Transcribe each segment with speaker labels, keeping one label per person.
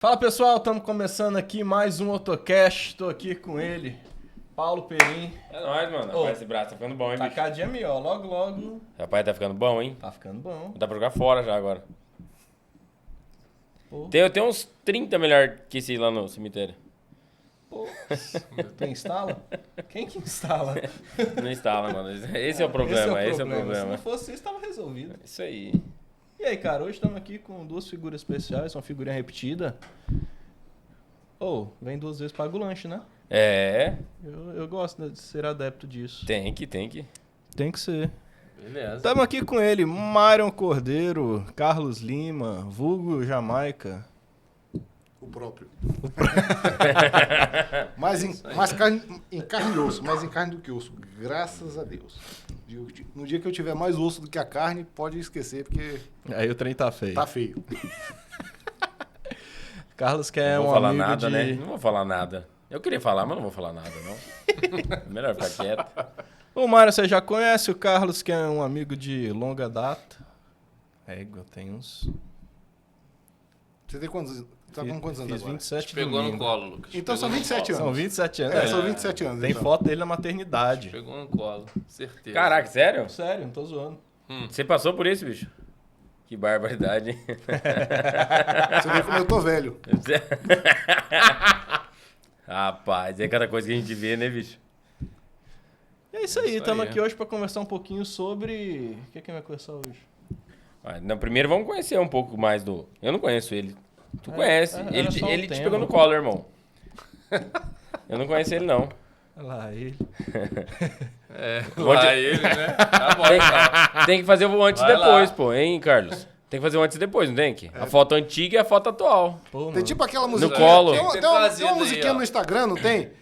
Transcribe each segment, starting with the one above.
Speaker 1: Fala pessoal, estamos começando aqui mais um Otocast. Estou aqui com ele, Paulo Perim.
Speaker 2: É nóis, mano. Rapaz, esse braço tá ficando bom, hein,
Speaker 1: Tá
Speaker 2: bicho?
Speaker 1: cada dia melhor, logo.
Speaker 2: Rapaz, tá ficando bom, hein?
Speaker 1: Tá ficando bom.
Speaker 2: Dá pra jogar fora já agora.
Speaker 1: Pô.
Speaker 2: Tem uns 30 melhor que esse lá no cemitério.
Speaker 1: Pô, tu instala? Quem que instala?
Speaker 2: Não instala, mano. Esse é o problema, esse é o
Speaker 1: Se
Speaker 2: problema.
Speaker 1: não fosse isso, estava resolvido.
Speaker 2: Isso aí.
Speaker 1: E aí, cara, hoje estamos aqui com duas figuras especiais, uma figurinha repetida. Vem duas vezes, paga o lanche, né?
Speaker 2: É,
Speaker 1: Eu gosto de ser adepto disso.
Speaker 2: tem que.
Speaker 1: Tem que ser.
Speaker 2: Beleza.
Speaker 1: Estamos aqui com ele, Mário Cordeiro, Carlos Lima, vulgo Jamaica.
Speaker 3: O próprio. mais em carne e osso, mais em carne do que osso. Graças a Deus. No dia que eu tiver mais osso do que a carne, pode esquecer, porque
Speaker 1: Aí o trem tá feio.
Speaker 3: tá feio.
Speaker 1: Carlos que é
Speaker 2: Não
Speaker 1: um
Speaker 2: vou falar
Speaker 1: amigo
Speaker 2: nada,
Speaker 1: de...
Speaker 2: né? Não vou falar nada. Eu queria falar, mas não vou falar nada, não. É melhor ficar quieto.
Speaker 1: O Mário, você já conhece o Carlos, que é um amigo de longa data. Eu tenho uns...
Speaker 3: Você tem quantos, tá com quantos anos
Speaker 1: Fiz
Speaker 3: agora?
Speaker 1: 27
Speaker 4: Pegou
Speaker 1: domingo.
Speaker 4: no colo, Lucas.
Speaker 3: Então são 27 anos.
Speaker 1: São 27 anos.
Speaker 3: É, são 27 anos.
Speaker 1: Tem
Speaker 3: então.
Speaker 1: foto dele na maternidade.
Speaker 4: Pegou no colo, certeza.
Speaker 2: Caraca, sério?
Speaker 1: Sério, não tô zoando.
Speaker 2: Você passou por isso, bicho? Que barbaridade, hein?
Speaker 3: Você vê como eu tô velho.
Speaker 2: Rapaz, é cada coisa que a gente vê, né, bicho?
Speaker 1: E é isso aí,
Speaker 4: Isso
Speaker 1: estamos
Speaker 4: aí.
Speaker 1: aqui hoje para conversar um pouquinho sobre... O que a gente vai conversar hoje?
Speaker 2: Não, primeiro vamos conhecer um pouco mais do... Eu não conheço ele. Tu conhece.
Speaker 1: era
Speaker 2: Ele,
Speaker 1: só o
Speaker 2: ele te
Speaker 1: tema.
Speaker 2: pegou no colo, irmão. Eu não conheço ele, não.
Speaker 1: Olha lá, ele.
Speaker 4: É,
Speaker 2: Onde-
Speaker 4: lá ele, né? Tá bom, então.
Speaker 2: Tem que fazer o antes e
Speaker 4: Vai
Speaker 2: depois,
Speaker 4: lá.
Speaker 2: pô, hein, Carlos? Tem que fazer o antes e depois, não tem que? A foto antiga e a foto atual.
Speaker 1: Pô,
Speaker 3: Tem
Speaker 1: mano.
Speaker 3: tipo aquela musiquinha.
Speaker 2: colo.
Speaker 3: Tem uma,
Speaker 4: Tem
Speaker 3: tem uma- tem
Speaker 4: trazido
Speaker 3: uma
Speaker 4: aí,
Speaker 3: musiquinha
Speaker 4: ó.
Speaker 3: no Instagram, não tem?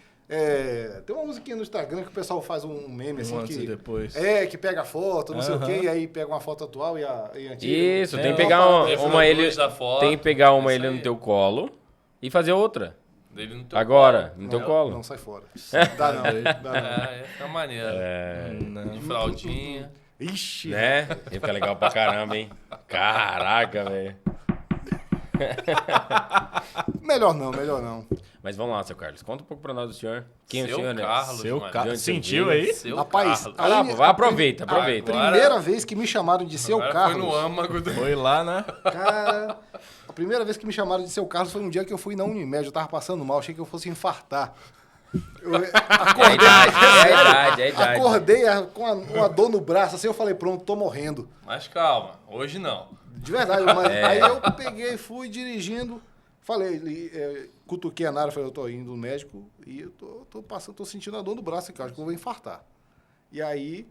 Speaker 3: Tem uma musiquinha no Instagram que o pessoal faz um meme assim
Speaker 1: antes
Speaker 3: que.
Speaker 1: e depois.
Speaker 3: Que pega a foto, não sei o quê, e aí pega uma foto atual e a antiga.
Speaker 2: Isso, tem que
Speaker 1: uma
Speaker 2: pegar
Speaker 3: parada
Speaker 2: uma,
Speaker 3: dessa.
Speaker 2: uma ele...
Speaker 4: Luz da foto,
Speaker 2: Tem que pegar uma
Speaker 4: isso
Speaker 2: ele no
Speaker 4: aí.
Speaker 2: teu colo e fazer outra.
Speaker 4: Dele no teu
Speaker 2: Agora,
Speaker 4: colo.
Speaker 2: no teu
Speaker 3: Não,
Speaker 2: colo.
Speaker 3: Não, sai fora. Dá não, dá não.
Speaker 4: É, fica maneiro.
Speaker 1: Não.
Speaker 4: De fraldinha.
Speaker 3: Ixi.
Speaker 2: Né? Ia ficar legal pra caramba, hein? Caraca, velho.
Speaker 3: Melhor não.
Speaker 2: Mas vamos lá, seu Carlos. Conta um pouco pra nós do senhor. Quem é o
Speaker 4: Seu
Speaker 2: senhor, né?
Speaker 4: Carlos,
Speaker 1: Seu
Speaker 4: mano.
Speaker 1: Carlos.
Speaker 2: onde você
Speaker 1: Sentiu
Speaker 2: veio?
Speaker 1: aí?
Speaker 4: Seu
Speaker 3: Rapaz,
Speaker 4: Carlos.
Speaker 2: Vai lá,
Speaker 3: Aí,
Speaker 2: pô, aproveita.
Speaker 4: Agora-
Speaker 3: Primeira vez que me chamaram de seu
Speaker 4: Agora
Speaker 3: Carlos.
Speaker 4: foi no âmago do...
Speaker 1: Foi lá, né?
Speaker 3: Cara, a primeira vez que me chamaram de seu Carlos foi um dia que eu fui na Unimed. Eu tava passando mal, achei que eu fosse infartar. Eu
Speaker 2: É a idade, é a idade.
Speaker 3: acordei com uma dor no braço, assim eu falei, pronto, tô morrendo.
Speaker 4: Mas calma, hoje não.
Speaker 3: De verdade, mas aí eu peguei, fui dirigindo, falei, cutuquei a Nara, falei, eu tô indo no médico e eu tô sentindo a dor no braço aqui, eu acho que eu vou infartar. E aí,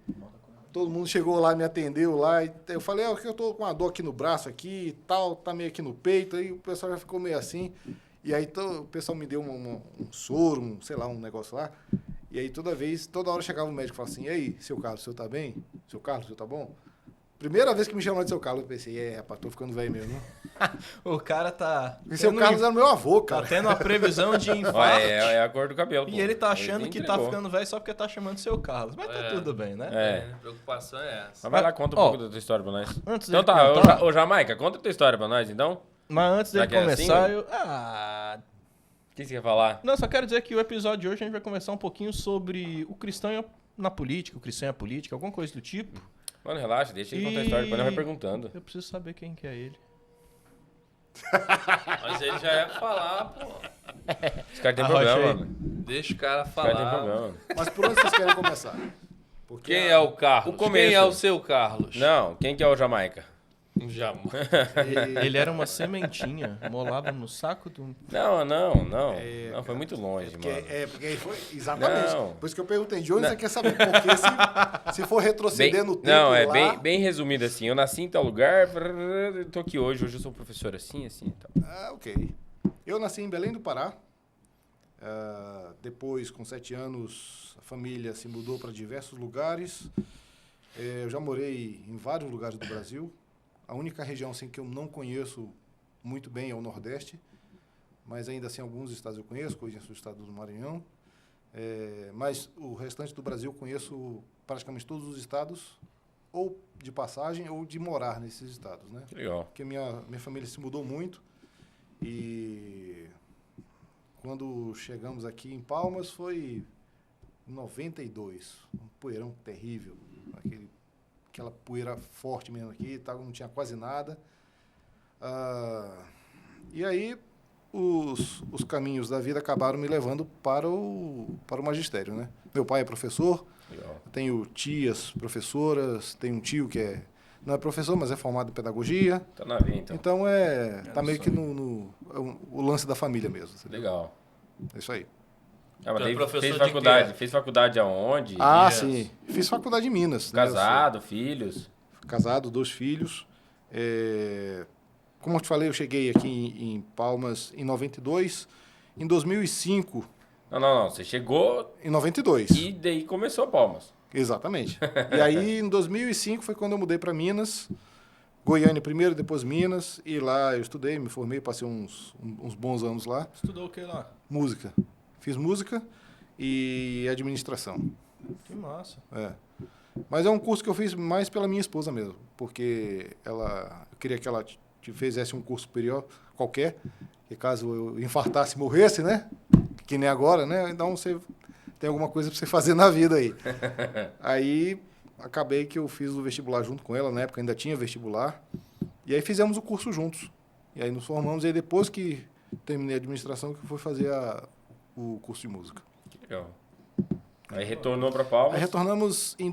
Speaker 3: todo mundo chegou lá, me atendeu lá, e eu falei, eu tô com uma dor aqui no braço aqui e tal, tá meio aqui no peito, aí o pessoal já ficou meio assim, e aí o pessoal me deu um soro, sei lá, um negócio lá, e aí toda hora chegava o médico e falava assim, e aí, seu Carlos, o senhor tá bem? Seu Carlos, o senhor tá bom? Primeira vez que me chamaram de seu Carlos, eu pensei, rapaz, tô ficando velho mesmo, né?
Speaker 1: O cara tá...
Speaker 3: E seu
Speaker 1: tendo-
Speaker 3: Carlos era meu avô,
Speaker 1: Tá
Speaker 3: cara.
Speaker 1: tendo uma previsão de
Speaker 2: Ó,
Speaker 1: infarto.
Speaker 2: é a cor do cabelo.
Speaker 1: E
Speaker 2: pô.
Speaker 1: ele tá achando que tá
Speaker 2: entregou.
Speaker 1: ficando velho só porque tá chamando seu Carlos. Mas tá tudo bem, né?
Speaker 2: É.
Speaker 4: A preocupação é essa.
Speaker 2: Mas vai lá, conta um
Speaker 1: Ó,
Speaker 2: pouco da tua história pra nós.
Speaker 1: antes
Speaker 2: Então
Speaker 1: dele
Speaker 2: tá,
Speaker 1: contar-
Speaker 2: ô Jamaica, conta a tua história pra nós, então.
Speaker 1: Mas antes
Speaker 2: Já
Speaker 1: dele
Speaker 2: que é
Speaker 1: começar,
Speaker 2: assim,
Speaker 1: eu...
Speaker 2: O que você quer falar?
Speaker 1: Não, só quero dizer que o episódio de hoje a gente vai conversar um pouquinho sobre o cristão na política, o cristão e a política, alguma coisa do tipo.
Speaker 2: Mano, relaxa, deixa ele contar a história, depois nós vai perguntando.
Speaker 1: Eu preciso saber quem que é ele.
Speaker 4: Mas ele já ia falar, pô.
Speaker 2: Os caras têm
Speaker 1: Arrocha
Speaker 2: problema,
Speaker 1: aí.
Speaker 2: mano.
Speaker 4: Deixa o cara
Speaker 2: Os caras têm
Speaker 4: falar.
Speaker 2: problema.
Speaker 3: Mas por onde vocês querem começar? Porque
Speaker 4: Quem é o Carlos?
Speaker 2: O começo.
Speaker 4: Quem é o seu Carlos?
Speaker 2: Não, quem que é o Jamaica?
Speaker 4: Jamais.
Speaker 1: Ele era uma sementinha, molava no saco do...
Speaker 2: Não. Não, foi muito longe,
Speaker 3: Porque,
Speaker 2: mano.
Speaker 3: porque aí foi exatamente.
Speaker 2: Não.
Speaker 3: Por isso que eu perguntei, de onde você quer saber? Porque se for retroceder no tempo
Speaker 2: não, é
Speaker 3: lá...
Speaker 2: bem resumido assim. Eu nasci em tal lugar, tô aqui hoje eu sou professor assim e tal.
Speaker 3: Ok. Eu nasci em Belém do Pará. Depois, com 7 anos, a família se mudou para diversos lugares. Eu já morei em vários lugares do Brasil. A única região assim, que eu não conheço muito bem é o Nordeste. Mas ainda assim, alguns estados eu conheço o estado do Maranhão. Mas o restante do Brasil eu conheço praticamente todos os estados, ou de passagem ou de morar nesses estados, né?
Speaker 2: Que legal.
Speaker 3: Porque minha família se mudou muito E quando chegamos aqui em Palmas foi em 92, um poeirão terrível, aquela poeira forte mesmo aqui, não tinha quase nada. E aí os caminhos da vida acabaram me levando para o magistério, né? Meu pai é professor,
Speaker 2: Legal.
Speaker 3: tenho tias professoras, tenho um tio que não é professor, mas é formado em pedagogia.
Speaker 2: Tá na veia, então.
Speaker 3: Então tá meio que o lance da família mesmo. Entendeu?
Speaker 2: Legal.
Speaker 3: É isso aí.
Speaker 2: Ah, mas
Speaker 4: Tu é
Speaker 2: daí
Speaker 4: professor
Speaker 2: fez
Speaker 4: de
Speaker 2: faculdade.
Speaker 4: quê?
Speaker 2: Fez faculdade aonde?
Speaker 3: Ah,
Speaker 4: Yes.
Speaker 3: sim. Fiz faculdade em Minas. né?
Speaker 2: Casado, filhos.
Speaker 3: Casado, 2 filhos. Como eu te falei, eu cheguei aqui em Palmas em 92. Em 2005,
Speaker 2: Não. Você chegou
Speaker 3: em 92.
Speaker 2: e daí começou Palmas.
Speaker 3: Exatamente. E aí, em 2005, foi quando eu mudei para Minas. Goiânia primeiro, depois Minas. E lá eu estudei, me formei, passei uns bons anos lá.
Speaker 1: Estudou o que lá?
Speaker 3: Música. Fiz música e administração.
Speaker 1: Que massa.
Speaker 3: Mas é um curso que eu fiz mais pela minha esposa mesmo. Porque eu queria que ela fizesse um curso superior qualquer. Que caso eu infartasse e morresse, né? Que nem agora, né? Então você tem alguma coisa para você fazer na vida aí. Aí acabei que eu fiz o vestibular junto com ela. Na época ainda tinha vestibular. E aí fizemos o curso juntos. E aí nos formamos. E aí depois que terminei a administração, que eu fui fazer o curso de música.
Speaker 2: Que legal. Aí retornou pra Palmas.
Speaker 3: Aí retornamos em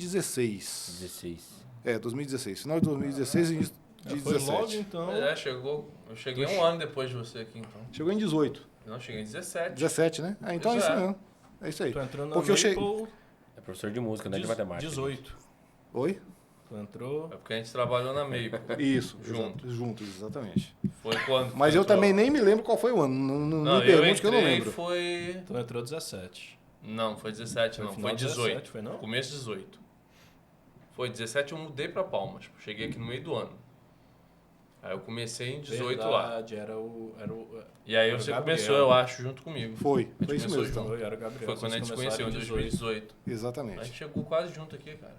Speaker 3: 2016.
Speaker 2: 16.
Speaker 3: 2016. Final de 2016 e início de
Speaker 1: Foi
Speaker 3: 17.
Speaker 1: logo então.
Speaker 4: Chegou. Eu cheguei um ano depois de você aqui, então.
Speaker 3: Chegou em 18.
Speaker 4: Não, cheguei em 17.
Speaker 3: 17, né? Então é isso mesmo. É isso aí.
Speaker 1: Tu entrou na
Speaker 3: Porque eu cheguei...
Speaker 1: Maple
Speaker 2: É professor de música, não é de matemática.
Speaker 1: 18.
Speaker 3: Oi?
Speaker 1: Tu entrou...
Speaker 4: É porque a gente trabalhou na Maple.
Speaker 3: Isso.
Speaker 4: Junto.
Speaker 3: Juntos, exatamente.
Speaker 4: Foi quando?
Speaker 3: Mas
Speaker 4: tu
Speaker 3: eu
Speaker 4: entrou?
Speaker 3: também nem me lembro qual foi o ano. Não
Speaker 4: Não,
Speaker 3: me
Speaker 4: eu
Speaker 3: pergunte que eu não
Speaker 4: entrei
Speaker 3: lembro.
Speaker 4: foi...
Speaker 1: Tu entrou 17.
Speaker 4: Não, foi 17 não,
Speaker 1: final
Speaker 4: foi
Speaker 1: de
Speaker 4: 18.
Speaker 1: 17, foi não?
Speaker 4: Começo de 18. Foi 17 eu mudei pra Palmas. Cheguei aqui no meio do ano. Aí eu comecei em 18 lá.
Speaker 1: Verdade, era o
Speaker 4: E aí
Speaker 1: Era o
Speaker 4: você
Speaker 1: Gabriel.
Speaker 4: começou, eu acho, junto comigo.
Speaker 3: Foi
Speaker 4: A gente
Speaker 3: isso
Speaker 4: começou
Speaker 3: mesmo. Então.
Speaker 4: junto.
Speaker 1: era o Gabriel.
Speaker 4: Foi quando a
Speaker 1: Vocês
Speaker 4: gente se
Speaker 1: começaram
Speaker 4: conheceu, em 2018. A
Speaker 3: Exatamente.
Speaker 4: gente chegou quase junto aqui, cara.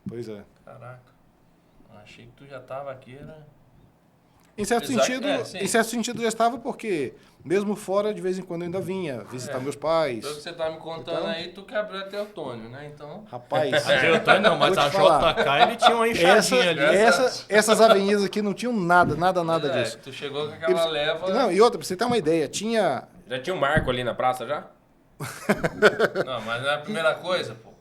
Speaker 3: Pois é.
Speaker 4: Caraca. Achei que tu já tava aqui, era...
Speaker 3: Em certo
Speaker 4: Exato,
Speaker 3: sentido,
Speaker 4: sim.
Speaker 3: em certo sentido já estava, porque mesmo fora, de vez em quando eu ainda vinha visitar meus pais.
Speaker 4: Pelo que você tá me contando
Speaker 3: Então-
Speaker 4: aí, tu quebrou até Antônio, né? Então...
Speaker 3: Rapaz,
Speaker 1: Não, mas
Speaker 3: Vou
Speaker 1: a
Speaker 3: te falar.
Speaker 1: JK ele tinha uma enxadinha ali.
Speaker 3: essas avenidas aqui não tinham nada disso.
Speaker 4: Tu chegou com aquela
Speaker 3: Eles-
Speaker 4: leva...
Speaker 3: Não, e outra, pra você ter uma ideia, tinha...
Speaker 2: Já tinha um marco ali na praça já?
Speaker 4: Não, mas não é a primeira coisa, pô.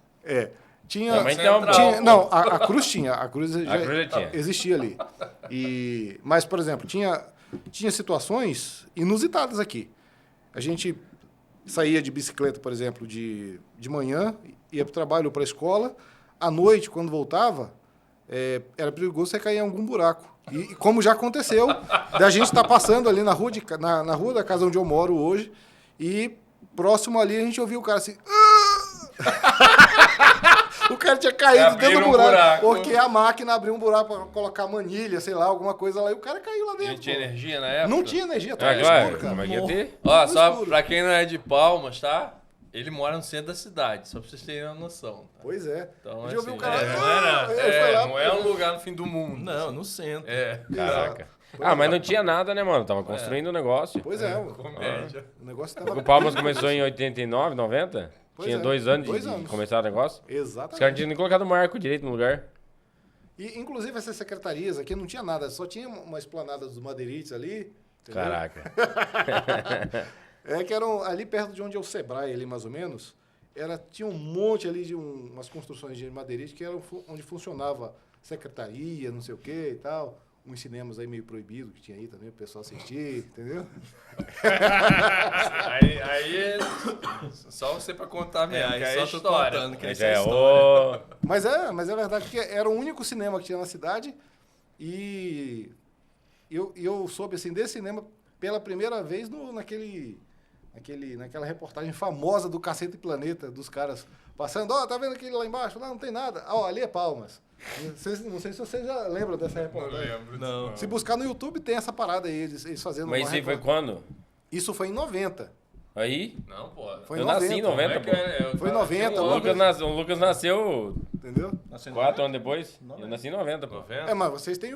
Speaker 3: Tinha,
Speaker 2: Não, mas
Speaker 4: Central.
Speaker 2: então,
Speaker 3: tinha- não, a cruz tinha. A cruz já,
Speaker 2: cruz já tinha.
Speaker 3: existia ali. Mas, por exemplo, tinha situações inusitadas aqui. A gente saía de bicicleta, por exemplo, de manhã, ia para o trabalho ou para a escola. À noite, quando voltava, era perigoso você cair em algum buraco. E como já aconteceu, da gente estar passando ali na rua da casa onde eu moro hoje, e próximo ali a gente ouvia o cara assim... O cara tinha caído dentro
Speaker 4: Abriram
Speaker 3: do
Speaker 4: um
Speaker 3: buraco,
Speaker 4: buraco.
Speaker 3: porque a máquina abriu um buraco para colocar manilha, sei lá, alguma coisa lá, e o cara caiu lá
Speaker 4: A
Speaker 3: dentro.
Speaker 4: gente tinha
Speaker 3: pô.
Speaker 4: energia na época?
Speaker 3: Não tinha energia,
Speaker 2: Ah,
Speaker 3: tava
Speaker 2: claro,
Speaker 3: escuro, cara.
Speaker 2: como é que ia ter?
Speaker 4: Ó,
Speaker 3: Tudo
Speaker 4: só
Speaker 3: escuro.
Speaker 4: pra quem não é de Palmas, tá? Ele mora no centro da cidade, só pra vocês terem uma noção. Tá?
Speaker 3: Pois é.
Speaker 4: Então,
Speaker 3: Eu já ouvi
Speaker 4: assim,
Speaker 3: o cara...
Speaker 4: não era,
Speaker 3: ele foi lá,
Speaker 4: não é um lugar no fim do mundo.
Speaker 1: Não, no centro.
Speaker 4: É.
Speaker 2: Caraca.
Speaker 3: Pois
Speaker 2: Ah,
Speaker 3: é.
Speaker 2: mas não tinha nada, né, mano? Tava construindo o negócio.
Speaker 3: Pois é,
Speaker 4: Comédia.
Speaker 3: o negócio
Speaker 2: O
Speaker 3: tava...
Speaker 2: Palmas começou em 89, 90?
Speaker 3: Pois
Speaker 2: Tinha
Speaker 3: é,
Speaker 2: 2 anos de
Speaker 3: 2 anos.
Speaker 2: começar o negócio? Os caras não
Speaker 3: Exatamente.
Speaker 2: tinham nem colocado o marco direito no lugar.
Speaker 3: E, inclusive, essas secretarias aqui não tinha nada, só tinha uma esplanada dos madeirites ali. Entendeu?
Speaker 2: Caraca.
Speaker 3: Que eram ali perto de onde é o Sebrae, ali mais ou menos. Tinha um monte ali de umas construções de madeirite que eram onde funcionava secretaria, não sei o que e tal. Uns cinemas aí meio proibidos que tinha aí também, o pessoal assistir, entendeu?
Speaker 4: Aí só você pra contar mesmo, que
Speaker 1: aí
Speaker 4: é
Speaker 1: só
Speaker 4: a
Speaker 1: tu
Speaker 4: história.
Speaker 1: contando que
Speaker 2: Mas
Speaker 1: essa é a
Speaker 2: é,
Speaker 1: história.
Speaker 2: ô...
Speaker 3: Mas é verdade, porque era o único cinema que tinha na cidade e eu soube assim, desse cinema pela primeira vez naquela reportagem famosa do Cacete e Planeta, dos caras passando, tá vendo aquele lá embaixo? Não tem nada. Ali é Palmas. Não sei se você já lembra dessa
Speaker 4: Não
Speaker 3: reportagem.
Speaker 4: lembro.
Speaker 1: Não.
Speaker 3: Se buscar no YouTube, tem essa parada aí, eles fazendo
Speaker 2: Mas
Speaker 3: uma
Speaker 2: isso aí foi
Speaker 3: reportagem.
Speaker 2: quando?
Speaker 3: Isso foi em 90.
Speaker 2: Aí,
Speaker 4: Não, pô.
Speaker 3: Foi
Speaker 2: eu
Speaker 3: em
Speaker 2: nasci em 90,
Speaker 4: Como
Speaker 2: pô.
Speaker 4: é que é?
Speaker 3: Foi em
Speaker 4: Eu-
Speaker 3: 90,
Speaker 2: O Lucas nasceu
Speaker 3: Entendeu?
Speaker 1: Nascendo
Speaker 2: 4 anos depois.
Speaker 1: Não,
Speaker 2: Eu nasci em 90, pô.
Speaker 4: 90?
Speaker 3: É, mas vocês têm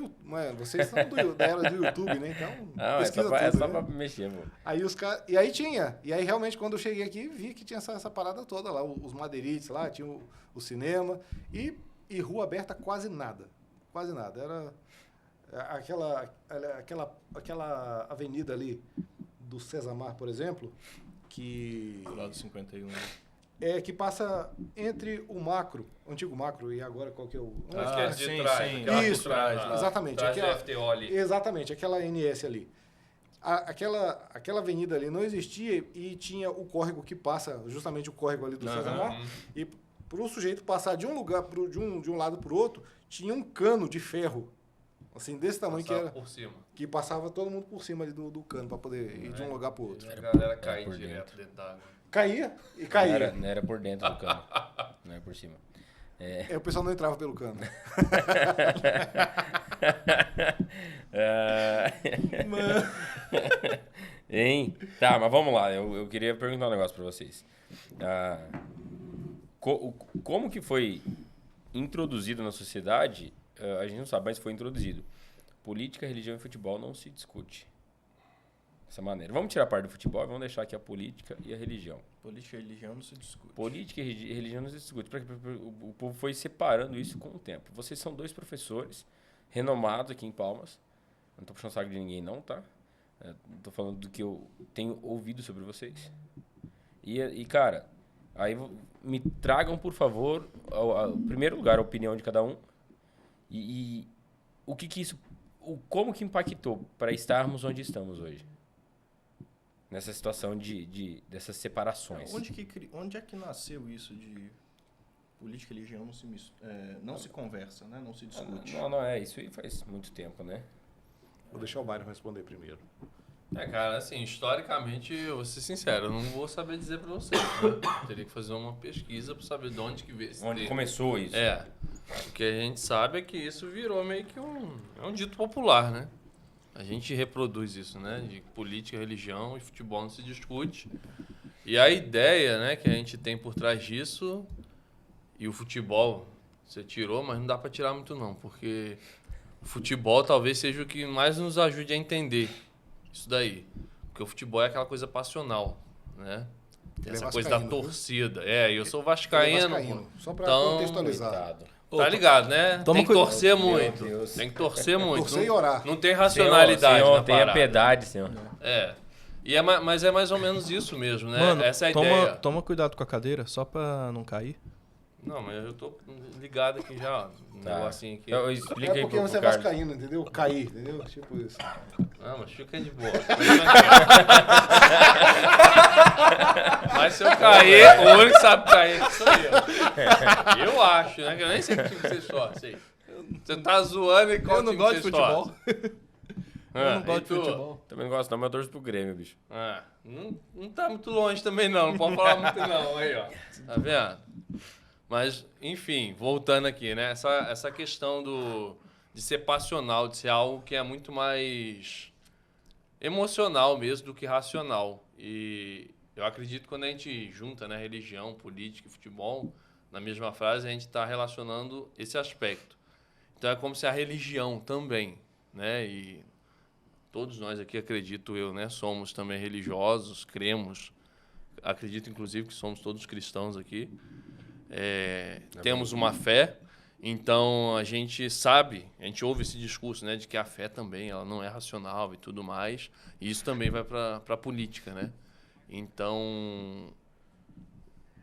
Speaker 3: vocês são da era do YouTube, né? Então,
Speaker 2: Não,
Speaker 3: pesquisa
Speaker 2: é
Speaker 3: tudo,
Speaker 2: só
Speaker 3: né?
Speaker 2: pra mexer, pô.
Speaker 3: Aí os caras. E aí tinha. E aí realmente quando eu cheguei aqui, vi que tinha essa parada toda lá, os madeirites lá, tinha o cinema e rua aberta quase nada. Quase nada. Era aquela avenida ali do Cesarmar, por exemplo, que
Speaker 1: do lado do 51.
Speaker 3: que passa entre o antigo macro e agora qual que é o
Speaker 4: Acho que é de
Speaker 1: sim,
Speaker 4: trás.
Speaker 1: sim.
Speaker 4: aquela
Speaker 3: Isso,
Speaker 4: por trás lá.
Speaker 3: exatamente.
Speaker 4: Atrás
Speaker 3: Aquela-
Speaker 4: da FTO ali.
Speaker 3: Exatamente, aquela NS ali. Aquela avenida ali não existia e tinha o córrego que passa, justamente o córrego ali do
Speaker 1: Aham.
Speaker 3: Cesarmar. E para o sujeito passar de um lugar, de um lado para o outro, tinha um cano de ferro, assim, desse tamanho
Speaker 4: Passava
Speaker 3: que era,
Speaker 4: por cima.
Speaker 3: que passava todo mundo por cima ali do cano para poder ir de um lugar para o outro.
Speaker 4: A galera caía
Speaker 2: por
Speaker 4: direto dentro d'água.
Speaker 3: Caía e caía.
Speaker 2: Não era por dentro do cano. Não era por cima.
Speaker 3: O pessoal não entrava pelo cano.
Speaker 2: Hein? Tá, mas vamos lá. Eu queria perguntar um negócio pra vocês. Como que foi introduzido na sociedade? A gente não sabe, mas foi introduzido. Política, religião e futebol não se discute. Dessa maneira. Vamos tirar a parte do futebol e vamos deixar aqui a política e a religião.
Speaker 1: Política e religião não se discute.
Speaker 2: Política e religião não se discute. O povo foi separando isso com o tempo. Vocês são 2 professores renomados aqui em Palmas. Não tô puxando saco de ninguém, não, tá? Tô falando do que eu tenho ouvido sobre vocês. E cara, aí me tragam, por favor, em primeiro lugar, a opinião de cada um. E o que isso... Como que impactou para estarmos onde estamos hoje? Nessa situação dessas separações.
Speaker 1: Onde é que nasceu isso de política e religião não se conversa, né? Não se discute?
Speaker 2: Não, é. Isso aí faz muito tempo, né?
Speaker 3: Vou deixar o Byron responder primeiro.
Speaker 4: Cara, assim, historicamente, eu vou ser sincero, eu não vou saber dizer pra vocês. Né? Teria que fazer uma pesquisa pra saber de onde que veio esse
Speaker 2: Onde
Speaker 4: termo.
Speaker 2: começou isso?
Speaker 4: O que a gente sabe é que isso virou meio que um dito popular, né? A gente reproduz isso, né? De política, religião e futebol não se discute. E a ideia, né, que a gente tem por trás disso, e o futebol, você tirou, mas não dá pra tirar muito não, porque o futebol talvez seja o que mais nos ajude a entender isso daí. Porque o futebol é aquela coisa passional, né? Tem
Speaker 3: Ele é
Speaker 4: essa coisa da
Speaker 3: vascaíno, viu?
Speaker 4: torcida. Eu sou
Speaker 3: Ele é
Speaker 4: vascaíno.
Speaker 3: vascaíno, só pra
Speaker 4: Então,
Speaker 3: contextualizar.
Speaker 2: Coitado.
Speaker 4: Tá ligado, né?
Speaker 1: Toma
Speaker 4: Tem que
Speaker 1: cuidado.
Speaker 4: torcer
Speaker 2: Meu
Speaker 4: muito.
Speaker 2: Deus.
Speaker 4: Tem que torcer muito.
Speaker 3: Torcer e orar.
Speaker 4: Não tem racionalidade
Speaker 2: Senhor,
Speaker 4: na
Speaker 2: tenha
Speaker 4: parada.
Speaker 2: piedade, Senhor.
Speaker 4: Mas é mais ou menos isso mesmo, né?
Speaker 1: Mano,
Speaker 4: Essa é a ideia.
Speaker 1: toma cuidado com a cadeira, só pra não cair.
Speaker 4: Não, mas eu tô ligado aqui já, ó. Um
Speaker 2: Tá.
Speaker 4: negocinho aqui.
Speaker 2: Então, explica
Speaker 3: É
Speaker 2: aí
Speaker 3: porque
Speaker 2: pro
Speaker 3: você é
Speaker 2: Carlos.
Speaker 3: vascaíno, entendeu? Cair, entendeu? Tipo isso.
Speaker 4: Não, mas fica de boa. Mas se eu cair, o único que sabe cair sou eu. Eu acho, né? Que eu nem sei que time que você torce aí. Você tá zoando e qual
Speaker 1: Eu não
Speaker 4: time
Speaker 1: gosto de
Speaker 4: você
Speaker 1: futebol.
Speaker 4: torce?
Speaker 1: Eu não
Speaker 4: E
Speaker 1: gosto de
Speaker 4: tu?
Speaker 1: futebol.
Speaker 2: Também não gosto não, mas eu torço pro Grêmio, bicho.
Speaker 4: Não tá muito longe também não pode falar muito não, aí ó. Tá vendo? Mas, enfim, voltando aqui, né? Essa questão de ser passional, de ser algo que é muito mais emocional mesmo do que racional. E eu acredito que quando a gente junta, né, religião, política e futebol, na mesma frase, a gente está relacionando esse aspecto. Então é como se a religião também, né? E todos nós aqui, acredito eu, né, somos também religiosos, cremos, acredito inclusive que somos todos cristãos aqui. Temos uma fé, então a gente sabe, a gente ouve esse discurso, né, de que a fé também ela não é racional e tudo mais, e isso também vai para a política, né? Então,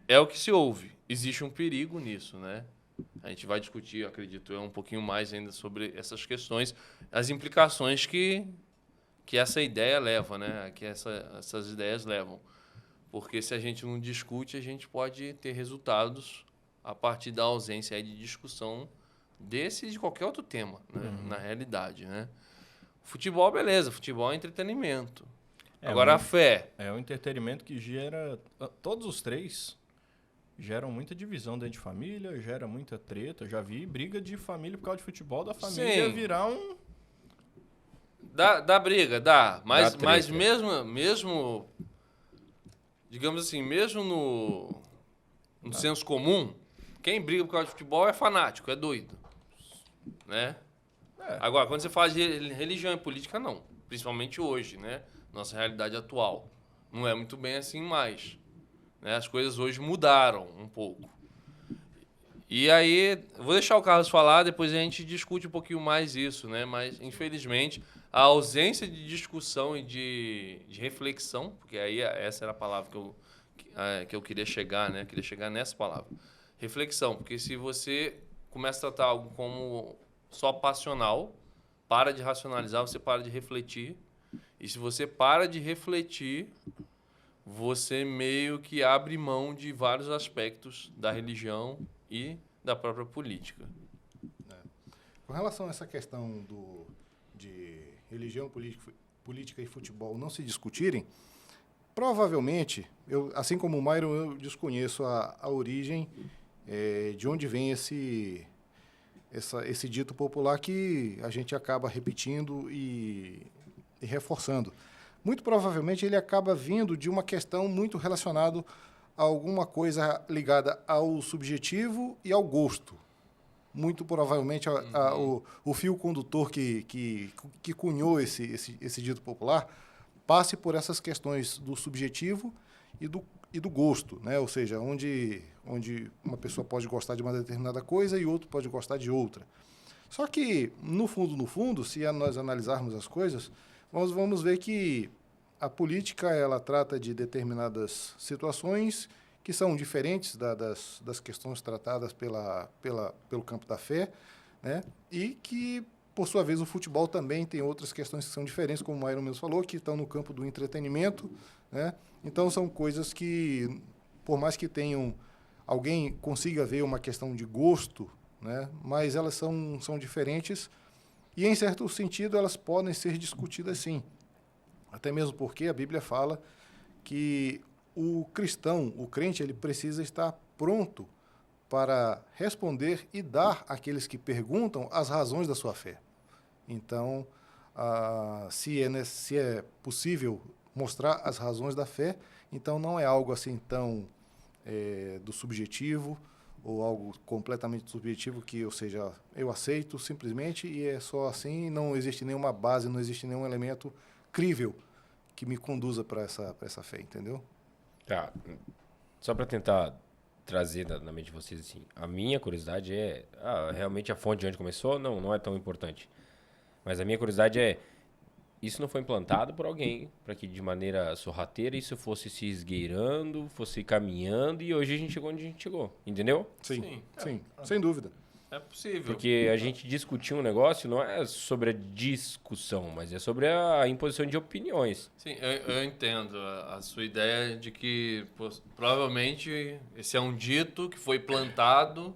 Speaker 4: é o que se ouve. Existe um perigo nisso, né? A gente vai discutir, acredito eu, um pouquinho mais ainda sobre essas questões, as implicações que essa ideia leva, né? Que essas ideias levam. Porque se a gente não discute, a gente pode ter resultados a partir da ausência aí de discussão desse e de qualquer outro tema, né? Na realidade, né? Futebol, beleza. Futebol é entretenimento. Agora, a fé.
Speaker 1: É um entretenimento que gera... Todos os três geram muita divisão dentro de família, gera muita treta. Já vi briga de família por causa de futebol, da família
Speaker 4: Sim.
Speaker 1: virar um...
Speaker 4: Dá briga, dá. Mas
Speaker 2: Dá treta.
Speaker 4: mesmo digamos assim, mesmo no senso comum, quem briga por causa de futebol é fanático, é doido, né? Agora, quando você fala de religião e política, não. Principalmente hoje, né? Nossa realidade atual. Não é muito bem assim mais. Né? As coisas hoje mudaram um pouco. E aí, eu vou deixar o Carlos falar, depois a gente discute um pouquinho mais isso, né? Mas, infelizmente, a ausência de discussão e de reflexão, porque aí essa era a palavra que eu queria chegar, né? Eu queria chegar nessa palavra. Reflexão, porque se você começa a tratar algo como só passional, para de racionalizar, você para de refletir. E se você para de refletir, você meio que abre mão de vários aspectos da religião e da própria política.
Speaker 3: Com relação a essa questão de religião, política e futebol não se discutirem, provavelmente, assim como o Myron, eu desconheço a origem de onde vem esse dito popular que a gente acaba repetindo e reforçando. Muito provavelmente ele acaba vindo de uma questão muito relacionada a alguma coisa ligada ao subjetivo e ao gosto. Muito provavelmente o fio condutor que cunhou esse dito popular passe por essas questões do subjetivo e do gosto, né? Ou seja, onde uma pessoa pode gostar de uma determinada coisa e outro pode gostar de outra. Só que, no fundo, se nós analisarmos as coisas, nós vamos ver que a política ela trata de determinadas situações que são diferentes das questões tratadas pelo campo da fé, né? E que, por sua vez, o futebol também tem outras questões que são diferentes, como o Myron mesmo falou, que estão no campo do entretenimento, né? Então, são coisas que, por mais que alguém consiga ver uma questão de gosto, né? Mas elas são diferentes e, em certo sentido, elas podem ser discutidas sim. Até mesmo porque a Bíblia fala que o cristão, o crente, ele precisa estar pronto para responder e dar àqueles que perguntam as razões da sua fé. Então, se é possível mostrar as razões da fé, então não é algo assim tão do subjetivo ou algo completamente subjetivo que, ou seja, eu aceito simplesmente e é só assim, não existe nenhuma base, não existe nenhum elemento crível que me conduza para essa fé, entendeu?
Speaker 2: Tá. Só para tentar trazer na mente de vocês, assim, a minha curiosidade é, realmente a fonte de onde começou não é tão importante. Mas a minha curiosidade é, isso não foi implantado por alguém para que de maneira sorrateira isso fosse se esgueirando, fosse caminhando e hoje a gente chegou onde a gente chegou, entendeu?
Speaker 3: Sim, sem dúvida.
Speaker 4: É possível.
Speaker 2: Porque a gente discutir um negócio não é sobre a discussão, mas é sobre a imposição de opiniões.
Speaker 4: Sim, eu entendo a sua ideia de que provavelmente esse é um dito que foi plantado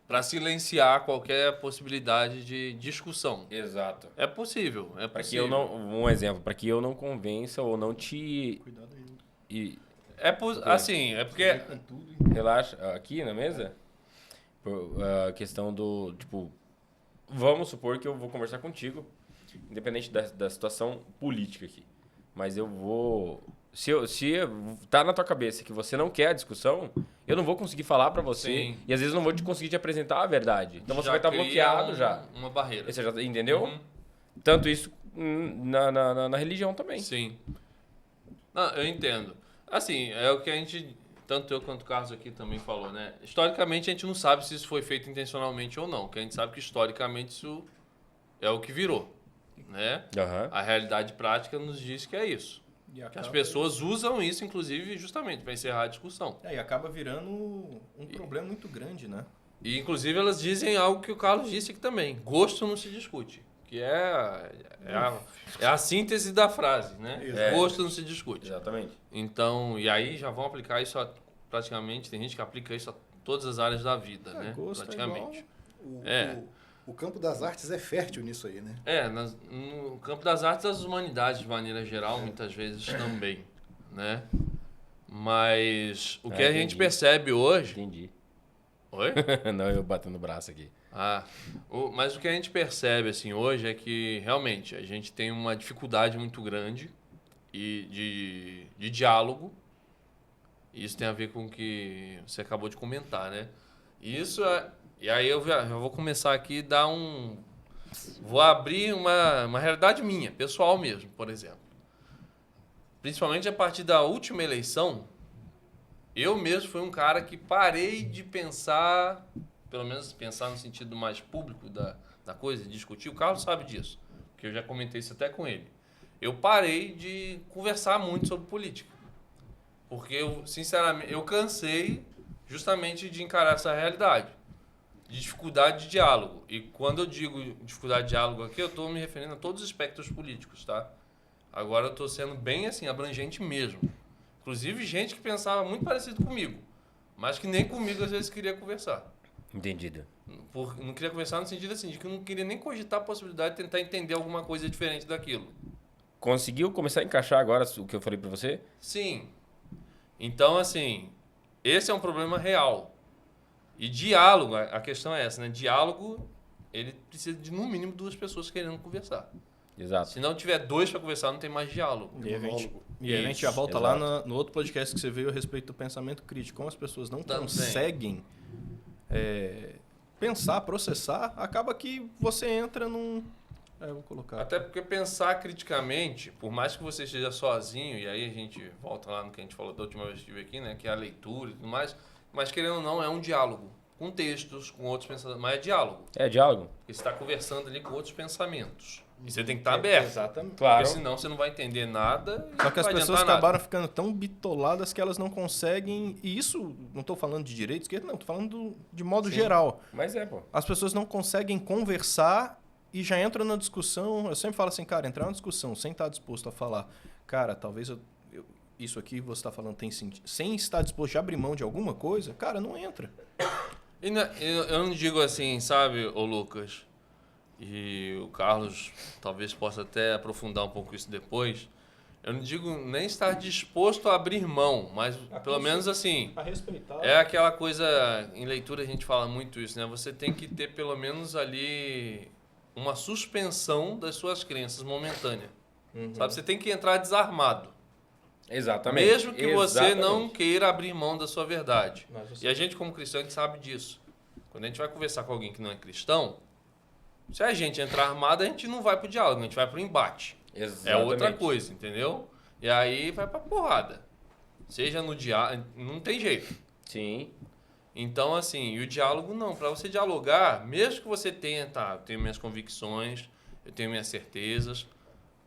Speaker 4: para silenciar qualquer possibilidade de discussão.
Speaker 2: Exato.
Speaker 4: É possível, é
Speaker 2: Para que eu
Speaker 4: possível.
Speaker 2: um exemplo, para que eu não convença ou não te
Speaker 1: Cuidado aí.
Speaker 2: e
Speaker 4: Assim, é porque
Speaker 1: Com tudo.
Speaker 2: relaxa aqui na mesa. A questão do, tipo, vamos supor que eu vou conversar contigo, independente da situação política aqui. Mas eu vou... Se tá na tua cabeça que você não quer a discussão, eu não vou conseguir falar pra você.
Speaker 4: Sim.
Speaker 2: E às vezes eu não vou conseguir te apresentar a verdade. Então você
Speaker 4: já
Speaker 2: vai estar
Speaker 4: cria
Speaker 2: bloqueado já.
Speaker 4: uma barreira.
Speaker 2: Você já entendeu?
Speaker 4: Uhum.
Speaker 2: Tanto isso na religião também.
Speaker 4: Sim. Não, eu entendo. Assim, é o que a gente, tanto eu quanto o Carlos aqui também falou, né? Historicamente, a gente não sabe se isso foi feito intencionalmente ou não. Porque a gente sabe que, historicamente, isso é o que virou, né?
Speaker 2: Aham.
Speaker 4: A realidade prática nos diz que é isso.
Speaker 1: E
Speaker 4: Que as
Speaker 1: acaba-
Speaker 4: pessoas usam isso, inclusive, justamente para encerrar a discussão.
Speaker 1: E acaba virando um problema muito grande, né?
Speaker 4: E, inclusive, elas dizem algo que o Carlos disse aqui também. Gosto não se discute. Que é a síntese da frase, né?
Speaker 1: Exato.
Speaker 4: Gosto não se discute.
Speaker 2: Exatamente.
Speaker 4: Então, e aí já vão aplicar isso praticamente, tem gente que aplica isso a todas as áreas da vida, né?
Speaker 1: Gosto
Speaker 4: Praticamente.
Speaker 3: O campo das artes é fértil nisso aí, né?
Speaker 4: No campo das artes, das humanidades, de maneira geral, muitas vezes também, né? Mas o que a gente
Speaker 2: Entendi.
Speaker 4: percebe hoje...
Speaker 2: Entendi.
Speaker 4: Oi?
Speaker 2: Não, eu batendo o braço aqui.
Speaker 4: Mas o que a gente percebe assim, hoje é que realmente a gente tem uma dificuldade muito grande de diálogo, Isso tem a ver com o que você acabou de comentar, né? Isso é... E aí eu já vou começar aqui a dar um... Vou abrir uma realidade minha, pessoal mesmo, por exemplo. Principalmente a partir da última eleição, eu mesmo fui um cara que parei de pensar, pelo menos pensar no sentido mais público da coisa, discutir. O Carlos sabe disso, porque eu já comentei isso até com ele. Eu parei de conversar muito sobre política. Porque eu, sinceramente, eu cansei justamente de encarar essa realidade. De dificuldade de diálogo. E quando eu digo dificuldade de diálogo aqui, eu estou me referindo a todos os espectros políticos, tá? Agora eu estou sendo bem assim, abrangente mesmo. Inclusive gente que pensava muito parecido comigo, mas que nem comigo às vezes queria conversar.
Speaker 2: Entendido.
Speaker 4: Não queria conversar no sentido assim, de que eu não queria nem cogitar a possibilidade de tentar entender alguma coisa diferente daquilo.
Speaker 2: Conseguiu começar a encaixar agora o que eu falei pra você?
Speaker 4: Sim. Então, assim, esse é um problema real. E diálogo, a questão é essa, né? Diálogo, ele precisa de no mínimo 2 pessoas querendo conversar.
Speaker 2: Exato.
Speaker 4: Se não tiver 2 para conversar, não tem mais diálogo.
Speaker 1: E a gente,
Speaker 3: Monólogo.
Speaker 1: e a gente já volta
Speaker 2: exato.
Speaker 1: lá no outro podcast que você veio a respeito do pensamento crítico. Como as pessoas não
Speaker 4: Também.
Speaker 1: conseguem pensar, processar, acaba que você entra num... eu vou colocar.
Speaker 4: Até porque pensar criticamente, por mais que você esteja sozinho, e aí a gente volta lá no que a gente falou da última vez que estive aqui, né? Que é a leitura e tudo mais, mas querendo ou não, é um diálogo. Com textos, com outros pensamentos, mas é diálogo.
Speaker 2: É diálogo?
Speaker 4: Porque você está conversando ali com outros pensamentos. E você tem que estar aberto.
Speaker 1: Exatamente.
Speaker 2: Claro.
Speaker 4: Porque senão você não vai entender nada. E
Speaker 1: Só que
Speaker 4: não
Speaker 1: as
Speaker 4: vai
Speaker 1: pessoas
Speaker 4: adiantar
Speaker 1: acabaram
Speaker 4: nada.
Speaker 1: ficando tão bitoladas que elas não conseguem... E isso, não estou falando de direita, esquerda, não. Estou falando de modo
Speaker 4: Sim.
Speaker 1: geral.
Speaker 2: Mas é, pô.
Speaker 1: As pessoas não conseguem conversar e já entram na discussão. Eu sempre falo assim, cara, entrar na discussão sem estar disposto a falar, cara, talvez isso aqui você está falando tem sentido. Sem estar disposto a abrir mão de alguma coisa, cara, não entra.
Speaker 4: E eu não digo assim, sabe, ô Lucas, e o Carlos talvez possa até aprofundar um pouco isso depois. Eu não digo nem estar disposto a abrir mão, mas pelo menos assim,
Speaker 1: A respeitar.
Speaker 4: é aquela coisa, em leitura a gente fala muito isso, né? Você tem que ter pelo menos ali uma suspensão das suas crenças momentânea. Sabe? Você tem que entrar desarmado.
Speaker 2: Exatamente.
Speaker 4: Mesmo que você não
Speaker 2: Exatamente.
Speaker 4: queira abrir mão da sua verdade.
Speaker 1: Mas você-
Speaker 4: E a gente, como cristão, a gente sabe disso. Quando a gente vai conversar com alguém que não é cristão, se a gente entrar armado, a gente não vai pro diálogo, a gente vai pro embate.
Speaker 2: Exatamente.
Speaker 4: É outra coisa, entendeu? E aí vai pra porrada. Seja no diálogo, não tem jeito.
Speaker 2: Sim.
Speaker 4: Então, assim, e o diálogo não. Para você dialogar, mesmo que você tenha, tá, eu tenho minhas convicções, eu tenho minhas certezas,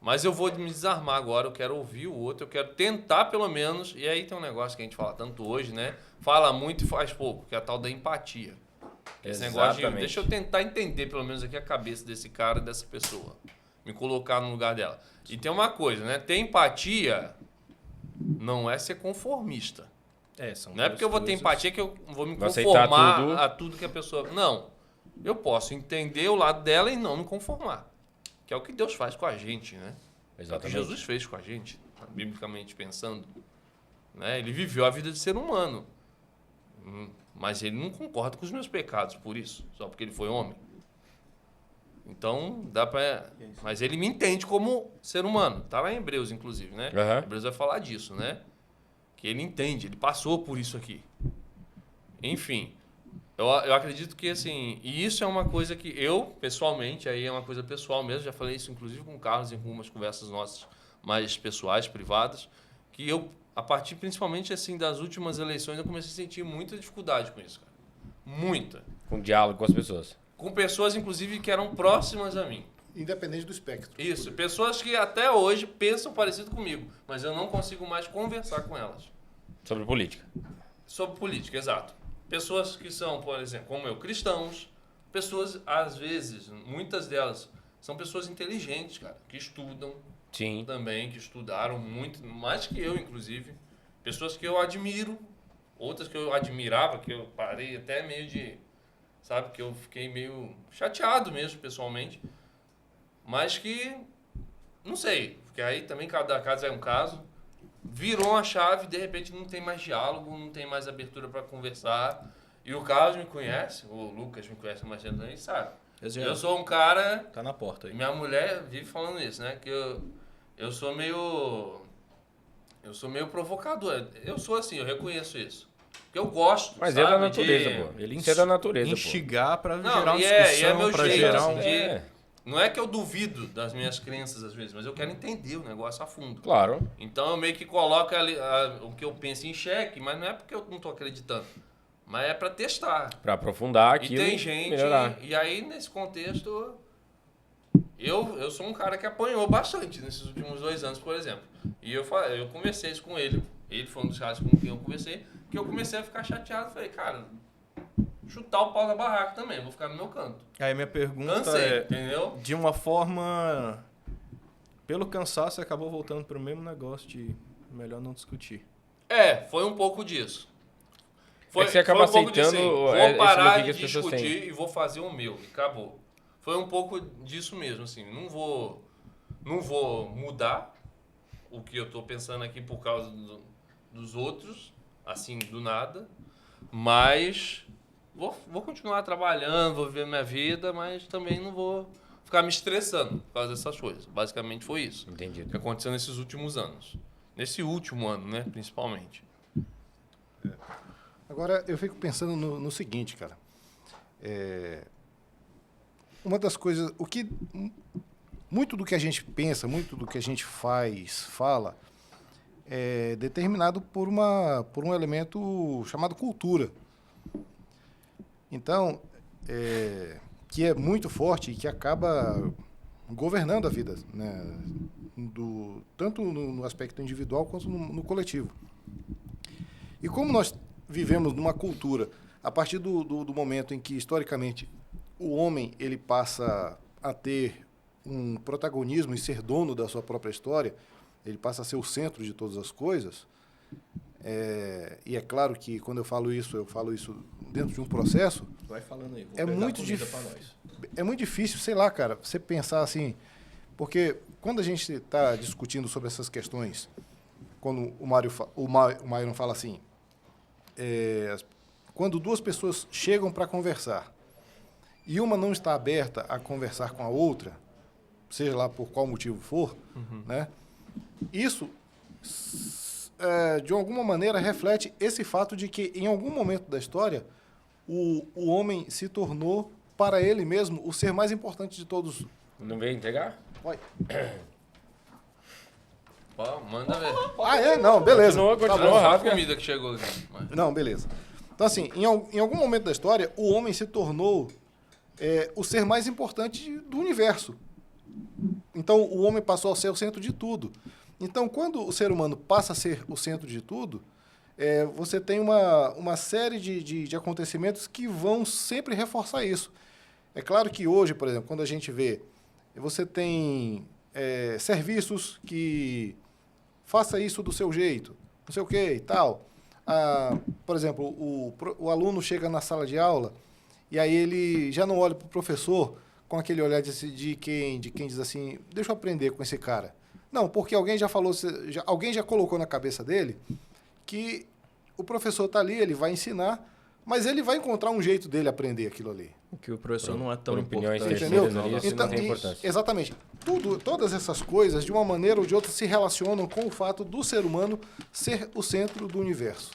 Speaker 4: mas eu vou me desarmar agora, eu quero ouvir o outro, eu quero tentar pelo menos, e aí tem um negócio que a gente fala tanto hoje, né? Fala muito e faz pouco, que é a tal da empatia. Esse negócio de,
Speaker 2: Exatamente.
Speaker 4: deixa eu tentar entender pelo menos aqui a cabeça desse cara, dessa pessoa. Me colocar no lugar dela. E tem uma coisa, né? Ter empatia não é ser conformista.
Speaker 1: São
Speaker 4: Não é porque eu vou ter
Speaker 1: coisas-
Speaker 4: empatia que eu vou me
Speaker 2: Vou aceitar
Speaker 4: conformar
Speaker 2: tudo.
Speaker 4: a tudo que a pessoa... Não. Eu posso entender o lado dela e não me conformar. Que é o que Deus faz com a gente, né? É o que
Speaker 2: Exatamente.
Speaker 4: Jesus fez com a gente, biblicamente pensando. Né? Ele viveu a vida de ser humano. Mas ele não concorda com os meus pecados por isso, só porque ele foi homem. Então, dá pra... Mas ele me entende como ser humano. Tá lá em Hebreus, inclusive, né?
Speaker 2: Aham.
Speaker 4: Hebreus vai falar disso, né? Que ele entende, ele passou por isso aqui. Enfim, eu acredito que, assim... E isso é uma coisa que eu, pessoalmente, aí é uma coisa pessoal mesmo, já falei isso, inclusive, com o Carlos em algumas conversas nossas mais pessoais, privadas, que eu, a partir, principalmente, assim, das últimas eleições, eu comecei a sentir muita dificuldade com isso, cara. Muita.
Speaker 2: Com diálogo com as pessoas.
Speaker 4: Com pessoas, inclusive, que eram próximas a mim.
Speaker 3: Independente do espectro.
Speaker 4: Isso, pessoas que até hoje pensam parecido comigo, mas eu não consigo mais conversar com elas.
Speaker 2: Sobre política.
Speaker 4: Sobre política, exato. Pessoas que são, por exemplo, como eu, cristãos. Pessoas, às vezes, muitas delas, são pessoas inteligentes, cara, que estudam
Speaker 2: Sim.
Speaker 4: também, que estudaram muito, mais que eu, inclusive. Pessoas que eu admiro, outras que eu admirava, que eu parei até meio de... Sabe, que eu fiquei meio chateado mesmo, pessoalmente. Mas que, não sei, porque aí também cada caso é um caso. Virou uma chave, de repente não tem mais diálogo, não tem mais abertura para conversar. E o Carlos me conhece, o Lucas me conhece mais cedo, e sabe. Eu sou um cara,
Speaker 1: Tá na porta
Speaker 4: e
Speaker 1: aí.
Speaker 4: minha mulher vive falando isso, né? Que eu sou meio Eu sou meio provocador. Eu sou assim, eu reconheço isso. Porque eu gosto,
Speaker 2: Mas
Speaker 4: sabe,
Speaker 2: é da natureza,
Speaker 4: de...
Speaker 2: pô. Isso é da natureza, pô.
Speaker 1: Instigar pra
Speaker 4: Não,
Speaker 1: gerar uma
Speaker 4: e é
Speaker 1: discussão,
Speaker 4: meu
Speaker 1: pra
Speaker 4: jeito,
Speaker 1: gerar
Speaker 4: assim,
Speaker 1: um...
Speaker 2: É.
Speaker 4: Não é que eu duvido das minhas crenças às vezes, mas eu quero entender o negócio a fundo.
Speaker 2: Claro.
Speaker 4: Então eu meio que coloco ali, o que eu penso em xeque, mas não é porque eu não tô acreditando. Mas é pra testar.
Speaker 2: Pra aprofundar
Speaker 4: E
Speaker 2: aquilo
Speaker 4: tem gente...
Speaker 2: melhorar.
Speaker 4: E aí, nesse contexto... Eu sou um cara que apanhou bastante nesses últimos 2 anos, por exemplo. E eu conversei isso com ele. Ele foi um dos caras com quem eu conversei. Que eu comecei a ficar chateado. Falei, cara, chutar o pau da barraca também. Vou ficar no meu canto.
Speaker 1: Aí minha pergunta
Speaker 4: Cansei, entendeu?
Speaker 1: de uma forma... Pelo cansaço, você acabou voltando pro mesmo negócio de melhor não discutir.
Speaker 4: Foi um pouco disso.
Speaker 2: É que você acaba
Speaker 4: foi um pouco disso,
Speaker 2: aceitando
Speaker 4: assim,
Speaker 2: esse
Speaker 4: vou parar
Speaker 2: bloqueio
Speaker 4: de
Speaker 2: que as pessoas têm.
Speaker 4: discutir e vou fazer o meu. E acabou. Foi um pouco disso mesmo, assim. Não vou mudar o que eu tô pensando aqui por causa dos outros, assim, do nada. Mas vou continuar trabalhando, vou viver minha vida, mas também não vou ficar me estressando por causa dessas coisas. Basicamente foi isso.
Speaker 2: Entendi.
Speaker 4: Que aconteceu nesses últimos anos. Nesse último ano, né, principalmente.
Speaker 3: Agora, eu fico pensando no seguinte, cara. Uma das coisas... Muito do que a gente pensa, muito do que a gente fala, é determinado por um elemento chamado cultura. Então, que é muito forte e que acaba governando a vida, né? Tanto no aspecto individual quanto no coletivo. E como nós vivemos numa cultura, a partir do momento em que, historicamente, o homem ele passa a ter um protagonismo e ser dono da sua própria história, ele passa a ser o centro de todas as coisas, e é claro que, quando eu falo isso dentro de um processo.
Speaker 1: Vai falando aí, vou
Speaker 3: É
Speaker 1: pegar
Speaker 3: muito
Speaker 1: comida pra nós.
Speaker 3: É muito difícil, sei lá, cara, você pensar assim, porque quando a gente está discutindo sobre essas questões, quando o Myron fala assim, quando 2 pessoas chegam para conversar e uma não está aberta a conversar com a outra, seja lá por qual motivo for, né? Isso, de alguma maneira, reflete esse fato de que, em algum momento da história, o homem se tornou, para ele mesmo, o ser mais importante de todos.
Speaker 2: Não veio entregar?
Speaker 3: Vai.
Speaker 4: Pô, manda ver.
Speaker 3: Não, beleza.
Speaker 2: Continua,
Speaker 4: Só a
Speaker 2: rasga.
Speaker 4: comida que chegou aqui. Mas...
Speaker 3: Não, beleza. Então, assim, em algum momento da história, o homem se tornou o ser mais importante do universo. Então, o homem passou a ser o centro de tudo. Então, quando o ser humano passa a ser o centro de tudo, você tem uma série de acontecimentos que vão sempre reforçar isso. É claro que hoje, por exemplo, quando a gente vê, você tem serviços que faça isso do seu jeito, não sei o que e tal. Por exemplo, o aluno chega na sala de aula e aí ele já não olha para o professor com aquele olhar de quem diz assim, deixa eu aprender com esse cara. Não, porque alguém já falou, alguém já colocou na cabeça dele que o professor está ali, ele vai ensinar, mas ele vai encontrar um jeito dele aprender aquilo ali.
Speaker 1: Que o professor não é tão
Speaker 2: por opiniões
Speaker 1: importante.
Speaker 3: Entendeu?
Speaker 2: terceiras ali, isso não tem importância.
Speaker 3: Exatamente. Todas essas coisas, de uma maneira ou de outra, se relacionam com o fato do ser humano ser o centro do universo.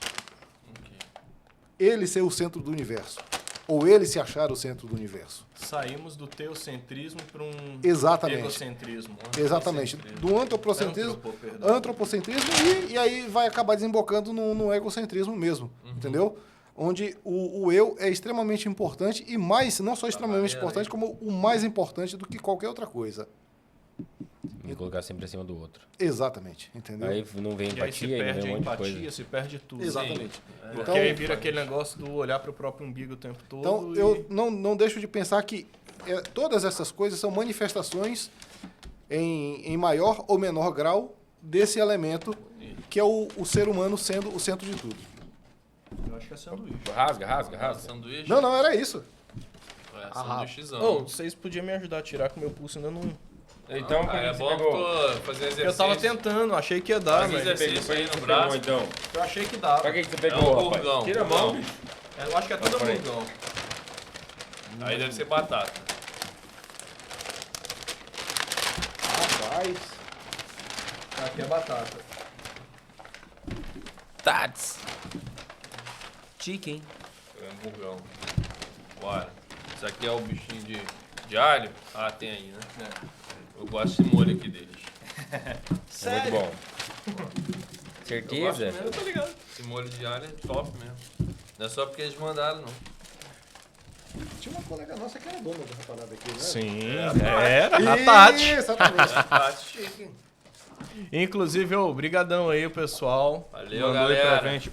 Speaker 3: Ele ser o centro do universo. Ou ele se achar o centro do universo.
Speaker 1: Saímos do teocentrismo para um
Speaker 3: Exatamente.
Speaker 1: egocentrismo.
Speaker 3: Exatamente. Do antropocentrismo e aí vai acabar desembocando no egocentrismo mesmo. Entendeu? Onde o eu é extremamente importante e mais, não só extremamente importante, como o mais importante do que qualquer outra coisa.
Speaker 2: Me colocar sempre acima do outro.
Speaker 3: Exatamente, entendeu?
Speaker 2: Aí não vem
Speaker 1: E aí se
Speaker 2: empatia, aí não
Speaker 1: perde
Speaker 2: vem
Speaker 1: a
Speaker 2: um monte de
Speaker 1: empatia,
Speaker 2: coisa.
Speaker 1: se perde tudo.
Speaker 3: Exatamente.
Speaker 1: Porque
Speaker 3: Então,
Speaker 1: aí vira aquele negócio do olhar para o próprio umbigo o tempo todo.
Speaker 3: Então, eu não deixo de pensar que todas essas coisas são manifestações em maior ou menor grau desse elemento que é o ser humano sendo o centro de tudo.
Speaker 1: Eu acho que é sanduíche.
Speaker 2: Rasga.
Speaker 4: Sanduíche?
Speaker 3: Não, era isso.
Speaker 4: Sanduíchezão.
Speaker 1: Ô, vocês podiam me ajudar a tirar que meu pulso ainda não...
Speaker 2: Então, por que
Speaker 4: É
Speaker 2: você
Speaker 4: bom que
Speaker 2: pegou?
Speaker 4: tô fazendo exercício.
Speaker 1: Eu tava tentando, achei que ia dar,
Speaker 4: Faz
Speaker 1: mas...
Speaker 4: exercício aí no
Speaker 2: Você
Speaker 4: braço.
Speaker 2: pegou, então?
Speaker 1: Eu achei que dava.
Speaker 2: Pra que você
Speaker 4: É
Speaker 2: pegou,
Speaker 4: um
Speaker 2: rapaz?
Speaker 4: burgão.
Speaker 2: Tira a mão,
Speaker 4: Burgão.
Speaker 2: bicho.
Speaker 1: Eu acho que é tudo
Speaker 2: Peraí.
Speaker 1: hamburgão.
Speaker 4: Aí deve ser batata.
Speaker 3: Rapaz.
Speaker 1: Aqui é batata.
Speaker 2: Tats. Chicken.
Speaker 4: Hamburgão. Bora. Isso aqui é o bichinho de alho? Ah, tem aí, né? Eu gosto desse molho aqui deles.
Speaker 2: É muito bom. Certeza?
Speaker 4: Eu tô ligado. Esse molho de alho é top mesmo. Não é só porque eles mandaram, não.
Speaker 3: Tinha uma colega nossa que era dona dessa parada aqui, né?
Speaker 1: Sim, era. A Tati.
Speaker 3: Exatamente.
Speaker 4: Tá chique.
Speaker 1: Inclusive, brigadão aí, o pessoal.
Speaker 4: Valeu,
Speaker 1: mandou aí
Speaker 4: galera.
Speaker 1: pra gente.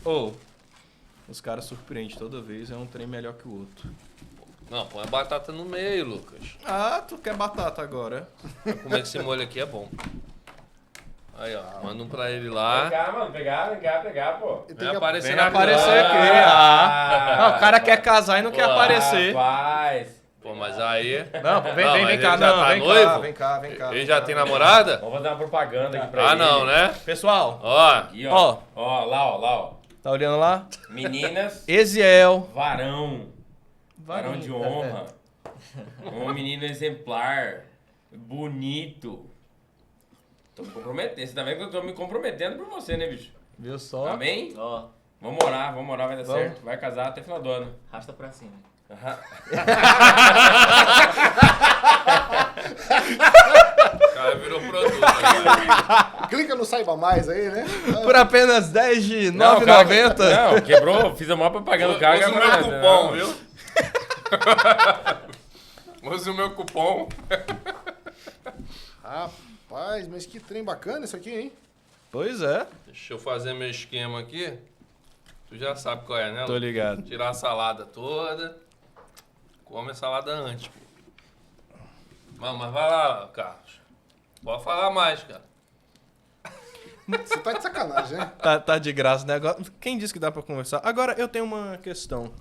Speaker 1: Os caras surpreendem toda vez, é um trem melhor que o outro.
Speaker 4: Não, põe a batata no meio, Lucas.
Speaker 1: Ah, tu quer batata agora?
Speaker 4: Pra comer esse molho aqui é bom. Aí, ó. Manda um pra ele lá.
Speaker 2: Pegar, mano. Pegar, pô.
Speaker 3: E tem
Speaker 4: Vem
Speaker 3: que
Speaker 4: aparecer
Speaker 1: Vem
Speaker 4: na
Speaker 1: aparecer
Speaker 4: câmera.
Speaker 1: aqui. Não, o cara quer casar e não quer
Speaker 4: Pô,
Speaker 1: aparecer.
Speaker 2: Rapaz.
Speaker 4: Pô, mas aí...
Speaker 1: Não, vem
Speaker 4: mas
Speaker 1: cá,
Speaker 4: ele já
Speaker 1: não,
Speaker 4: tá
Speaker 1: vem
Speaker 4: noivo?
Speaker 1: cá, vem cá, vem cá.
Speaker 4: Ele
Speaker 1: vem
Speaker 4: já
Speaker 1: cá.
Speaker 4: tem namorada?
Speaker 2: Vamos fazer uma propaganda aqui pra
Speaker 4: Ah,
Speaker 2: ele.
Speaker 4: não, né?
Speaker 1: Pessoal,
Speaker 4: Ó,
Speaker 2: Aqui, ó.
Speaker 1: Ó.
Speaker 2: Lá, ó.
Speaker 1: tá olhando lá?
Speaker 2: Meninas,
Speaker 1: Eziel.
Speaker 2: varão de honra. Um menino exemplar. Bonito. Tô me comprometendo. Você tá vendo que eu tô me comprometendo por você, né, bicho?
Speaker 1: Viu só?
Speaker 2: Amém?
Speaker 5: Ó,
Speaker 2: Vamos orar, vai dar
Speaker 1: Vamos.
Speaker 2: certo. Vai casar até final do ano.
Speaker 5: arrasta pra cima.
Speaker 4: o cara virou produto agora.
Speaker 3: Clica no Saiba Mais aí, né?
Speaker 1: Por apenas 10 de
Speaker 2: Não, o cara-
Speaker 1: 9,90.
Speaker 2: Não, quebrou. Fiz a maior propaganda do cara.
Speaker 4: Usa o meu
Speaker 2: agora-
Speaker 4: cupom,
Speaker 2: não.
Speaker 4: viu? Usa o meu cupom.
Speaker 3: Rapaz, mas que trem bacana isso aqui, hein?
Speaker 1: Pois é.
Speaker 4: Deixa eu fazer meu esquema aqui. Tu já sabe qual é, né?
Speaker 1: Tô
Speaker 4: Lu?
Speaker 1: ligado.
Speaker 4: Tirar a salada toda. Come a salada antes, pô. Mas vai lá, Carlos. Pode falar mais, cara.
Speaker 3: Você tá de sacanagem, né?
Speaker 1: Tá de graça o negócio. Quem disse que dá pra conversar? Agora, eu tenho uma questão.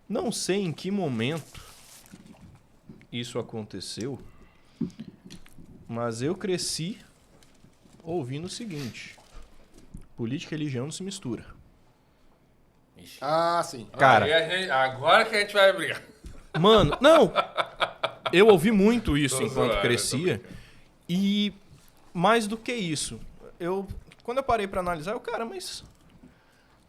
Speaker 1: Não sei em que momento isso aconteceu, mas eu cresci ouvindo o seguinte: política e religião não se mistura.
Speaker 3: Ah, sim.
Speaker 1: Cara.
Speaker 4: Aí a gente- agora que a gente vai brigar.
Speaker 1: Mano, não! Eu ouvi muito isso
Speaker 4: Tô
Speaker 1: enquanto
Speaker 4: zoando,
Speaker 1: crescia. E mais do que isso, quando eu parei pra analisar, cara, mas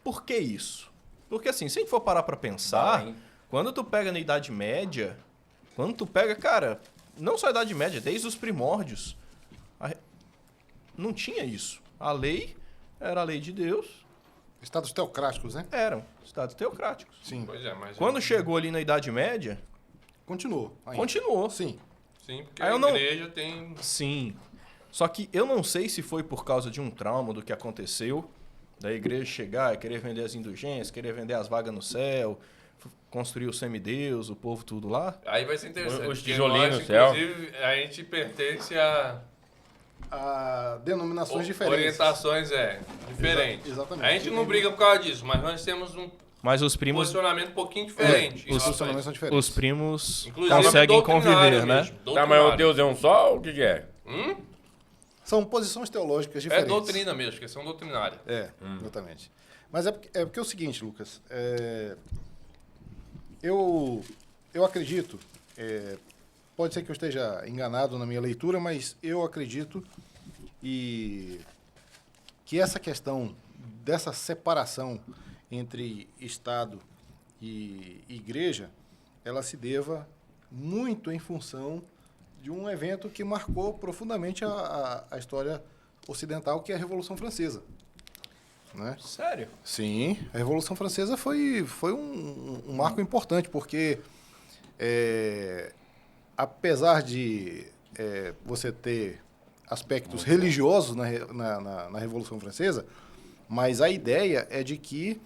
Speaker 1: por que isso? Porque assim, se a gente for parar pra pensar,
Speaker 2: Vai.
Speaker 1: quando tu pega na Idade Média, quando tu pega, cara, não só a Idade Média, desde os primórdios, não tinha isso. A lei era a lei de Deus,
Speaker 3: Estados teocráticos, né?
Speaker 1: eram estados teocráticos.
Speaker 3: Sim.
Speaker 4: Pois é, mas...
Speaker 1: Quando chegou ali na Idade Média,
Speaker 3: Continuou. ainda.
Speaker 1: continuou.
Speaker 3: Sim.
Speaker 4: Sim, porque
Speaker 1: Aí
Speaker 4: a
Speaker 1: eu não-
Speaker 4: igreja tem...
Speaker 1: Sim. Só que eu não sei se foi por causa de um trauma do que aconteceu, da igreja chegar e querer vender as indulgências, querer vender as vagas no céu, construir o semideus, o povo tudo lá.
Speaker 4: Aí vai ser interessante.
Speaker 2: Os
Speaker 4: porque
Speaker 2: tijolinhos
Speaker 4: nós,
Speaker 2: no céu.
Speaker 4: Inclusive, a gente pertence a
Speaker 3: A denominações diferentes.
Speaker 4: orientações diferentes.
Speaker 3: Exatamente.
Speaker 4: A gente não briga por causa disso, mas nós temos um
Speaker 1: Mas os primos,
Speaker 4: posicionamento um pouquinho diferente. em
Speaker 3: Os
Speaker 4: relação a
Speaker 3: funcionamentos
Speaker 4: isso.
Speaker 3: são diferentes.
Speaker 1: os primos
Speaker 4: Inclusive,
Speaker 1: conseguem
Speaker 4: doutrinário
Speaker 1: conviver, né?
Speaker 4: mesmo,
Speaker 2: Tá, mas
Speaker 4: doutrinário.
Speaker 2: o Deus é um só ou o que é?
Speaker 3: São posições teológicas
Speaker 4: É
Speaker 3: diferentes.
Speaker 4: doutrina mesmo, questão doutrinária.
Speaker 3: É, exatamente. Mas é porque é o seguinte, Lucas. Eu acredito, pode ser que eu esteja enganado na minha leitura, mas eu acredito que essa questão dessa separação entre Estado e Igreja, ela se deva muito em função de um evento que marcou profundamente a história ocidental, que é a Revolução Francesa. Né?
Speaker 1: Sério?
Speaker 3: Sim, a Revolução Francesa foi um marco importante, porque apesar de você ter aspectos religiosos na Revolução Francesa, mas a ideia é de que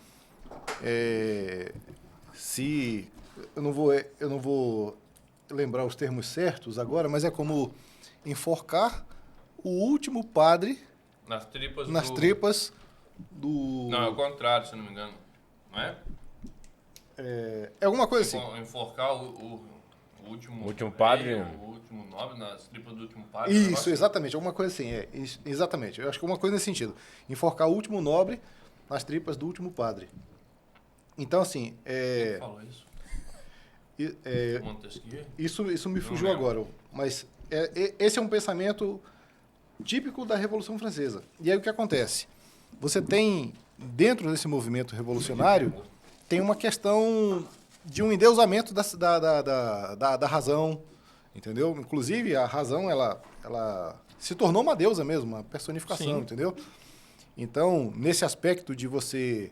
Speaker 3: se eu não vou lembrar os termos certos agora, mas é como enforcar o último padre
Speaker 4: Nas tripas
Speaker 3: nas
Speaker 4: do...
Speaker 3: tripas do...
Speaker 4: Não, é o contrário, se não me engano. Não é?
Speaker 3: É alguma coisa assim.
Speaker 4: Enforcar o último...
Speaker 2: O último padre.
Speaker 4: rei, O último nobre nas tripas do último padre.
Speaker 3: Isso, exatamente. Alguma coisa assim. Exatamente. Eu acho que alguma coisa nesse sentido. Enforcar o último nobre nas tripas do último padre. Então, assim...
Speaker 4: Quem falou isso? Montesquieu?
Speaker 3: Isso me fugiu
Speaker 4: lembro.
Speaker 3: agora. Mas esse é um pensamento típico da Revolução Francesa. E aí o que acontece? você tem, dentro desse movimento revolucionário, tem uma questão de um endeusamento da razão, entendeu? Inclusive, a razão, ela se tornou uma deusa mesmo, uma personificação,
Speaker 1: Sim.
Speaker 3: entendeu? Então, nesse aspecto de você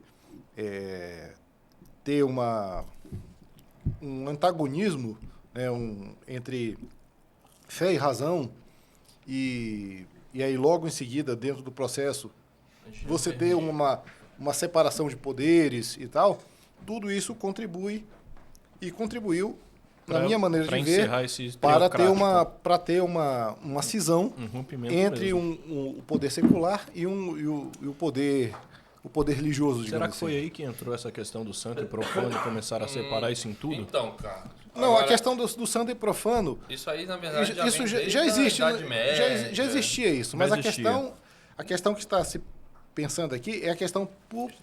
Speaker 3: ter um antagonismo, né, entre fé e razão, e aí logo em seguida, dentro do processo, você ter uma separação de poderes e tal, tudo isso contribui e contribuiu, na minha maneira de ver, para ter uma cisão
Speaker 1: Um rompimento
Speaker 3: entre
Speaker 1: mesmo.
Speaker 3: o poder secular e o poder religioso, digamos
Speaker 1: Será que
Speaker 3: assim.
Speaker 1: foi aí que entrou essa questão do santo e profano e começaram a separar isso em tudo?
Speaker 4: Então, cara.
Speaker 3: Não,
Speaker 4: agora,
Speaker 3: a questão do santo e profano,
Speaker 4: Isso aí, na verdade,
Speaker 3: isso
Speaker 4: vem
Speaker 3: já
Speaker 4: desde
Speaker 3: existe,
Speaker 4: a Idade Média.
Speaker 3: já existia isso,
Speaker 1: Já
Speaker 3: mas
Speaker 1: existia.
Speaker 3: a questão que está se pensando aqui é a questão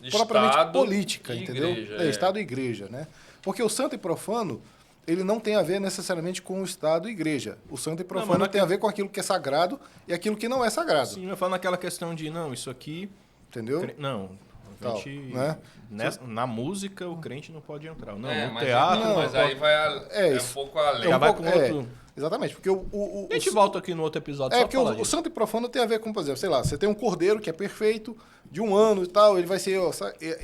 Speaker 4: Estado
Speaker 3: propriamente política,
Speaker 4: e
Speaker 3: entendeu?
Speaker 4: igreja,
Speaker 3: Estado e igreja, né? Porque o santo e profano, ele não tem a ver necessariamente com o Estado e igreja. O santo e profano
Speaker 1: mas
Speaker 3: tem a ver com aquilo que é sagrado e aquilo que não é sagrado,
Speaker 1: Sim, eu falo naquela questão de, não, isso aqui...
Speaker 3: entendeu?
Speaker 1: Não, a
Speaker 3: Tal,
Speaker 1: gente...
Speaker 3: né?
Speaker 1: Na música, o crente não pode entrar. Não, no
Speaker 4: mas
Speaker 1: teatro...
Speaker 3: não,
Speaker 4: mas aí vai um
Speaker 3: isso.
Speaker 4: pouco além.
Speaker 1: Já vai
Speaker 3: pouco-
Speaker 1: com outro...
Speaker 3: Exatamente, porque
Speaker 1: A gente volta aqui no outro episódio
Speaker 3: É,
Speaker 1: só
Speaker 3: porque
Speaker 1: pra falar
Speaker 3: o
Speaker 1: disso.
Speaker 3: santo e profano tem a ver com, por exemplo, sei lá, você tem um cordeiro que é perfeito, de 1 ano e tal, ele vai ser,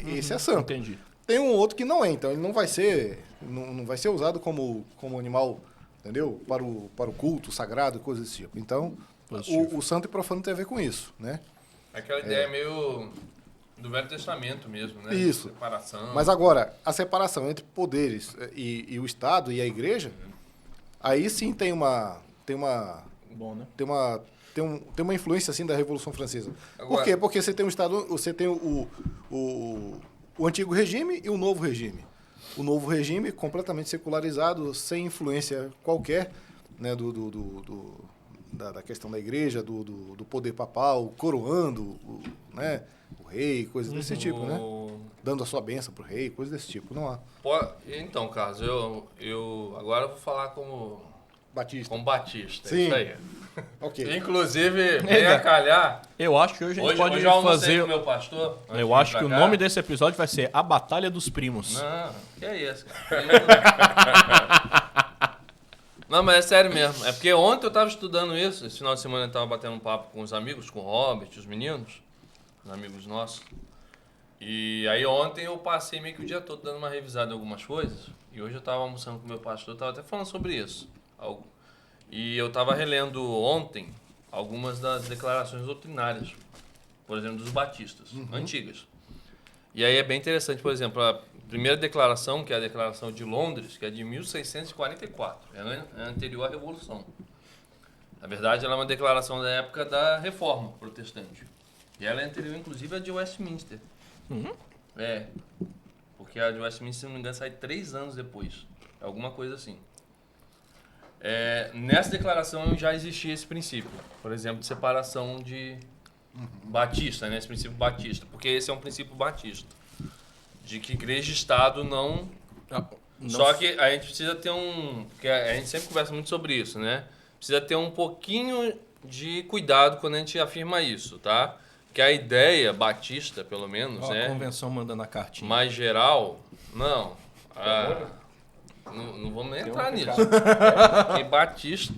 Speaker 3: esse é santo.
Speaker 1: Entendi.
Speaker 3: Tem um outro que não é, então ele não vai ser usado como animal, entendeu? Para o culto sagrado, coisas desse tipo. Então,
Speaker 1: Positivo.
Speaker 3: o santo e profano tem a ver com isso, né?
Speaker 4: Aquela ideia meio do Velho Testamento mesmo, né?
Speaker 3: Isso.
Speaker 4: Separação.
Speaker 3: Mas agora, a separação entre poderes e o Estado e a igreja, aí sim tem uma
Speaker 1: Bom, né?
Speaker 3: tem uma influência assim da Revolução Francesa. Por
Speaker 4: Agora-
Speaker 3: quê? Porque você tem um Estado, você tem o antigo regime e o novo regime. O novo regime completamente secularizado, sem influência qualquer, né, da questão da igreja, do poder papal, coroando né, o rei, coisas desse tipo, né? Dando a sua bênção pro rei, coisas desse tipo. Não há.
Speaker 4: Então, Carlos, eu agora eu vou falar como
Speaker 3: Batista.
Speaker 4: Batista.
Speaker 3: Sim.
Speaker 4: Isso aí.
Speaker 3: Ok.
Speaker 4: Inclusive, vem a calhar.
Speaker 1: Eu acho que hoje a gente pode
Speaker 4: hoje eu almocei
Speaker 1: fazer...
Speaker 4: com o meu pastor. antes de
Speaker 1: Eu
Speaker 4: vir
Speaker 1: acho
Speaker 4: pra
Speaker 1: que o
Speaker 4: cá.
Speaker 1: nome desse episódio vai ser A Batalha dos Primos.
Speaker 4: Não, que é isso, cara. Não, mas é sério mesmo. É porque ontem eu tava estudando isso. Esse final de semana eu tava batendo um papo com os amigos, com o Robert, os meninos, os amigos nossos. E aí ontem eu passei meio que o dia todo dando uma revisada em algumas coisas. E hoje eu tava almoçando com o meu pastor, tava até falando sobre isso. E eu tava relendo ontem algumas das declarações doutrinárias, por exemplo, dos batistas, antigas. E aí é bem interessante, por exemplo, a primeira declaração, que é a Declaração de Londres, que é de 1644, ela é anterior à Revolução. Na verdade, ela é uma declaração da época da Reforma Protestante. E ela é anterior, inclusive, à de Westminster. É, porque a de Westminster, se não me engano, sai 3 anos depois. Alguma coisa assim. Nessa declaração já existia esse princípio, por exemplo, de separação de batista, né? Esse princípio batista, porque esse é um princípio batista, de que igreja e Estado não... Só que a gente precisa ter porque a gente sempre conversa muito sobre isso, né? Precisa ter um pouquinho de cuidado quando a gente afirma isso, tá? Que a ideia batista, pelo menos,
Speaker 1: Ó, a
Speaker 4: né?
Speaker 1: convenção mandando a cartinha.
Speaker 4: Mais geral, não. Não vamos nem entrar nisso. Porque batista,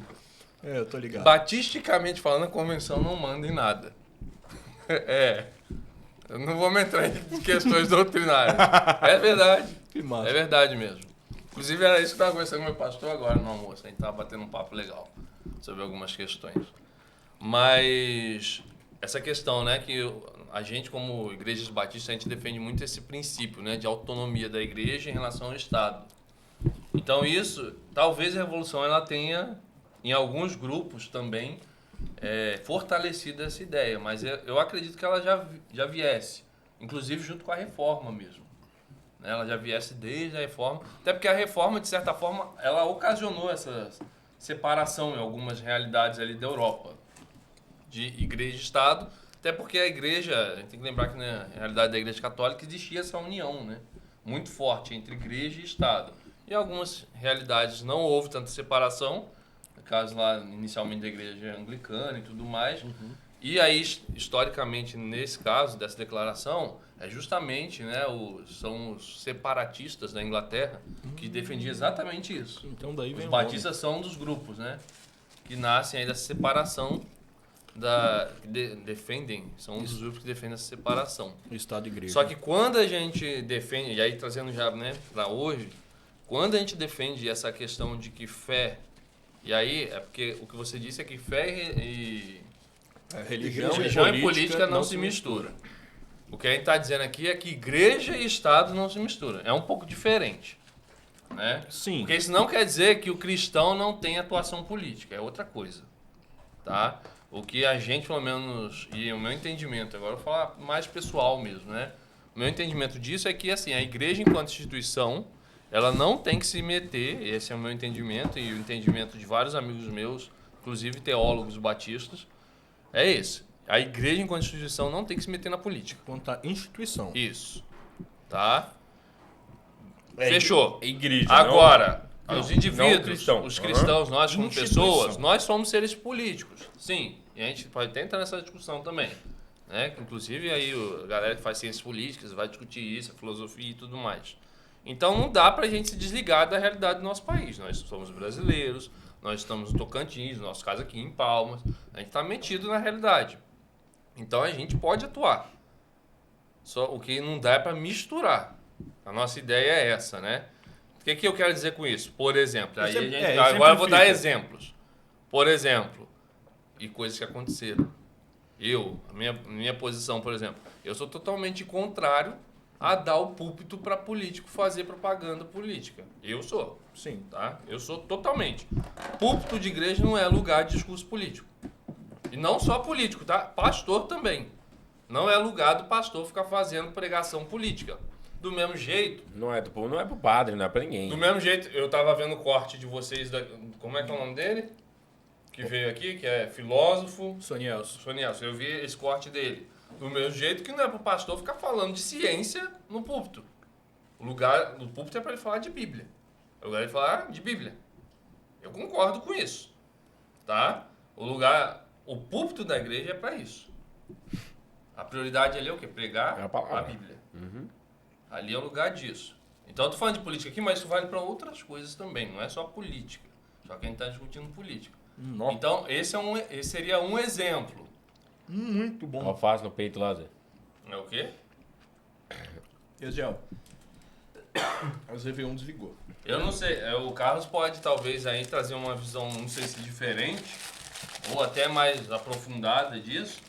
Speaker 1: É, eu tô ligado.
Speaker 4: batisticamente falando, a convenção não manda em nada. Eu não vou entrar em questões doutrinárias. É verdade.
Speaker 1: Que massa.
Speaker 4: É verdade mesmo. Inclusive era isso que eu estava conversando com meu pastor agora no almoço. A gente estava batendo um papo legal sobre algumas questões. Mas essa questão, né, que a gente como igrejas batistas, a gente defende muito esse princípio, né, de autonomia da igreja em relação ao Estado. Então isso, talvez a revolução ela tenha, em alguns grupos também, fortalecido essa ideia, mas eu acredito que ela já viesse, inclusive junto com a reforma mesmo. Ela já viesse desde a reforma, até porque a reforma, de certa forma, ela ocasionou essa separação em algumas realidades ali da Europa, de igreja e Estado, até porque a igreja, a gente tem que lembrar que na realidade da igreja católica existia essa união, né, muito forte entre igreja e Estado. Em algumas realidades não houve tanta separação, no caso lá inicialmente da igreja anglicana e tudo mais, E aí, historicamente, nesse caso, dessa declaração, é justamente, né, são os separatistas da Inglaterra que defendiam exatamente isso.
Speaker 1: Então daí
Speaker 4: Os
Speaker 1: vem o
Speaker 4: batistas são um dos grupos, né, que nascem aí dessa separação, são um dos grupos que defendem essa separação.
Speaker 1: nome. Estado e igreja.
Speaker 4: Só que quando a gente defende, e aí trazendo já, né, para hoje, quando a gente defende essa questão de que fé, e aí é porque o que você disse é que fé e
Speaker 1: religião
Speaker 4: e política não se mistura. O que a gente está dizendo aqui é que igreja e Estado não se misturam. É um pouco diferente, né?
Speaker 1: Sim.
Speaker 4: Porque isso não quer dizer que o cristão não tem atuação política, é outra coisa, tá? O que a gente, pelo menos, e o meu entendimento, agora eu vou falar mais pessoal mesmo, né? O meu entendimento disso é que, assim, a igreja enquanto instituição, ela não tem que se meter, esse é o meu entendimento e o entendimento de vários amigos meus, inclusive teólogos batistas, é esse. A igreja enquanto instituição não tem que se meter na política.
Speaker 1: Quanto à instituição.
Speaker 4: Isso. Tá? Fechou.
Speaker 2: Igreja.
Speaker 4: Agora, os
Speaker 2: não
Speaker 4: indivíduos,
Speaker 2: cristão.
Speaker 4: os cristãos, nós como
Speaker 1: Instituição.
Speaker 4: pessoas, nós somos seres políticos. Sim. E a gente pode até entrar nessa discussão também. Né? Inclusive, aí a galera que faz ciências políticas vai discutir isso, a filosofia e tudo mais. Então, não dá pra gente se desligar da realidade do nosso país. Nós somos brasileiros, nós estamos no Tocantins, no nosso caso aqui em Palmas. A gente está metido na realidade. Então, a gente pode atuar. Só o que não dá é para misturar. A nossa ideia é essa, né? O que eu quero dizer com isso? Por exemplo, aí agora eu vou dar exemplos. Por exemplo, e coisas que aconteceram. A minha posição, por exemplo, eu sou totalmente contrário a dar o púlpito para político fazer propaganda política. Eu sou.
Speaker 1: Sim.
Speaker 4: Tá? Eu sou totalmente. Púlpito de igreja não é lugar de discurso político. E não só político, tá? Pastor também. Não é lugar do pastor ficar fazendo pregação política. Do mesmo jeito...
Speaker 2: Não é pro padre, não é pra ninguém.
Speaker 4: Do mesmo jeito, eu tava vendo o corte de vocês... Como é que é o nome dele? Que veio aqui, que é filósofo...
Speaker 1: Sonielson.
Speaker 4: Eu vi esse corte dele. Do mesmo jeito que não é pro pastor ficar falando de ciência no púlpito. O lugar do púlpito é para ele falar de Bíblia. É o lugar de falar de Bíblia. Eu concordo com isso. Tá? O púlpito da igreja é para isso. A prioridade ali é o quê? Pregar
Speaker 2: É a palavra.
Speaker 4: a Bíblia. Ali é o lugar disso. Então eu tô falando de política aqui, mas isso vale para outras coisas também. Não é só política. Só que a gente está discutindo política.
Speaker 1: Nossa.
Speaker 4: Então esse seria um exemplo.
Speaker 1: Muito bom.
Speaker 2: Alface no peito lá, Zé.
Speaker 4: É o quê?
Speaker 1: Ezequiel. As RV1 desligou.
Speaker 4: Eu não sei, o Carlos pode talvez aí trazer uma visão, não sei se diferente, ou até mais aprofundada disso,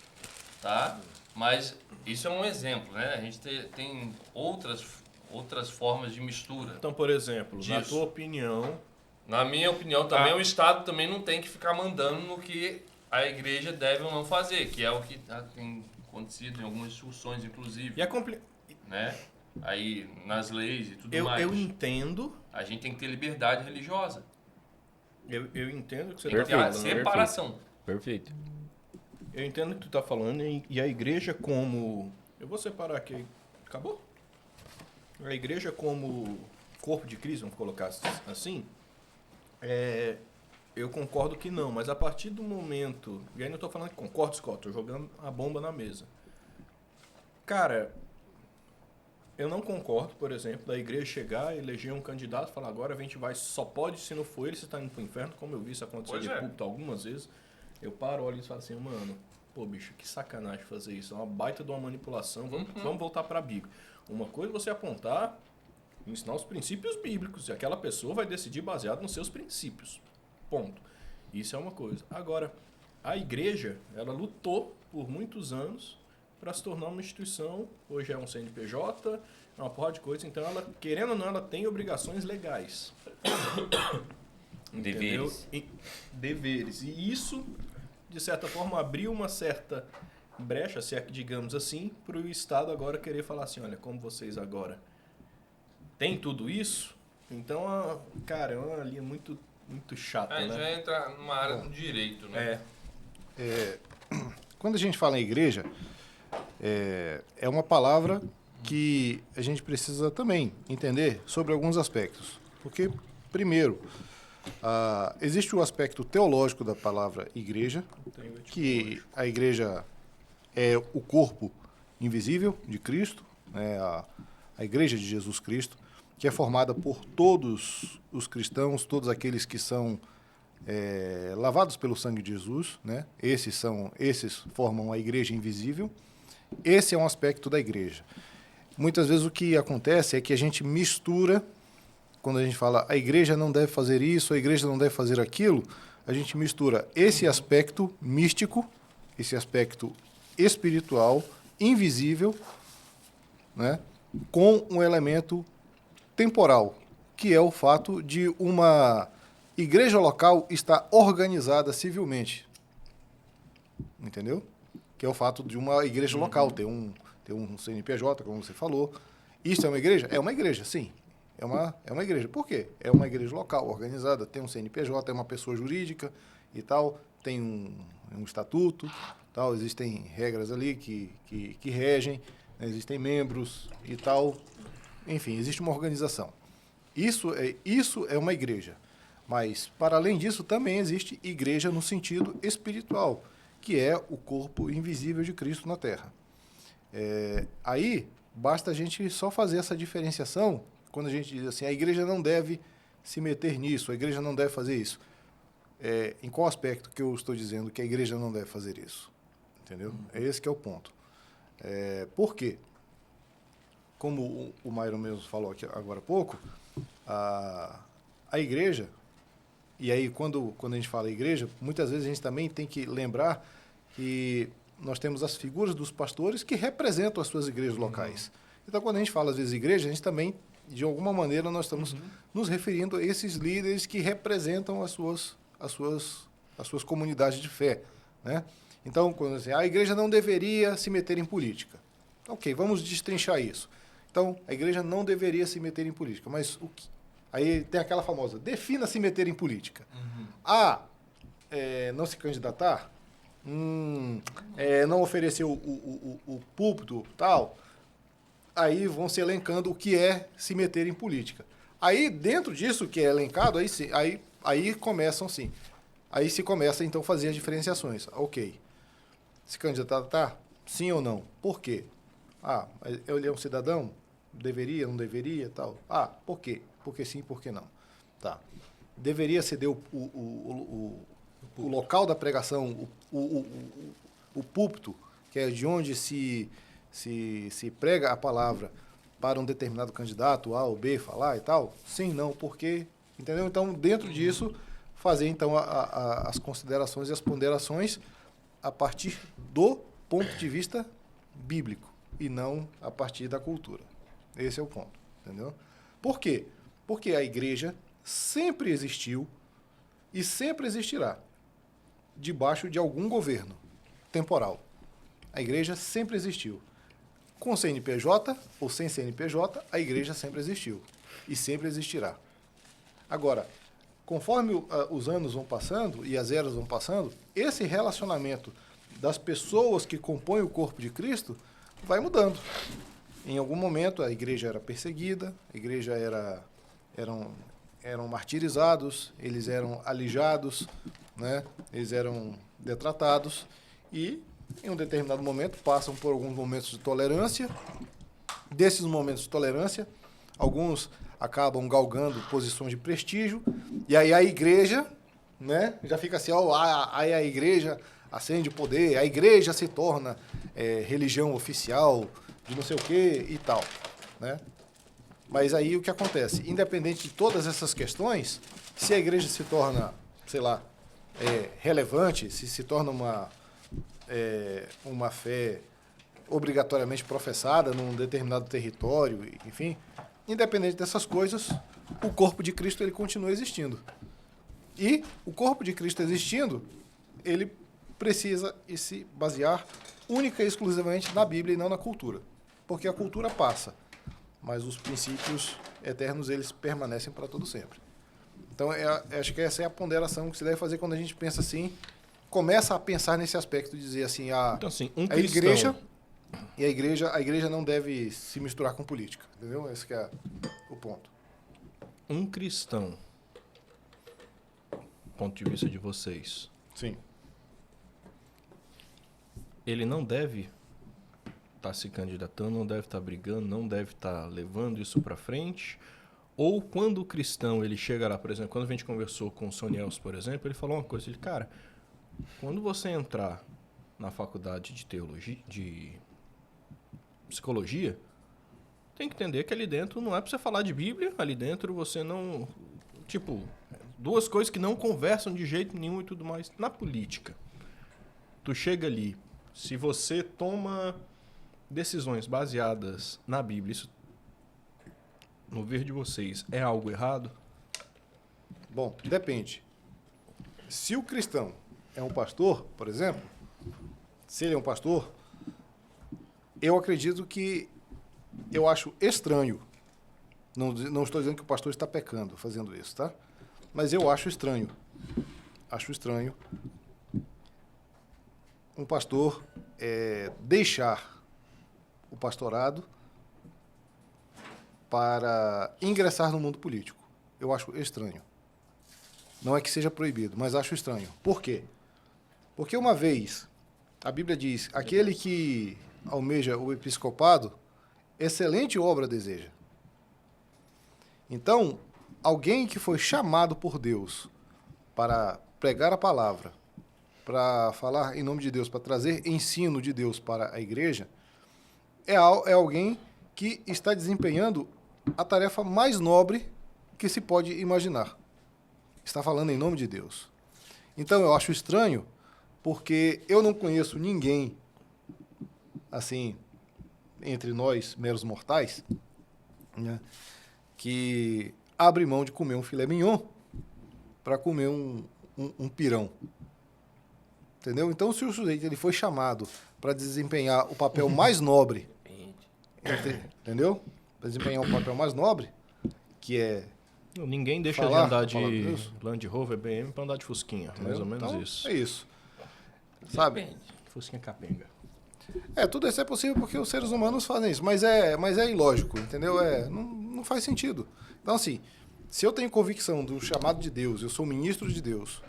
Speaker 4: tá? Mas isso é um exemplo, né? A gente tem outras formas de mistura.
Speaker 1: Então, por exemplo, na
Speaker 4: Disso.
Speaker 1: tua opinião...
Speaker 4: Na minha opinião, também o Estado também não tem que ficar mandando no que a igreja deve ou não fazer, que é o que tem acontecido em algumas discussões, inclusive,
Speaker 1: E é complicado.
Speaker 4: né? Aí, nas leis e tudo mais.
Speaker 1: Eu entendo.
Speaker 4: A gente tem que ter liberdade religiosa.
Speaker 1: Eu entendo o que você
Speaker 4: Tem
Speaker 1: está
Speaker 4: que ter a
Speaker 1: falando.
Speaker 4: separação.
Speaker 2: Perfeito.
Speaker 1: Eu entendo o que tu está falando e a igreja como... Eu vou separar aqui. Acabou? A igreja como corpo de Cristo, vamos colocar assim, eu concordo que não, mas a partir do momento... E aí não estou falando que concordo, Scott, estou jogando a bomba na mesa. Cara, eu não concordo, por exemplo, da igreja chegar, eleger um candidato e falar agora a gente vai, só pode se não for ele, você está indo pro inferno, como eu vi isso acontecer
Speaker 4: Pois
Speaker 1: de
Speaker 4: é.
Speaker 1: púlpito algumas vezes. Eu paro, olho e falo assim, mano, pô, bicho, que sacanagem fazer isso. É uma baita de uma manipulação. Vamos voltar para a Bíblia. Uma coisa é você apontar, ensinar os princípios bíblicos, e aquela pessoa vai decidir baseado nos seus princípios. Ponto. Isso é uma coisa. Agora, a igreja, ela lutou por muitos anos para se tornar uma instituição. Hoje é um CNPJ, é uma porra de coisa. Então, ela, querendo ou não, ela tem obrigações legais. Entendeu? Deveres. E isso, de certa forma, abriu uma certa brecha, se é que digamos assim, para o Estado agora querer falar assim, olha, como vocês agora têm tudo isso, então, cara, é uma linha muito, muito chata,
Speaker 4: A gente
Speaker 1: né?
Speaker 4: vai entrar numa área do direito, né?
Speaker 3: Quando a gente fala em igreja, é uma palavra que a gente precisa também entender sobre alguns aspectos. Porque, primeiro, Existe o aspecto teológico da palavra igreja, que a igreja é o corpo invisível de Cristo, né, a igreja de Jesus Cristo, que é formada por todos os cristãos, todos aqueles que são lavados pelo sangue de Jesus, né? Esses formam a igreja invisível. Esse é um aspecto da igreja. Muitas vezes o que acontece é que a gente mistura, quando a gente fala a igreja não deve fazer isso, a igreja não deve fazer aquilo, a gente mistura esse aspecto místico, esse aspecto espiritual, invisível, né, com um elemento temporal, que é o fato de uma igreja local estar organizada civilmente. Entendeu? Que é o fato de uma igreja local ter um CNPJ, como você falou. Isso é uma igreja? É uma igreja, sim. É uma igreja. Por quê? É uma igreja local, organizada, tem um CNPJ, é uma pessoa jurídica e tal, tem um estatuto, tal, existem regras ali que regem, né, existem membros e tal. Enfim, existe uma organização. Isso é uma igreja. Mas, para além disso, também existe igreja no sentido espiritual, que é o corpo invisível de Cristo na Terra. Aí, basta a gente só fazer essa diferenciação, quando a gente diz assim, a igreja não deve se meter nisso, a igreja não deve fazer isso. Em qual aspecto que eu estou dizendo que a igreja não deve fazer isso? Entendeu? É esse que é o ponto. Por quê? Como o Myron mesmo falou aqui agora há pouco, a igreja, e aí quando a gente fala igreja, muitas vezes a gente também tem que lembrar que nós temos as figuras dos pastores que representam as suas igrejas locais. Então, quando a gente fala, às vezes, igreja, a gente também, de alguma maneira, nós estamos nos referindo a esses líderes que representam as suas comunidades de fé, né? Então, quando assim, a igreja não deveria se meter em política. Ok, vamos destrinchar isso. Então, a igreja não deveria se meter em política. Mas aí tem aquela famosa, defina se meter em política. Não se candidatar, não oferecer o púlpito, tal. Aí vão se elencando o que é se meter em política. Aí, dentro disso que é elencado, aí começam, sim. Aí se começa, então, a fazer as diferenciações. Ok. Se candidatar, sim ou não? Por quê? Ele é um cidadão? Deveria, não deveria, tal. Por quê? Por que sim, por que não? Tá. Deveria ceder o local da pregação, o púlpito, que é de onde se prega a palavra para um determinado candidato, A ou B, falar e tal? Sim, não, por quê? Entendeu? Então, dentro disso, fazer então as considerações e as ponderações a partir do ponto de vista bíblico e não a partir da cultura. Esse é o ponto, entendeu? Por quê? Porque a igreja sempre existiu e sempre existirá debaixo de algum governo temporal. A igreja sempre existiu. Com CNPJ ou sem CNPJ, a igreja sempre existiu e sempre existirá. Agora, conforme os anos vão passando e as eras vão passando, esse relacionamento das pessoas que compõem o corpo de Cristo vai mudando. Em algum momento, a igreja era perseguida, a igreja eram martirizados, eles eram alijados, né? Eles eram detratados e, em um determinado momento, passam por alguns momentos de tolerância. Desses momentos de tolerância, alguns acabam galgando posições de prestígio, e aí a igreja, né, já fica assim, aí a igreja ascende o poder, a igreja se torna religião oficial de não sei o quê e tal, né? Mas aí o que acontece? Independente de todas essas questões, se a igreja se torna, sei lá, relevante, se torna uma fé obrigatoriamente professada num determinado território, enfim, independente dessas coisas, o corpo de Cristo ele continua existindo. E o corpo de Cristo existindo, ele precisa se basear única e exclusivamente na Bíblia e não na cultura. Porque a cultura passa, mas os princípios eternos eles permanecem para todo sempre. Então, acho que essa é a ponderação que se deve fazer quando a gente pensa assim, começa a pensar nesse aspecto de dizer assim,
Speaker 1: então, assim,
Speaker 3: a igreja não deve se misturar com política, entendeu? Esse que é o ponto.
Speaker 1: Um cristão ponto de vista de vocês,
Speaker 3: Sim.
Speaker 1: ele não deve estar se candidatando, não deve estar brigando, não deve estar levando isso para frente? Ou quando o cristão ele chega lá, por exemplo, quando a gente conversou com o Soniels, por exemplo, ele falou uma coisa, ele, cara, quando você entrar na faculdade de teologia, de psicologia, tem que entender que ali dentro não é para você falar de Bíblia, ali dentro você não... Tipo, duas coisas que não conversam de jeito nenhum e tudo mais. Na política, tu chega ali, se você toma decisões baseadas na Bíblia, isso, no ver de vocês, é algo errado?
Speaker 3: Bom, depende. Se o cristão é um pastor, por exemplo, se ele é um pastor, eu acredito que eu acho estranho. Não estou dizendo que o pastor está pecando fazendo isso, tá? Mas eu acho estranho. Acho estranho um pastor deixar o pastorado para ingressar no mundo político. Eu acho estranho. Não é que seja proibido, mas acho estranho. Por quê? Porque uma vez, a Bíblia diz, aquele que almeja o episcopado, excelente obra deseja. Então, alguém que foi chamado por Deus para pregar a palavra, para falar em nome de Deus, para trazer ensino de Deus para a igreja, é alguém que está desempenhando a tarefa mais nobre que se pode imaginar. Está falando em nome de Deus. Então, eu acho estranho, porque eu não conheço ninguém, assim, entre nós, meros mortais, né, que abre mão de comer um filé mignon para comer um pirão. Entendeu? Então, se o sujeito ele foi chamado para desempenhar o papel mais nobre, entendeu? Para desempenhar o papel mais nobre, que é...
Speaker 1: Ninguém deixa
Speaker 3: falar,
Speaker 1: de andar de
Speaker 3: Deus.
Speaker 1: Land Rover BM para andar de Fusquinha. Mais ou menos
Speaker 3: Então,
Speaker 1: isso.
Speaker 3: É isso. Sabe?
Speaker 2: Depende.
Speaker 1: Fusquinha capenga.
Speaker 3: Tudo isso é possível porque os seres humanos fazem isso, mas é ilógico, entendeu? Não faz sentido. Então, assim, se eu tenho convicção do chamado de Deus, eu sou ministro de Deus,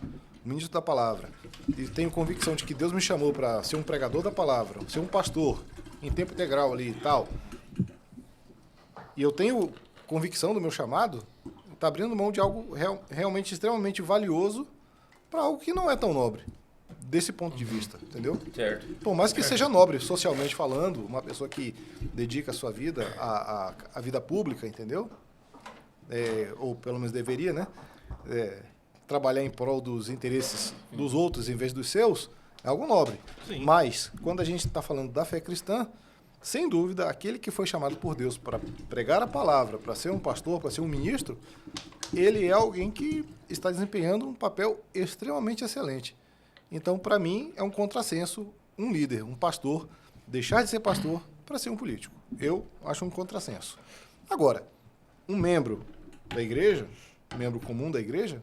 Speaker 3: ministro da palavra, e tenho convicção de que Deus me chamou para ser um pregador da palavra, ser um pastor em tempo integral ali e tal, e eu tenho convicção do meu chamado, está abrindo mão de algo realmente extremamente valioso para algo que não é tão nobre, desse ponto de vista, entendeu?
Speaker 2: Certo.
Speaker 3: Por mais que seja nobre, socialmente falando, uma pessoa que dedica a sua vida à vida pública, entendeu? Ou pelo menos deveria, né? Trabalhar em prol dos interesses dos outros em vez dos seus, é algo nobre.
Speaker 1: Sim.
Speaker 3: Mas, quando a gente está falando da fé cristã, sem dúvida, aquele que foi chamado por Deus para pregar a palavra, para ser um pastor, para ser um ministro, ele é alguém que está desempenhando um papel extremamente excelente. Então, para mim, é um contrassenso um líder, um pastor, deixar de ser pastor para ser um político. Eu acho um contrassenso. Agora, um membro da igreja, um membro comum da igreja,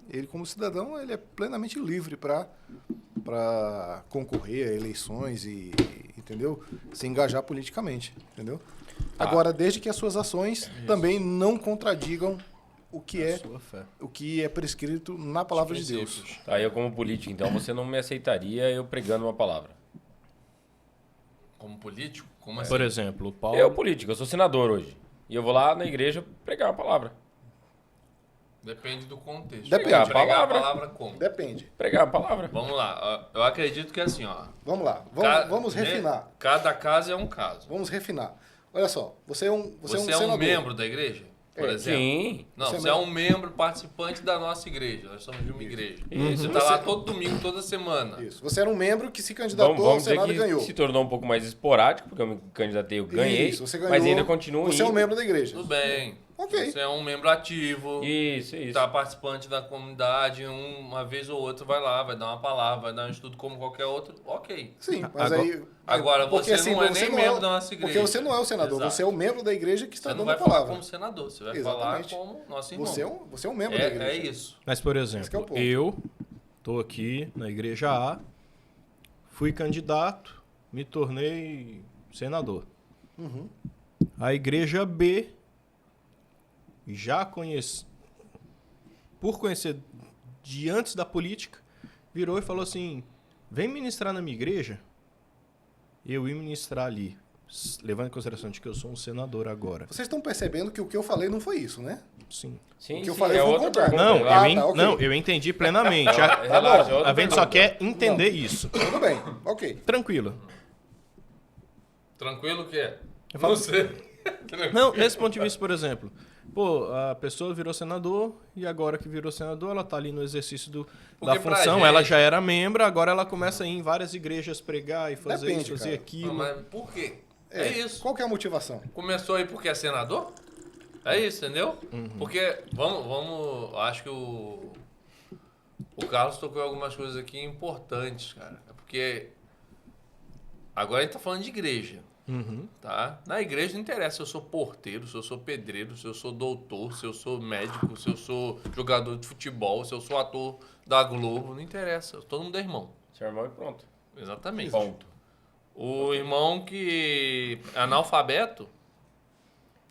Speaker 3: ele como cidadão, ele é plenamente livre para concorrer a eleições e, entendeu? Se engajar politicamente, entendeu? Agora, desde que as suas ações também não contradigam o que é prescrito na palavra de Deus.
Speaker 2: Tá, eu como político, então você não me aceitaria eu pregando uma palavra.
Speaker 4: Como político? Como assim?
Speaker 1: Por exemplo, o Paulo...
Speaker 2: Eu político, eu sou senador hoje. E eu vou lá na igreja pregar uma palavra.
Speaker 4: Depende do contexto.
Speaker 3: Depende.
Speaker 4: Pregar a
Speaker 2: Palavra.
Speaker 4: palavra como?
Speaker 3: Depende.
Speaker 2: Pregar uma palavra.
Speaker 4: Vamos lá. Eu acredito que é assim, ó.
Speaker 3: Vamos lá, vamos refinar.
Speaker 4: Cada caso é um caso.
Speaker 3: Vamos refinar. Olha só, você é um
Speaker 4: Você é um
Speaker 3: senador.
Speaker 4: membro da igreja, por exemplo?
Speaker 2: Sim.
Speaker 4: Não,
Speaker 3: Você é
Speaker 4: você é um membro participante da nossa igreja. Nós somos de uma igreja.
Speaker 2: Isso.
Speaker 4: Você está lá todo domingo, toda semana.
Speaker 3: Isso. Você era um membro que se candidatou ao
Speaker 2: Vamos dizer
Speaker 3: Senado
Speaker 2: que
Speaker 3: e ganhou.
Speaker 2: se tornou um pouco mais esporádico, porque eu me candidatei, eu ganhei.
Speaker 3: Isso, você ganhou.
Speaker 2: Mas ainda continuo
Speaker 3: Você é um
Speaker 2: indo.
Speaker 3: membro da igreja.
Speaker 4: Tudo bem.
Speaker 3: Ok.
Speaker 4: Você é um membro ativo.
Speaker 2: Isso.
Speaker 4: Está participante da comunidade, uma vez ou outra vai lá, vai dar uma palavra, vai dar um estudo como qualquer outro. Ok.
Speaker 3: Sim, mas
Speaker 4: Agora,
Speaker 3: porque,
Speaker 4: você não é nem
Speaker 3: não
Speaker 4: membro da nossa igreja.
Speaker 3: Porque você não é o senador,
Speaker 4: Exato.
Speaker 3: você é o membro da igreja que está
Speaker 4: Você não
Speaker 3: dando
Speaker 4: vai
Speaker 3: a
Speaker 4: falar
Speaker 3: palavra.
Speaker 4: como senador, você vai
Speaker 3: Exatamente.
Speaker 4: falar como nosso irmão.
Speaker 3: Você é um membro da igreja.
Speaker 4: É isso.
Speaker 1: Mas, por
Speaker 3: Esse que é o
Speaker 1: exemplo,
Speaker 3: ponto.
Speaker 1: eu estou aqui na igreja A, fui candidato, me tornei senador.
Speaker 3: Uhum.
Speaker 1: A igreja B, já conhece, por conhecer de antes da política, virou e falou assim, vem ministrar na minha igreja. E eu ia ministrar ali, levando em consideração de que eu sou um senador agora.
Speaker 3: Vocês estão percebendo que o que eu falei não foi isso, né?
Speaker 1: Sim.
Speaker 2: Sim,
Speaker 3: O que eu
Speaker 2: sim,
Speaker 3: falei
Speaker 2: é
Speaker 3: foi o
Speaker 2: outra
Speaker 3: contrário.
Speaker 2: pergunta.
Speaker 1: Não,
Speaker 2: Relaxa.
Speaker 3: tá, ok.
Speaker 1: não, eu entendi plenamente.
Speaker 2: Relaxa, é outra
Speaker 1: A gente
Speaker 2: pergunta.
Speaker 1: só quer entender isso.
Speaker 3: Tudo bem, ok.
Speaker 1: Tranquilo.
Speaker 4: Tranquilo que é?
Speaker 1: Eu falo-
Speaker 4: Não sei.
Speaker 1: Não, nesse ponto de vista, por exemplo, pô, a pessoa virou senador e agora que virou senador, ela tá ali no exercício da
Speaker 4: Porque pra
Speaker 1: função,
Speaker 4: gente-
Speaker 1: ela já era membro, agora ela começa a ir em várias igrejas pregar e fazer
Speaker 3: Depende,
Speaker 1: isso, fazer
Speaker 3: cara.
Speaker 1: aquilo.
Speaker 4: Não, mas por quê? É isso.
Speaker 3: Qual que é a motivação?
Speaker 4: Começou aí porque é senador? É isso, entendeu?
Speaker 1: Uhum.
Speaker 4: Porque, vamos, acho que o Carlos tocou em algumas coisas aqui importantes, cara. É porque agora a gente tá falando de igreja,
Speaker 1: Uhum.
Speaker 4: tá? Na igreja não interessa se eu sou porteiro, se eu sou pedreiro, se eu sou doutor, se eu sou médico, se eu sou jogador de futebol, se eu sou ator da Globo, não interessa. Todo mundo é irmão.
Speaker 2: Seu irmão e pronto.
Speaker 4: Exatamente.
Speaker 2: Ponto.
Speaker 4: O irmão que é analfabeto,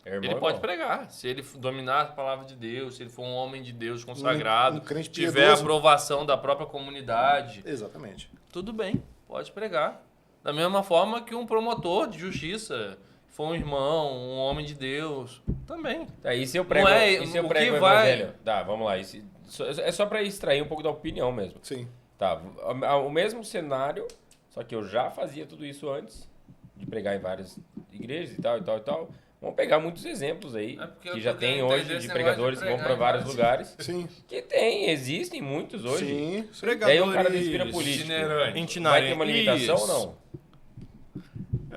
Speaker 2: É irmão
Speaker 4: ele
Speaker 2: e
Speaker 4: pode
Speaker 2: irmão.
Speaker 4: pregar. Se ele dominar a palavra de Deus, se ele for um homem de Deus consagrado,
Speaker 3: Um crente
Speaker 4: tiver
Speaker 3: piedoso.
Speaker 4: a aprovação da própria comunidade,
Speaker 3: Exatamente.
Speaker 4: tudo bem, pode pregar. Da mesma forma que um promotor de justiça, for um irmão, um homem de Deus, também.
Speaker 2: Tá, e se eu prego,
Speaker 4: Não é-
Speaker 2: e se eu
Speaker 4: o
Speaker 2: prego
Speaker 4: que
Speaker 2: o
Speaker 4: vai-
Speaker 2: evangelho? Tá, vamos lá. É só pra extrair um pouco da opinião mesmo.
Speaker 3: Sim.
Speaker 2: Tá, o mesmo cenário, só que eu já fazia tudo isso antes de pregar em várias igrejas e tal, e tal, e tal. Vamos pegar muitos exemplos aí,
Speaker 4: É porque eu
Speaker 2: que
Speaker 4: tô
Speaker 2: já tem
Speaker 4: querendo
Speaker 2: hoje
Speaker 4: entender
Speaker 2: de
Speaker 4: esse
Speaker 2: pregadores
Speaker 4: negócio
Speaker 2: que
Speaker 4: de
Speaker 2: vão para
Speaker 4: pregar em
Speaker 2: vários
Speaker 4: vários-
Speaker 2: lugares.
Speaker 3: Sim.
Speaker 2: Que existem muitos hoje.
Speaker 3: Sim.
Speaker 2: Daí um cara inspira
Speaker 1: Pregadores
Speaker 2: político.
Speaker 4: Itinerante.
Speaker 2: Vai ter uma limitação ou
Speaker 1: Isso.
Speaker 2: não?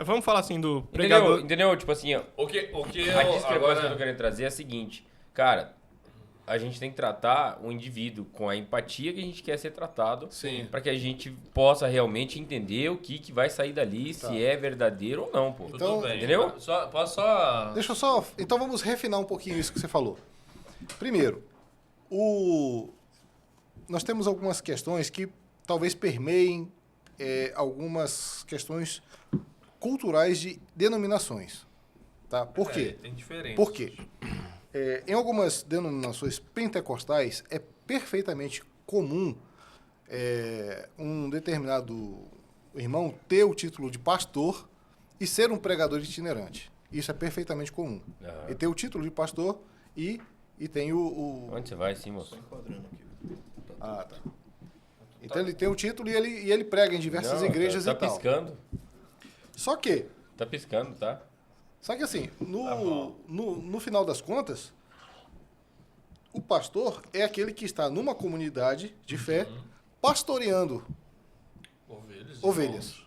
Speaker 1: Vamos falar assim do
Speaker 2: Entendeu?
Speaker 1: pregador.
Speaker 2: Entendeu? Tipo assim, ó,
Speaker 4: O que
Speaker 2: a
Speaker 4: eu
Speaker 2: discrepância que eu tô
Speaker 4: agora...
Speaker 2: querendo trazer é a seguinte. Cara, a gente tem que tratar o indivíduo com a empatia que a gente quer ser tratado.
Speaker 4: Sim.
Speaker 2: Para que a gente possa realmente entender o que vai sair dali,
Speaker 3: Tá.
Speaker 2: se é verdadeiro ou não, pô.
Speaker 4: Tudo
Speaker 3: Então-
Speaker 4: bem.
Speaker 2: Entendeu?
Speaker 4: Posso só...
Speaker 3: Deixa eu só. Então vamos refinar um pouquinho isso que você falou. Primeiro, nós temos algumas questões que talvez permeiem algumas questões culturais de denominações. Tá? Por quê?
Speaker 4: Tem diferença.
Speaker 3: Por quê? Em algumas denominações pentecostais é perfeitamente comum um determinado irmão ter o título de pastor e ser um pregador itinerante. Isso é perfeitamente comum.
Speaker 2: Aham.
Speaker 3: Ele tem o título de pastor e tem
Speaker 2: Onde você vai, sim, moço?
Speaker 3: Ah, tá. Então ele tem o título e ele prega em diversas
Speaker 2: Não,
Speaker 3: igrejas
Speaker 2: tá
Speaker 3: e tal.
Speaker 2: piscando.
Speaker 3: Só que
Speaker 2: Tá piscando, tá?
Speaker 3: assim, no final das contas, o pastor é aquele que está numa comunidade de fé pastoreando ovelhas.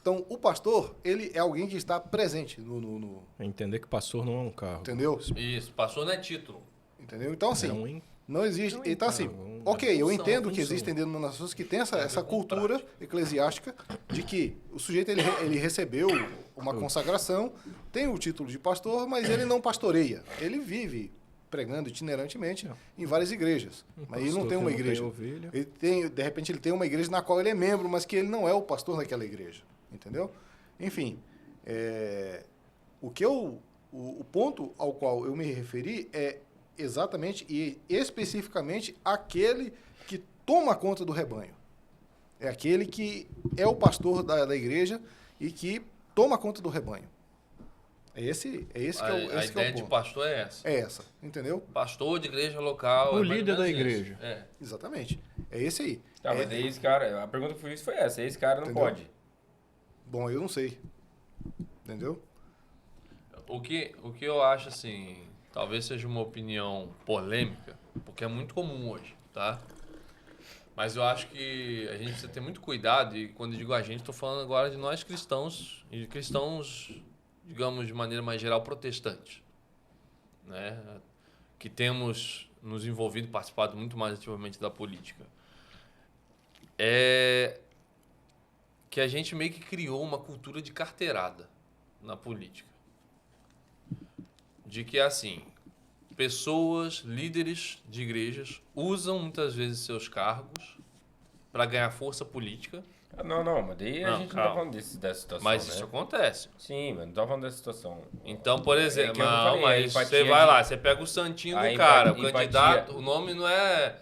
Speaker 3: Então, o pastor, ele é alguém que está presente no
Speaker 1: Entender que pastor não é um carro.
Speaker 3: entendeu?
Speaker 4: Isso, passou não é título.
Speaker 3: Entendeu? Então, assim,
Speaker 1: É um
Speaker 3: não existe... Então, assim, ok, eu
Speaker 4: função,
Speaker 3: entendo que
Speaker 4: função.
Speaker 3: existem denominações que têm essa cultura eclesiástica de que o sujeito, ele recebeu uma consagração, tem o título de pastor, mas ele não pastoreia. Ele vive pregando itinerantemente em várias igrejas. Mas ele não
Speaker 1: pastor
Speaker 3: tem
Speaker 1: que
Speaker 3: uma
Speaker 1: não tem
Speaker 3: igreja.
Speaker 1: ovelha.
Speaker 3: Ele tem, de repente, ele tem uma igreja na qual ele é membro, mas que ele não é o pastor daquela igreja. Entendeu? Enfim, o ponto ao qual eu me referi é exatamente e especificamente aquele que toma conta do rebanho. É aquele que é o pastor da igreja e que toma conta do rebanho. É esse que é
Speaker 4: A
Speaker 3: o
Speaker 4: ideia de
Speaker 3: ponto.
Speaker 4: pastor é essa.
Speaker 3: É essa, entendeu?
Speaker 4: Pastor de igreja local.
Speaker 1: O
Speaker 4: é mais
Speaker 1: líder
Speaker 4: ou
Speaker 1: da
Speaker 4: menos
Speaker 1: igreja.
Speaker 4: isso. É.
Speaker 3: Exatamente. É esse aí.
Speaker 2: Tá, mas aí esse cara, a pergunta que eu fiz foi essa, esse cara não
Speaker 3: Entendeu?
Speaker 2: pode.
Speaker 3: Bom, eu não sei. Entendeu?
Speaker 4: O que eu acho, assim, talvez seja uma opinião polêmica, porque é muito comum hoje, tá? Mas eu acho que a gente precisa ter muito cuidado, e quando eu digo a gente, estou falando agora de nós cristãos, e de cristãos, digamos, de maneira mais geral, protestantes, né? Que temos nos envolvido e participado muito mais ativamente da política. É que a gente meio que criou uma cultura de carteirada na política. De que, assim, pessoas, líderes de igrejas, usam muitas vezes seus cargos para ganhar força política
Speaker 2: Não, mas daí a
Speaker 4: Não,
Speaker 2: gente não
Speaker 4: calma.
Speaker 2: tá falando dessa situação,
Speaker 4: Mas
Speaker 2: né?
Speaker 4: isso acontece.
Speaker 2: Sim, mas não tá falando dessa situação.
Speaker 4: Então, por exemplo,
Speaker 2: que eu não
Speaker 4: não,
Speaker 2: falei, a
Speaker 4: mas
Speaker 2: empatia
Speaker 4: você vai
Speaker 2: de-
Speaker 4: lá, você pega o santinho
Speaker 2: a
Speaker 4: do cara, o
Speaker 2: empatia-
Speaker 4: candidato, o nome não é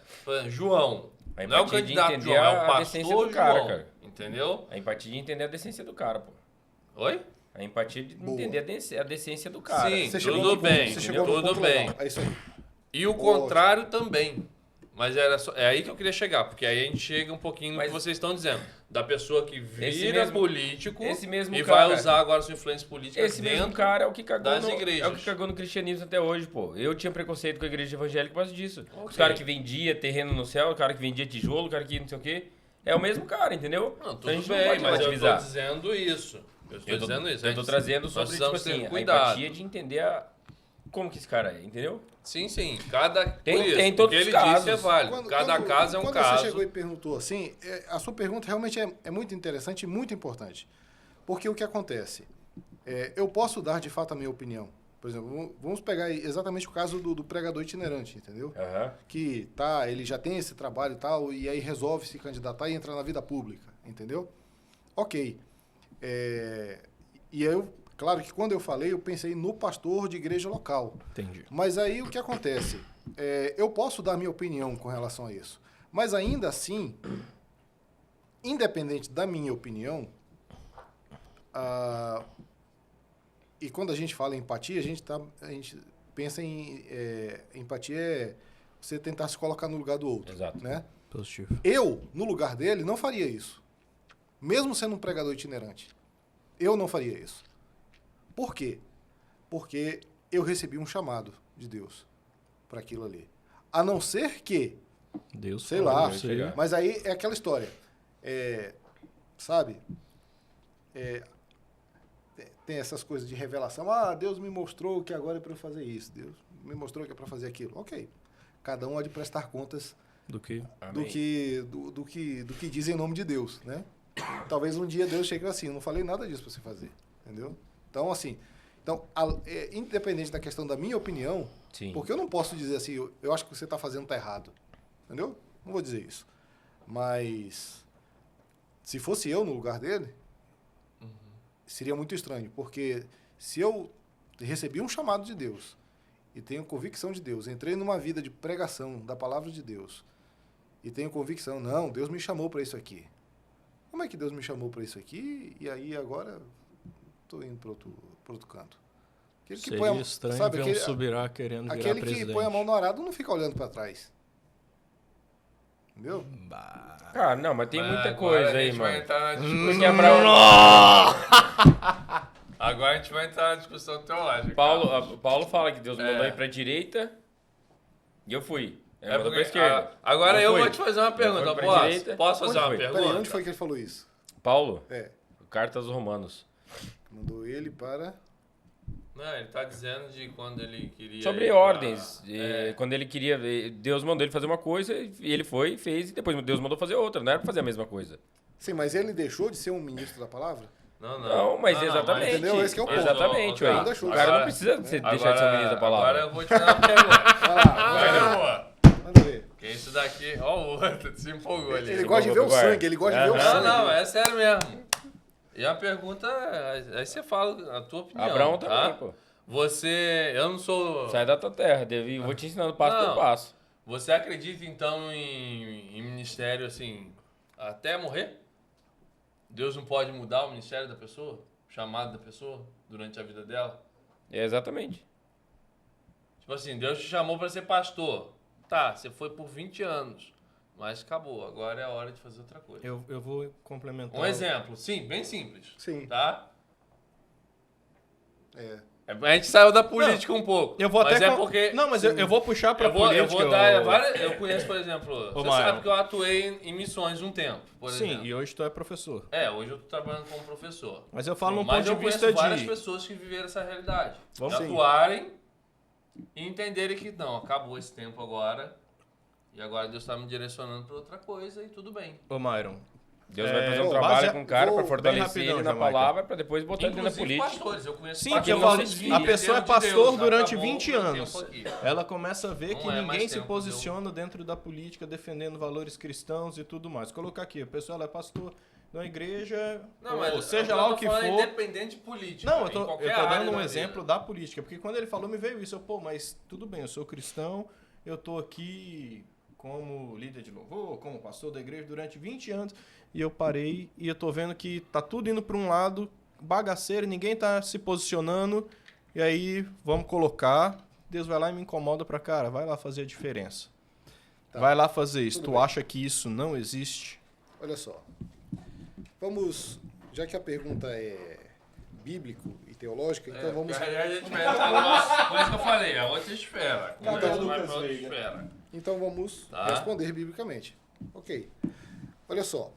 Speaker 4: João.
Speaker 2: A
Speaker 4: Não é o
Speaker 2: empatia de
Speaker 4: candidato
Speaker 2: entender
Speaker 4: João, é o
Speaker 2: a
Speaker 4: pastor
Speaker 2: decência do cara,
Speaker 4: João.
Speaker 2: cara.
Speaker 4: Entendeu?
Speaker 2: A empatia de entender a decência do cara, pô.
Speaker 4: Oi?
Speaker 2: A empatia de
Speaker 3: Boa.
Speaker 2: entender a decência do cara.
Speaker 4: Sim.
Speaker 3: Você
Speaker 4: Tudo
Speaker 3: chegou no
Speaker 4: bem,
Speaker 3: ponto, você chegou no
Speaker 4: tudo
Speaker 3: ponto
Speaker 4: bem.
Speaker 3: legal. É isso aí.
Speaker 4: E o contrário também. Mas é aí que eu queria chegar, porque aí a gente chega um pouquinho no
Speaker 2: Mas-
Speaker 4: que vocês estão dizendo. Da pessoa que vira
Speaker 2: mesmo-
Speaker 4: político
Speaker 2: esse mesmo
Speaker 4: e
Speaker 2: cara-
Speaker 4: vai usar agora sua influência política
Speaker 2: Esse
Speaker 4: dentro
Speaker 2: mesmo cara é o que cagou
Speaker 4: das
Speaker 2: no,
Speaker 4: igrejas.
Speaker 2: é o que cagou no cristianismo até hoje, pô. Eu tinha preconceito com a igreja evangélica por causa disso.
Speaker 4: Ok.
Speaker 2: Os caras que vendia terreno no céu, o cara que vendia tijolo, o cara que não sei o quê. É o mesmo cara, entendeu?
Speaker 4: Não,
Speaker 2: Então
Speaker 4: tudo
Speaker 2: a gente não
Speaker 4: bem,
Speaker 2: pode
Speaker 4: mas eu tô
Speaker 2: relativizar.
Speaker 4: dizendo isso. Eu estou dizendo isso.
Speaker 2: Eu tô trazendo
Speaker 4: Nós
Speaker 2: sobre, tipo
Speaker 4: precisamos ter
Speaker 2: assim, a
Speaker 4: cuidado.
Speaker 2: empatia de entender como que esse cara é, entendeu?
Speaker 4: Sim.
Speaker 2: Tem-
Speaker 4: Por isso,
Speaker 2: tem
Speaker 4: o
Speaker 2: todos
Speaker 4: que
Speaker 2: os
Speaker 4: ele
Speaker 2: casos.
Speaker 4: disse é válido. Cada caso é um
Speaker 3: quando
Speaker 4: caso.
Speaker 3: você chegou e perguntou assim, a sua pergunta realmente é muito interessante e muito importante. Porque o que acontece? Eu posso dar, de fato, a minha opinião. Por exemplo, vamos pegar exatamente o caso do pregador itinerante, entendeu? Que ele já tem esse trabalho e tal, e aí resolve se candidatar e entrar na vida pública, entendeu? Ok. E eu, claro que quando eu falei, eu pensei no pastor de igreja local.
Speaker 1: Entendi.
Speaker 3: Mas aí o que acontece? Eu posso dar minha opinião com relação a isso. Mas ainda assim, independente da minha opinião, e quando a gente fala em empatia, a gente pensa em empatia é você tentar se colocar no lugar do outro.
Speaker 2: Exato.
Speaker 3: Né?
Speaker 1: Positivo.
Speaker 3: Eu, no lugar dele, não faria isso. Mesmo sendo um pregador itinerante. Eu não faria isso. Por quê? Porque eu recebi um chamado de Deus para aquilo ali. A não ser que,
Speaker 1: Deus
Speaker 3: sei
Speaker 1: falou,
Speaker 3: lá,
Speaker 1: eu sei.
Speaker 3: mas aí é aquela história. Sabe? Tem essas coisas de revelação. Deus me mostrou que agora é para eu fazer isso. Deus me mostrou que é para fazer aquilo. Ok. Cada um há de prestar contas
Speaker 1: Do que?
Speaker 3: do que diz em nome de Deus, né? Talvez um dia Deus chegue assim, eu não falei nada disso para você fazer, entendeu? Então, assim, independente da questão da minha opinião,
Speaker 2: Sim.
Speaker 3: porque eu não posso dizer assim, eu acho que você está fazendo tá errado, entendeu? Não vou dizer isso. Mas, se fosse eu no lugar dele, seria muito estranho, porque se eu recebi um chamado de Deus e tenho convicção de Deus, entrei numa vida de pregação da palavra de Deus e tenho convicção, não, Deus me chamou para isso aqui. Como é que Deus me chamou para isso aqui e aí agora estou indo para outro canto? Aquele que
Speaker 1: Seria estranho
Speaker 3: sabe,
Speaker 1: ver um subirá querendo virar
Speaker 3: aquele
Speaker 1: presidente.
Speaker 3: que põe a mão no arado não fica olhando para trás. Entendeu?
Speaker 2: Cara, não, mas tem muita
Speaker 4: Agora
Speaker 2: coisa
Speaker 4: a
Speaker 2: aí,
Speaker 4: gente vai
Speaker 2: mano.
Speaker 4: entrar na discussão.
Speaker 2: Porque Abraão...
Speaker 4: Agora a gente vai entrar na discussão teológica.
Speaker 2: Paulo fala que Deus
Speaker 4: É.
Speaker 2: mandou ir pra direita e eu fui. Ele mandou pra
Speaker 4: porque,
Speaker 2: esquerda.
Speaker 4: agora eu
Speaker 2: fui.
Speaker 4: vou te fazer uma pergunta.
Speaker 2: foi pra direita.
Speaker 4: Posso fazer
Speaker 2: Onde
Speaker 4: uma
Speaker 2: foi?
Speaker 4: pergunta?
Speaker 3: Peraí, onde foi que ele falou isso?
Speaker 2: Paulo,
Speaker 3: É,
Speaker 2: Cartas aos Romanos.
Speaker 3: mandou ele para...
Speaker 4: Não, ele tá dizendo de quando ele queria...
Speaker 2: Sobre
Speaker 4: ir
Speaker 2: ordens.
Speaker 4: pra-
Speaker 2: Quando ele queria... Deus mandou ele fazer uma coisa e ele foi, fez, e depois Deus mandou fazer outra. Não era pra fazer a mesma coisa.
Speaker 3: Sim, mas ele deixou de ser um ministro da palavra?
Speaker 2: Não, mas exatamente.
Speaker 3: Entendeu? Esse que é o ponto.
Speaker 2: Exatamente,
Speaker 4: Não,
Speaker 2: ué.
Speaker 3: não deixou.
Speaker 2: O cara não
Speaker 4: Agora-
Speaker 2: precisa deixar de ser o ministro da
Speaker 4: Agora
Speaker 2: palavra.
Speaker 4: eu vou te fazer uma pergunta.
Speaker 3: Vai lá, manda ver.
Speaker 4: Porque isso daqui... Ó o outro, se empolgou ali.
Speaker 3: Ele gosta de ver o
Speaker 2: Guarda.
Speaker 3: sangue, ele gosta de ver o
Speaker 2: Aham.
Speaker 3: sangue.
Speaker 4: Não, é sério mesmo. E a pergunta... Aí você fala a tua opinião,
Speaker 2: Abraão
Speaker 4: tá?
Speaker 2: também, pô.
Speaker 4: Você... Eu não sou...
Speaker 2: Sai da tua terra, vou te ensinando passo
Speaker 4: Não.
Speaker 2: por passo.
Speaker 4: Você acredita, então, em ministério, assim, até morrer? Deus não pode mudar o ministério da pessoa? O chamado da pessoa durante a vida dela?
Speaker 2: Exatamente.
Speaker 4: Tipo assim, Deus te chamou para ser pastor. Tá, você foi por 20 anos, mas acabou. Agora é a hora de fazer outra coisa.
Speaker 1: Eu vou complementar.
Speaker 4: Um exemplo, sim, bem simples.
Speaker 3: Sim.
Speaker 4: Tá?
Speaker 3: É.
Speaker 4: A gente saiu da política um pouco.
Speaker 1: Eu vou
Speaker 4: mas
Speaker 1: até
Speaker 4: é
Speaker 1: com-
Speaker 4: porque...
Speaker 1: Não, mas eu vou puxar pra
Speaker 4: Eu vou
Speaker 1: política.
Speaker 4: dar várias... Eu conheço, por exemplo... Você
Speaker 1: Maio.
Speaker 4: sabe que eu atuei em missões um tempo, por
Speaker 1: Sim,
Speaker 4: exemplo.
Speaker 1: e hoje tu é professor.
Speaker 4: Hoje eu tô trabalhando como professor.
Speaker 1: Mas eu falo num
Speaker 4: Mas
Speaker 1: ponto
Speaker 4: eu
Speaker 1: de
Speaker 4: conheço
Speaker 1: vista
Speaker 4: várias
Speaker 1: de...
Speaker 4: pessoas que viveram essa realidade.
Speaker 1: Vamos
Speaker 4: de
Speaker 3: sim.
Speaker 4: atuarem e entenderem que não, acabou esse tempo agora. E agora Deus está me direcionando para outra coisa e tudo bem.
Speaker 1: Ô, Myron.
Speaker 2: Deus vai fazer um
Speaker 3: Ô,
Speaker 2: trabalho
Speaker 3: base-
Speaker 2: com o cara
Speaker 3: vou
Speaker 2: pra
Speaker 3: bem
Speaker 2: fortalecer
Speaker 1: rapidão,
Speaker 2: ele na
Speaker 1: Jamaica.
Speaker 2: palavra pra depois botar ele na
Speaker 4: Inclusive
Speaker 2: política.
Speaker 4: pastores, eu conheço
Speaker 1: Sim,
Speaker 4: pastores
Speaker 1: que eu falo,
Speaker 4: que
Speaker 1: a pessoa é
Speaker 4: desviam de
Speaker 1: pastor
Speaker 4: Deus,
Speaker 1: durante
Speaker 4: acabou
Speaker 1: 20
Speaker 4: o meu
Speaker 1: anos.
Speaker 4: tempo aqui.
Speaker 1: Ela começa a ver
Speaker 4: Não
Speaker 1: que
Speaker 4: é mais
Speaker 1: ninguém se
Speaker 4: tempo,
Speaker 1: posiciona dentro da política defendendo valores cristãos e tudo mais. Colocar aqui, a pessoa ela é pastor, numa igreja,
Speaker 4: Não,
Speaker 1: ou
Speaker 4: mas
Speaker 1: seja lá o que for.
Speaker 4: Independente de política.
Speaker 1: Não, eu
Speaker 4: em
Speaker 1: tô
Speaker 4: qualquer área
Speaker 1: dando um
Speaker 4: da
Speaker 1: exemplo
Speaker 4: vida.
Speaker 1: da política, porque quando ele falou, me veio isso. Pô, mas tudo bem, eu sou cristão, eu tô aqui como líder de louvor, como pastor da igreja durante 20 anos, e eu parei e eu tô vendo que tá tudo indo para um lado bagaceiro, ninguém tá se posicionando, e aí vamos colocar, Deus vai lá e me incomoda pra cara, vai lá fazer a diferença.
Speaker 3: Tá.
Speaker 1: Vai lá fazer isso.
Speaker 3: Tudo
Speaker 1: Tu
Speaker 3: bem.
Speaker 1: acha que isso não existe?
Speaker 3: Olha só. Vamos, já que a pergunta é bíblico e teológica, então vamos,
Speaker 4: Aí a gente vai entrar numa coisa que eu falei, a outra esfera.
Speaker 3: Cada
Speaker 4: Conversa
Speaker 3: um
Speaker 4: vai
Speaker 1: Lucas
Speaker 4: pra outra
Speaker 1: Veiga.
Speaker 4: esfera.
Speaker 3: então vamos
Speaker 4: Tá.
Speaker 3: responder biblicamente. Ok. Olha só.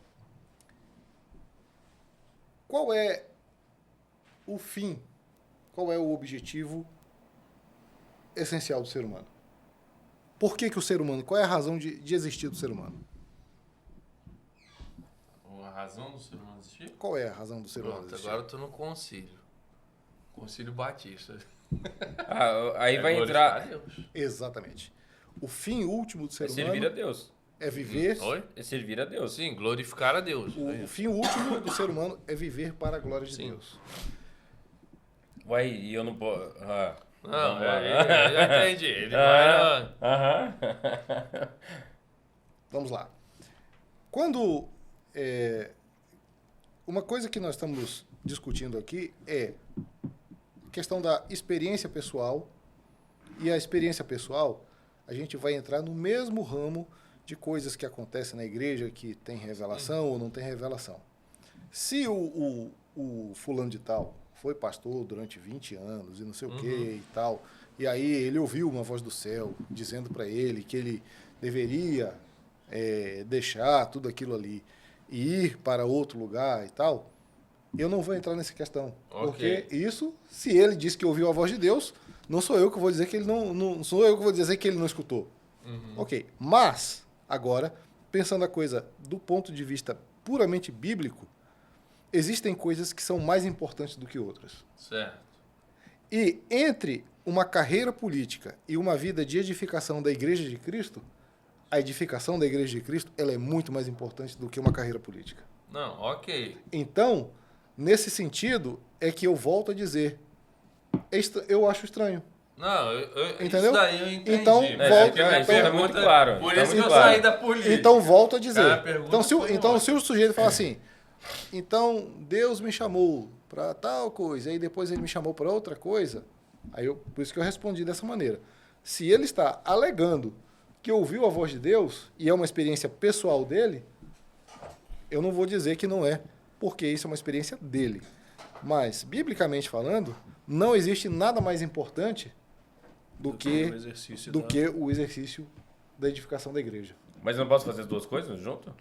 Speaker 3: Qual é o fim? Qual é o objetivo essencial do ser humano? Por que o ser humano? Qual é a razão de existir do ser humano?
Speaker 4: A razão do ser humano existir?
Speaker 3: Qual é a razão do ser humano
Speaker 4: Pronto,
Speaker 3: existir?
Speaker 4: agora eu tô no concílio. Concílio Batista.
Speaker 2: Aí vai
Speaker 4: glorificar
Speaker 2: entrar.
Speaker 4: Deus.
Speaker 3: Exatamente. O fim último do ser
Speaker 2: É servir a
Speaker 3: humano
Speaker 2: Deus.
Speaker 3: é viver.
Speaker 4: Oi?
Speaker 2: É servir a Deus.
Speaker 4: Sim, glorificar a Deus.
Speaker 3: O fim último do ser humano é viver para a glória de
Speaker 4: Sim.
Speaker 3: Deus.
Speaker 2: Uai, e eu não posso.
Speaker 4: Não,
Speaker 2: Vamos lá.
Speaker 4: eu já entendi. Ele vai.
Speaker 2: Aham.
Speaker 3: Vamos lá. Quando uma coisa que nós estamos discutindo aqui é a questão da experiência pessoal, e a experiência pessoal, a gente vai entrar no mesmo ramo de coisas que acontecem na igreja, que tem revelação ou não tem revelação. Se o fulano de tal foi pastor durante 20 anos e não sei o que e tal, e aí ele ouviu uma voz do céu dizendo para ele que ele deveria deixar tudo aquilo ali e ir para outro lugar e tal, eu não vou entrar nessa questão.
Speaker 4: Ok.
Speaker 3: Porque isso, se ele disse que ouviu a voz de Deus, não sou eu que vou dizer que ele não sou eu que vou dizer que ele não escutou. Ok. Mas, agora, pensando a coisa do ponto de vista puramente bíblico, existem coisas que são mais importantes do que outras.
Speaker 4: Certo.
Speaker 3: E entre uma carreira política e uma vida de edificação da Igreja de Cristo, a edificação da Igreja de Cristo ela é muito mais importante do que uma carreira política.
Speaker 4: Não, ok.
Speaker 3: Então, nesse sentido, é que eu volto a dizer, eu acho estranho.
Speaker 4: Não,
Speaker 3: Entendeu?
Speaker 4: isso daí eu entendi.
Speaker 3: Então,
Speaker 4: Mas
Speaker 3: volta-
Speaker 4: porque a minha
Speaker 3: então-
Speaker 2: Isso tá muito claro.
Speaker 4: Por
Speaker 2: Tá
Speaker 4: isso que
Speaker 2: muito
Speaker 4: eu
Speaker 2: claro.
Speaker 4: saí da política.
Speaker 3: Então, volto a dizer.
Speaker 4: Cara, a pergunta
Speaker 3: Então,
Speaker 4: foi outra.
Speaker 3: se o sujeito falar assim, então, Deus me chamou para tal coisa, aí depois ele me chamou para outra coisa, por isso que eu respondi dessa maneira. Se ele está alegando que ouviu a voz de Deus e é uma experiência pessoal dele, eu não vou dizer que não é, porque isso é uma experiência dele. Mas, biblicamente falando, não existe nada mais importante do que
Speaker 1: o exercício
Speaker 3: o exercício da edificação da igreja.
Speaker 2: Mas eu não posso fazer as duas coisas junto?
Speaker 4: É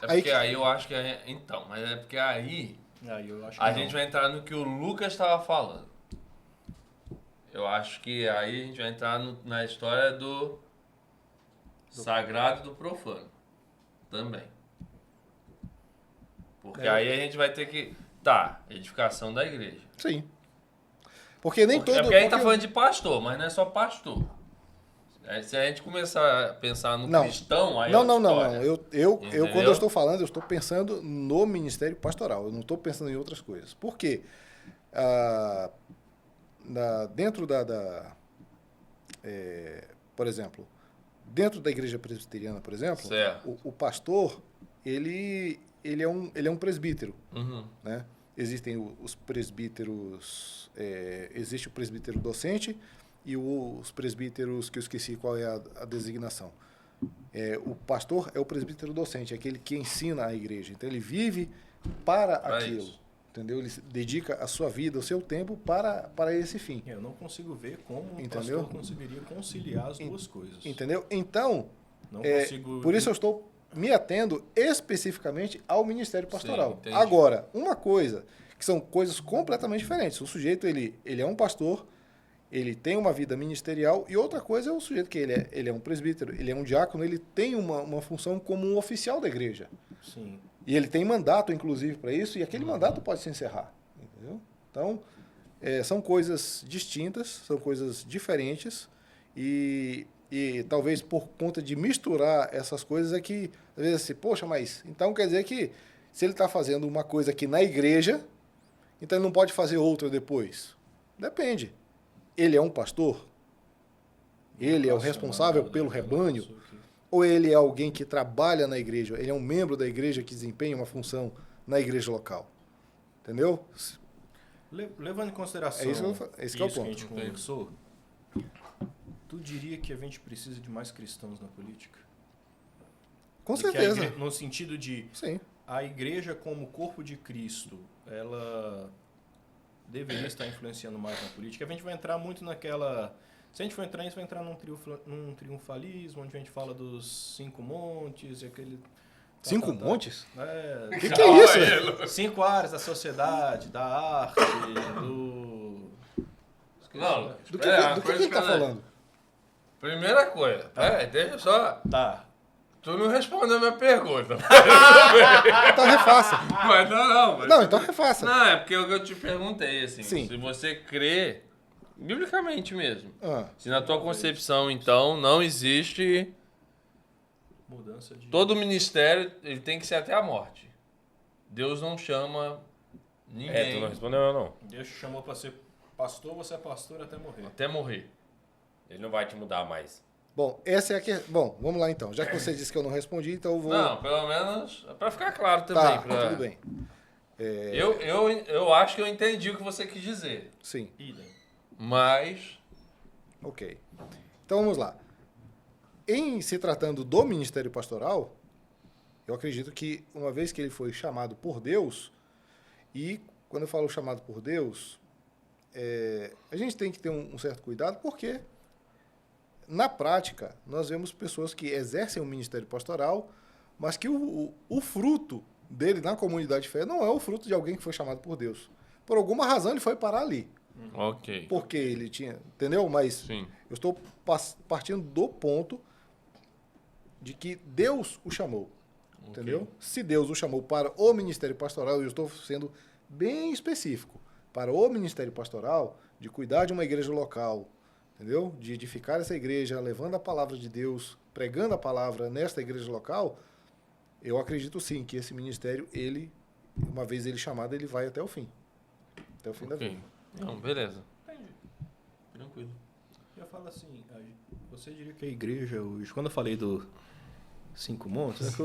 Speaker 3: Aí
Speaker 4: porque
Speaker 3: que-
Speaker 4: aí eu acho que é... Então, mas é porque aí
Speaker 1: Aí eu acho que
Speaker 4: a
Speaker 1: não.
Speaker 4: gente vai entrar no que o Lucas estava falando. Eu acho que aí a gente vai entrar na história do sagrado e do profano. Também. Porque aí a gente vai ter que... Tá, edificação da igreja.
Speaker 3: Sim. Porque nem todo...
Speaker 4: Porque a gente tá
Speaker 3: porque-
Speaker 4: falando de pastor, mas não é só pastor. Se a gente começar a pensar no
Speaker 3: Não.
Speaker 4: cristão, aí
Speaker 3: Não,
Speaker 4: é
Speaker 3: não,
Speaker 4: outra
Speaker 3: não, não.
Speaker 4: história.
Speaker 3: Eu
Speaker 4: Entendeu?
Speaker 3: quando eu estou falando, eu estou pensando no ministério pastoral. Eu não estou pensando em outras coisas. Por quê? Dentro por exemplo, dentro da igreja presbiteriana, por exemplo,
Speaker 4: Certo.
Speaker 3: o pastor, ele é um presbítero,
Speaker 4: Uhum.
Speaker 3: né? Existem os presbíteros, existe o presbítero docente e os presbíteros, que eu esqueci qual é a designação. O pastor é o presbítero docente, é aquele que ensina a igreja. Então, ele vive para aquilo,
Speaker 4: isso.
Speaker 3: entendeu? Ele dedica a sua vida, o seu tempo para esse fim,
Speaker 1: Eu não consigo ver como um
Speaker 3: Entendeu?
Speaker 1: pastor conseguiria conciliar as duas coisas.
Speaker 3: entendeu? Então,
Speaker 1: Não consigo...
Speaker 3: por isso eu estou me atendo especificamente ao ministério pastoral.
Speaker 4: entendi.
Speaker 3: Agora, uma coisa, que são coisas completamente diferentes. O sujeito, ele é um pastor, ele tem uma vida ministerial, e outra coisa é o sujeito que ele é um presbítero, ele é um diácono, ele tem uma função como um oficial da igreja.
Speaker 1: Sim.
Speaker 3: E ele tem mandato, inclusive, para isso, e aquele mandato pode se encerrar. Entendeu? Então, são coisas distintas, são coisas diferentes, e talvez por conta de misturar essas coisas é que, às vezes, assim, poxa, mas então quer dizer que Se ele está fazendo uma coisa aqui na igreja, então ele não pode fazer outra depois. Depende. Ele é um pastor? Ele é o responsável pelo rebanho? Ou ele é alguém que trabalha na igreja? Ele é um membro da igreja que desempenha uma função na igreja local? Entendeu?
Speaker 1: Levando em consideração
Speaker 3: esse que é o
Speaker 1: que a
Speaker 3: ponto.
Speaker 1: gente conversou, tu diria que a gente precisa de mais cristãos na política?
Speaker 3: Com
Speaker 1: E que a
Speaker 3: certeza.
Speaker 1: no sentido de
Speaker 3: Sim.
Speaker 1: a igreja como corpo de Cristo, ela deveria estar influenciando mais na política. A gente vai entrar muito naquela... Se a gente for entrar nisso, vai entrar num triunfalismo, onde a gente fala dos 5 montes e aquele...
Speaker 3: 5 montes?
Speaker 1: É,
Speaker 3: O que é isso?
Speaker 1: 5 áreas da sociedade, da arte, do...
Speaker 4: Não,
Speaker 3: Do que ele está falando?
Speaker 4: Primeira coisa, deixa só.
Speaker 1: Tá.
Speaker 4: Tu não respondeu a minha pergunta.
Speaker 3: Então refaça.
Speaker 4: Mas não. Mas...
Speaker 3: Não, então refaça.
Speaker 4: Não, é porque eu te perguntei, assim.
Speaker 3: Sim.
Speaker 4: Se você crê, biblicamente mesmo,
Speaker 3: Ah,
Speaker 4: se na tua concepção, então, não existe...
Speaker 1: Mudança de...
Speaker 4: Todo ministério, ele tem que ser até a morte. Deus não chama ninguém
Speaker 2: Tu não respondeu não.
Speaker 1: Deus te chamou para ser pastor, você é pastor até morrer.
Speaker 4: até morrer.
Speaker 2: Ele não vai te mudar mais.
Speaker 3: bom, essa é a que... Bom, vamos lá então. Já que você disse que eu não respondi, então eu vou...
Speaker 4: Não, pelo menos para ficar claro também.
Speaker 3: tá,
Speaker 4: pra...
Speaker 3: tudo bem.
Speaker 4: Eu acho que eu entendi o que você quis dizer.
Speaker 3: Sim,
Speaker 1: Idem.
Speaker 4: Mas...
Speaker 3: ok. Então vamos lá. Em se tratando do ministério pastoral, eu acredito que uma vez que ele foi chamado por Deus, e quando eu falo chamado por Deus, a gente tem que ter um certo cuidado, porque na prática nós vemos pessoas que exercem o ministério pastoral, mas que o fruto dele na comunidade de fé não é o fruto de alguém que foi chamado por Deus. Por alguma razão ele foi parar ali.
Speaker 4: Ok.
Speaker 3: Porque ele tinha... Entendeu? Mas
Speaker 4: Sim.
Speaker 3: eu estou partindo do ponto de que Deus o chamou. Entendeu? Se Deus o chamou para o ministério pastoral, eu estou sendo bem específico, para o ministério pastoral, de cuidar de uma igreja local, entendeu? De edificar essa igreja, levando a palavra de Deus, pregando a palavra nesta igreja local, eu acredito sim que esse ministério, ele, uma vez ele chamado, ele vai até o fim. Até o fim da vida.
Speaker 4: Não, beleza.
Speaker 1: Entendi. Tranquilo. Eu falo assim, você diria que a igreja hoje, quando eu falei do 5 montes,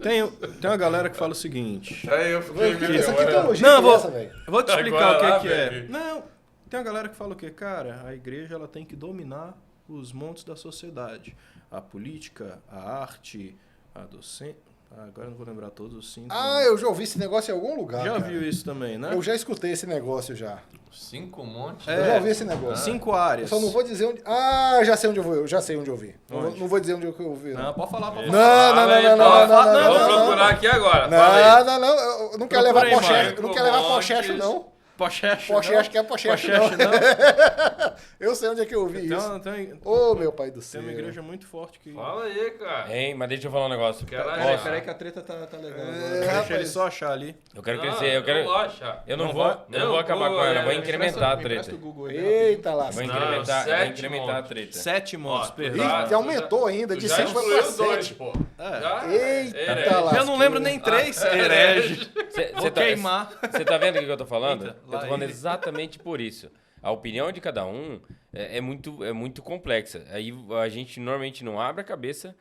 Speaker 1: tem uma galera que fala o seguinte.
Speaker 4: Aí eu fiquei
Speaker 3: Essa que teologia
Speaker 1: Não,
Speaker 3: que é essa, velho?
Speaker 1: Eu vou te explicar
Speaker 4: Agora
Speaker 1: o que
Speaker 4: lá,
Speaker 1: é.
Speaker 4: velho.
Speaker 1: Não, tem uma galera que fala o quê? Cara, a igreja ela tem que dominar os montes da sociedade. A política, a arte, a docência... agora eu não vou lembrar todos os 5.
Speaker 3: Ah, eu já ouvi esse negócio em algum lugar,
Speaker 1: Já
Speaker 3: cara.
Speaker 1: viu isso também, né?
Speaker 3: Eu já escutei esse negócio já.
Speaker 4: 5 montes?
Speaker 3: Eu já ouvi esse negócio.
Speaker 1: 5
Speaker 3: Eu
Speaker 1: áreas.
Speaker 3: só não vou dizer onde... Ah, já sei onde eu vou. Eu já sei onde eu vi. Não vou dizer onde eu ouvi.
Speaker 1: Não, pode falar, pode
Speaker 3: Não,
Speaker 1: falar.
Speaker 3: não,
Speaker 4: Fala aí,
Speaker 3: não, não,
Speaker 4: fala.
Speaker 3: não, não,
Speaker 4: Vou
Speaker 3: não,
Speaker 4: procurar aqui agora. Fala aí.
Speaker 3: Não, eu não quero
Speaker 1: Procura
Speaker 3: levar
Speaker 1: aí,
Speaker 3: pochecho,
Speaker 1: Marco.
Speaker 3: eu não quero levar
Speaker 4: Montes.
Speaker 3: pochecho, não.
Speaker 1: Pocheche,
Speaker 3: Pochecho, que é pochecho, não.
Speaker 1: não.
Speaker 3: Eu sei onde é que eu ouvi isso.
Speaker 1: Tem
Speaker 3: Ô, meu pai do céu.
Speaker 1: uma igreja muito forte que...
Speaker 4: Fala aí, cara.
Speaker 2: Hein, mas deixa eu falar um negócio.
Speaker 4: Caralho.
Speaker 1: Peraí que a treta tá legal.
Speaker 3: rapaz.
Speaker 1: Deixa ele só achar ali.
Speaker 2: Eu quero
Speaker 4: Não,
Speaker 2: crescer, eu quero...
Speaker 4: vou achar.
Speaker 2: Eu não
Speaker 1: Não
Speaker 2: vou,
Speaker 1: vai?
Speaker 2: eu não vou acabar com ela, eu vou incrementar a
Speaker 1: Me presta
Speaker 2: treta.
Speaker 1: o Google aí,
Speaker 3: Eita
Speaker 2: Eu
Speaker 3: lá.
Speaker 2: vou
Speaker 4: Não,
Speaker 2: incrementar, eu vou
Speaker 4: 7
Speaker 2: incrementar a
Speaker 4: montes.
Speaker 2: treta.
Speaker 1: 7 montes,
Speaker 4: Ó,
Speaker 1: perdão.
Speaker 4: tá.
Speaker 3: Ih, aumentou ainda,
Speaker 4: Tu
Speaker 3: de
Speaker 4: já
Speaker 3: 5 foi pra
Speaker 4: excluiu 2,
Speaker 3: 7.
Speaker 4: pô.
Speaker 1: É.
Speaker 4: Já?
Speaker 3: Eita
Speaker 4: Herege.
Speaker 3: lá.
Speaker 1: Eu não lembro nem 3, herege. Vou queimar.
Speaker 2: Você tá vendo o que eu tô falando?
Speaker 1: Eita,
Speaker 2: Eu tô
Speaker 1: lá
Speaker 2: falando
Speaker 1: ele.
Speaker 2: exatamente por isso. A opinião de cada um é muito complexa. Aí a gente normalmente não abre a cabeça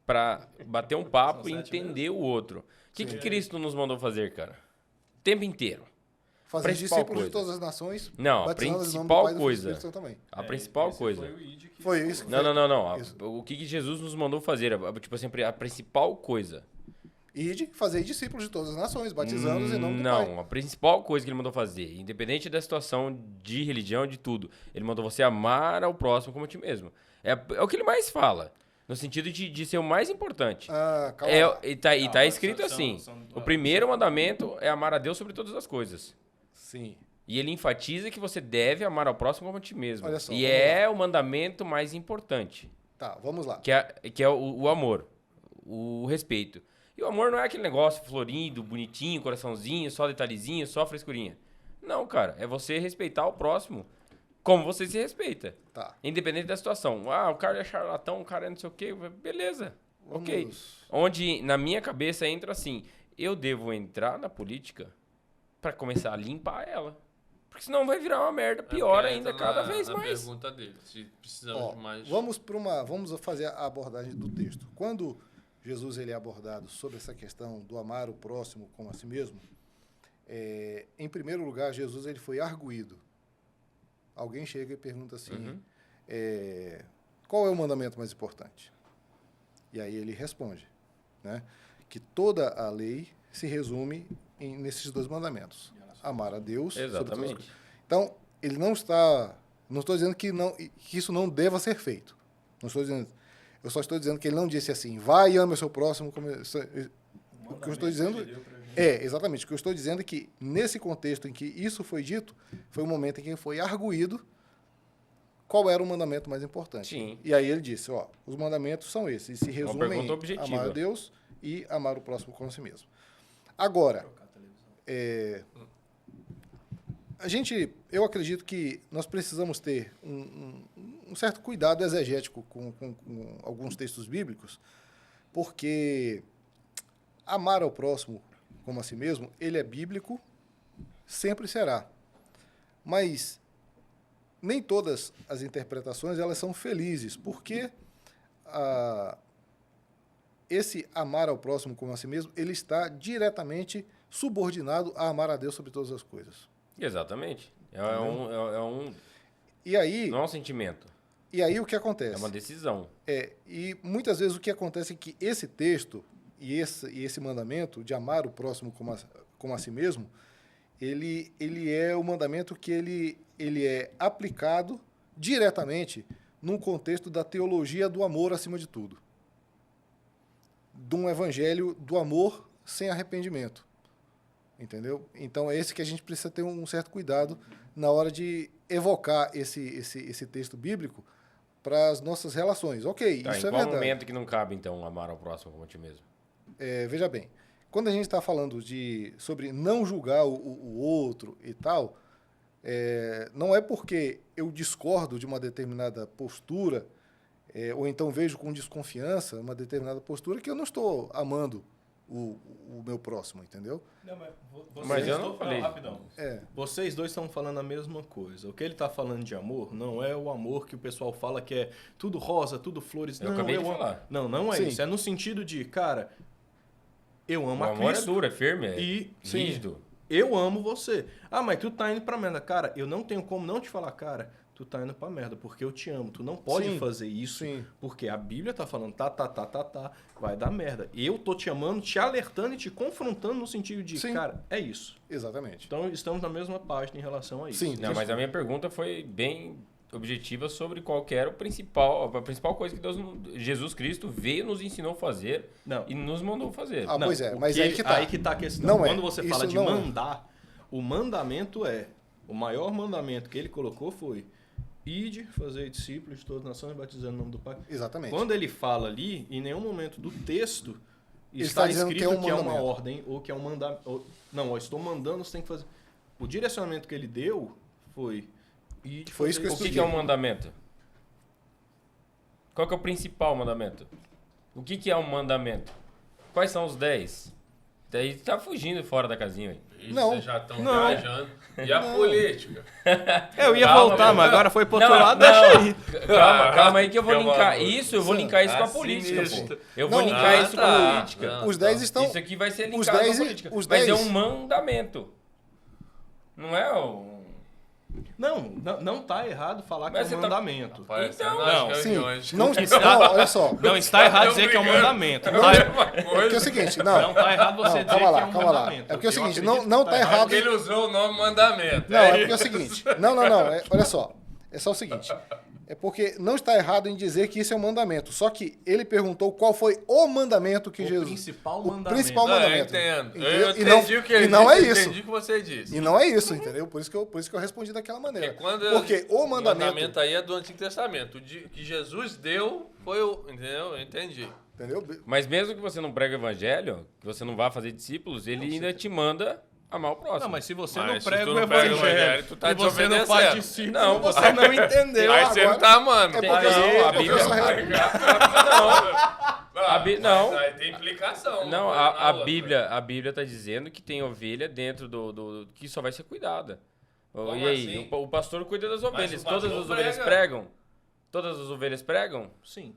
Speaker 2: pra bater um papo e entender o outro. O que Cristo nos mandou fazer, cara? O tempo inteiro.
Speaker 3: Fazer
Speaker 2: Principal
Speaker 3: discípulos de
Speaker 2: coisa.
Speaker 3: todas as nações.
Speaker 2: Não, a
Speaker 3: batizando-os em nome do
Speaker 2: principal
Speaker 3: Pai, do Filho e do
Speaker 2: coisa.
Speaker 3: Espírito Santo também.
Speaker 2: A principal coisa.
Speaker 3: Foi isso que
Speaker 2: Não.
Speaker 3: Isso.
Speaker 2: O que Jesus nos mandou fazer? Tipo assim, a principal coisa.
Speaker 3: E fazer discípulos de todas as nações, batizando-os em nome do Pai.
Speaker 2: Não, a principal coisa que ele mandou fazer, independente da situação de religião, de tudo, ele mandou você amar ao próximo como a ti mesmo. É o que ele mais fala, no sentido de ser o mais importante.
Speaker 3: Ah, calma lá.
Speaker 2: E tá escrito assim, o primeiro mandamento é amar a Deus sobre todas as coisas.
Speaker 3: Sim.
Speaker 2: E ele enfatiza que você deve amar ao próximo como a ti mesmo.
Speaker 3: Olha só,
Speaker 2: E
Speaker 3: vamos
Speaker 2: é o mandamento mais importante,
Speaker 3: Tá, vamos lá.
Speaker 2: que é o amor, o respeito. E o amor não é aquele negócio florido, bonitinho, coraçãozinho, só detalhezinho, só frescurinha. Não, cara. É você respeitar o próximo como você se respeita.
Speaker 3: Tá.
Speaker 2: Independente da situação. Ah, o cara é charlatão, o cara é não sei o quê. Beleza. Ok.
Speaker 3: Vamos-
Speaker 2: Onde, na minha cabeça, entra assim. eu devo entrar na política para começar a limpar ela. Porque senão vai virar uma merda pior ainda, cada vez mais.
Speaker 4: Pergunta dele, se precisamos de mais...
Speaker 3: Vamos fazer a abordagem do texto. Quando Jesus ele é abordado sobre essa questão do amar o próximo como a si mesmo, em primeiro lugar, Jesus ele foi arguído. Alguém chega e pergunta assim, qual é o mandamento mais importante? E aí ele responde, né, que toda a lei se resume nesses 2 mandamentos. Amar a Deus.
Speaker 2: Exatamente.
Speaker 3: Então, ele não está... Não estou dizendo que isso não deva ser feito. Não estou dizendo... Eu só estou dizendo que ele não disse assim, vai e ame o seu próximo. O que eu estou dizendo... exatamente. O que eu estou dizendo é que, nesse contexto em que isso foi dito, foi o momento em que foi arguído qual era o mandamento mais importante.
Speaker 2: Sim.
Speaker 3: E aí ele disse, os mandamentos são esses. E se resumem
Speaker 2: pergunta
Speaker 3: em
Speaker 2: objetiva.
Speaker 3: amar a Deus e amar o próximo como a si mesmo. Agora, eu acredito que nós precisamos ter um certo cuidado exegético com alguns textos bíblicos, porque amar ao próximo como a si mesmo, ele é bíblico, sempre será. Mas nem todas as interpretações elas são felizes, porque esse amar ao próximo como a si mesmo, ele está diretamente subordinado a amar a Deus sobre todas as coisas.
Speaker 2: Exatamente.
Speaker 3: E aí,
Speaker 2: não é um sentimento.
Speaker 3: E aí o que acontece?
Speaker 2: É uma decisão.
Speaker 3: E muitas vezes o que acontece é que esse texto e esse mandamento de amar o próximo como a si mesmo, ele é o mandamento que ele é aplicado diretamente num contexto da teologia do amor acima de tudo. De um evangelho do amor sem arrependimento. Entendeu? Então é esse que a gente precisa ter um certo cuidado na hora de evocar esse texto bíblico para as nossas relações. Ok, isso é verdade.
Speaker 2: Em qual momento que não cabe, então, amar ao próximo como a ti mesmo?
Speaker 3: Veja bem, quando a gente está falando sobre não julgar o outro e tal, não é porque eu discordo de uma determinada postura, ou então vejo com desconfiança uma determinada postura, que eu não estou amando o meu próximo, entendeu?
Speaker 1: Não,
Speaker 2: mas eu não falei.
Speaker 1: Rapidão. Vocês dois estão falando a mesma coisa. O que ele está falando de amor não é o amor que o pessoal fala que é tudo rosa, tudo flores.
Speaker 2: Eu acabei de falar.
Speaker 1: Não é isso. É no sentido de, cara, eu amo a Cristo.
Speaker 2: O amor é duro, é firme, é
Speaker 1: rígido. Eu amo você. Ah, mas tu tá indo pra merda. Cara, eu não tenho como não te falar, cara, tu tá indo pra merda, porque eu te amo. Tu não pode fazer isso, porque a Bíblia tá falando vai dar merda. Eu tô te amando, te alertando e te confrontando no sentido de, cara, é isso.
Speaker 3: Exatamente.
Speaker 1: Então, estamos na mesma página em relação a isso.
Speaker 3: Sim.
Speaker 2: Não, mas a minha pergunta foi bem objetiva sobre qual que era a principal coisa que Jesus Cristo veio, nos ensinou a fazer e nos mandou fazer.
Speaker 3: Ah, pois é, mas aí que tá.
Speaker 1: Aí que tá a questão.
Speaker 3: Não
Speaker 1: Quando você fala de mandar, o mandamento o maior mandamento que ele colocou foi: ide, fazer discípulos de todas as nações, batizando no nome do Pai.
Speaker 3: Exatamente.
Speaker 1: Quando ele fala ali, em nenhum momento do texto
Speaker 3: está
Speaker 1: escrito
Speaker 3: que é
Speaker 1: uma ordem ou que é um mandamento. Não, estou mandando, você tem que fazer. O direcionamento que ele deu foi...
Speaker 3: Foi isso que eu
Speaker 2: O que é um mandamento? Qual que é o principal mandamento? O que é um mandamento? Quais são os 10? Daí tá fugindo fora da casinha.
Speaker 4: Vocês já estão viajando. E a política?
Speaker 1: Eu ia voltar, mas agora foi pro outro lado, deixa aí.
Speaker 2: Calma aí que eu vou linkar isso, com a política, pô. Eu vou linkar isso com a política.
Speaker 3: Os 10 estão...
Speaker 2: Isso aqui vai ser linkado com a política. Mas é um mandamento. Não é o...
Speaker 1: Não tá errado falar que é um mandamento.
Speaker 2: Então,
Speaker 3: olha só.
Speaker 1: Não está errado dizer que é um mandamento.
Speaker 3: É porque é o seguinte,
Speaker 1: não tá errado você dizer que é um mandamento.
Speaker 3: É porque é o seguinte, não tá errado.
Speaker 4: Porque ele usou o nome mandamento.
Speaker 3: Não, é porque é o seguinte. Não. Olha só. É só o seguinte. É porque não está errado em dizer que isso é um mandamento. Só que ele perguntou qual foi o mandamento que Jesus...
Speaker 1: O principal
Speaker 3: mandamento.
Speaker 4: Eu entendo. Eu entendi o que ele disse.
Speaker 3: E não é isso.
Speaker 4: Entendi o que você disse.
Speaker 3: E não é isso, entendeu? Por isso que eu respondi daquela maneira. Porque o mandamento
Speaker 4: aí é do Antigo Testamento. O que Jesus deu foi o... Entendeu? Eu entendi.
Speaker 3: Entendeu?
Speaker 2: Mas mesmo que você não pregue o evangelho, que você não vá fazer discípulos, ele ainda te manda... amar o próximo.
Speaker 1: Não, mas se você
Speaker 4: Mas
Speaker 1: não
Speaker 4: se
Speaker 1: prega
Speaker 4: tu
Speaker 1: o
Speaker 4: não prega o
Speaker 1: evangelho
Speaker 4: evangelho, tu tá
Speaker 1: e você não faz
Speaker 4: desobedecendo.
Speaker 1: discípulo,
Speaker 2: Não,
Speaker 1: você não entendeu.
Speaker 4: Aí você não tá amando.
Speaker 3: É porque
Speaker 2: Não, a Bíblia... Não.
Speaker 4: Mas aí tem implicação.
Speaker 2: Não,
Speaker 4: uma coisa na
Speaker 2: a
Speaker 4: outra.
Speaker 2: Bíblia tá dizendo que tem ovelha dentro do que só vai ser cuidada.
Speaker 4: Como
Speaker 2: E aí,
Speaker 4: assim?
Speaker 2: o pastor cuida das ovelhas.
Speaker 4: o pastor
Speaker 2: Todas as ovelhas
Speaker 4: prega.
Speaker 2: pregam? Todas as ovelhas pregam?
Speaker 1: Sim.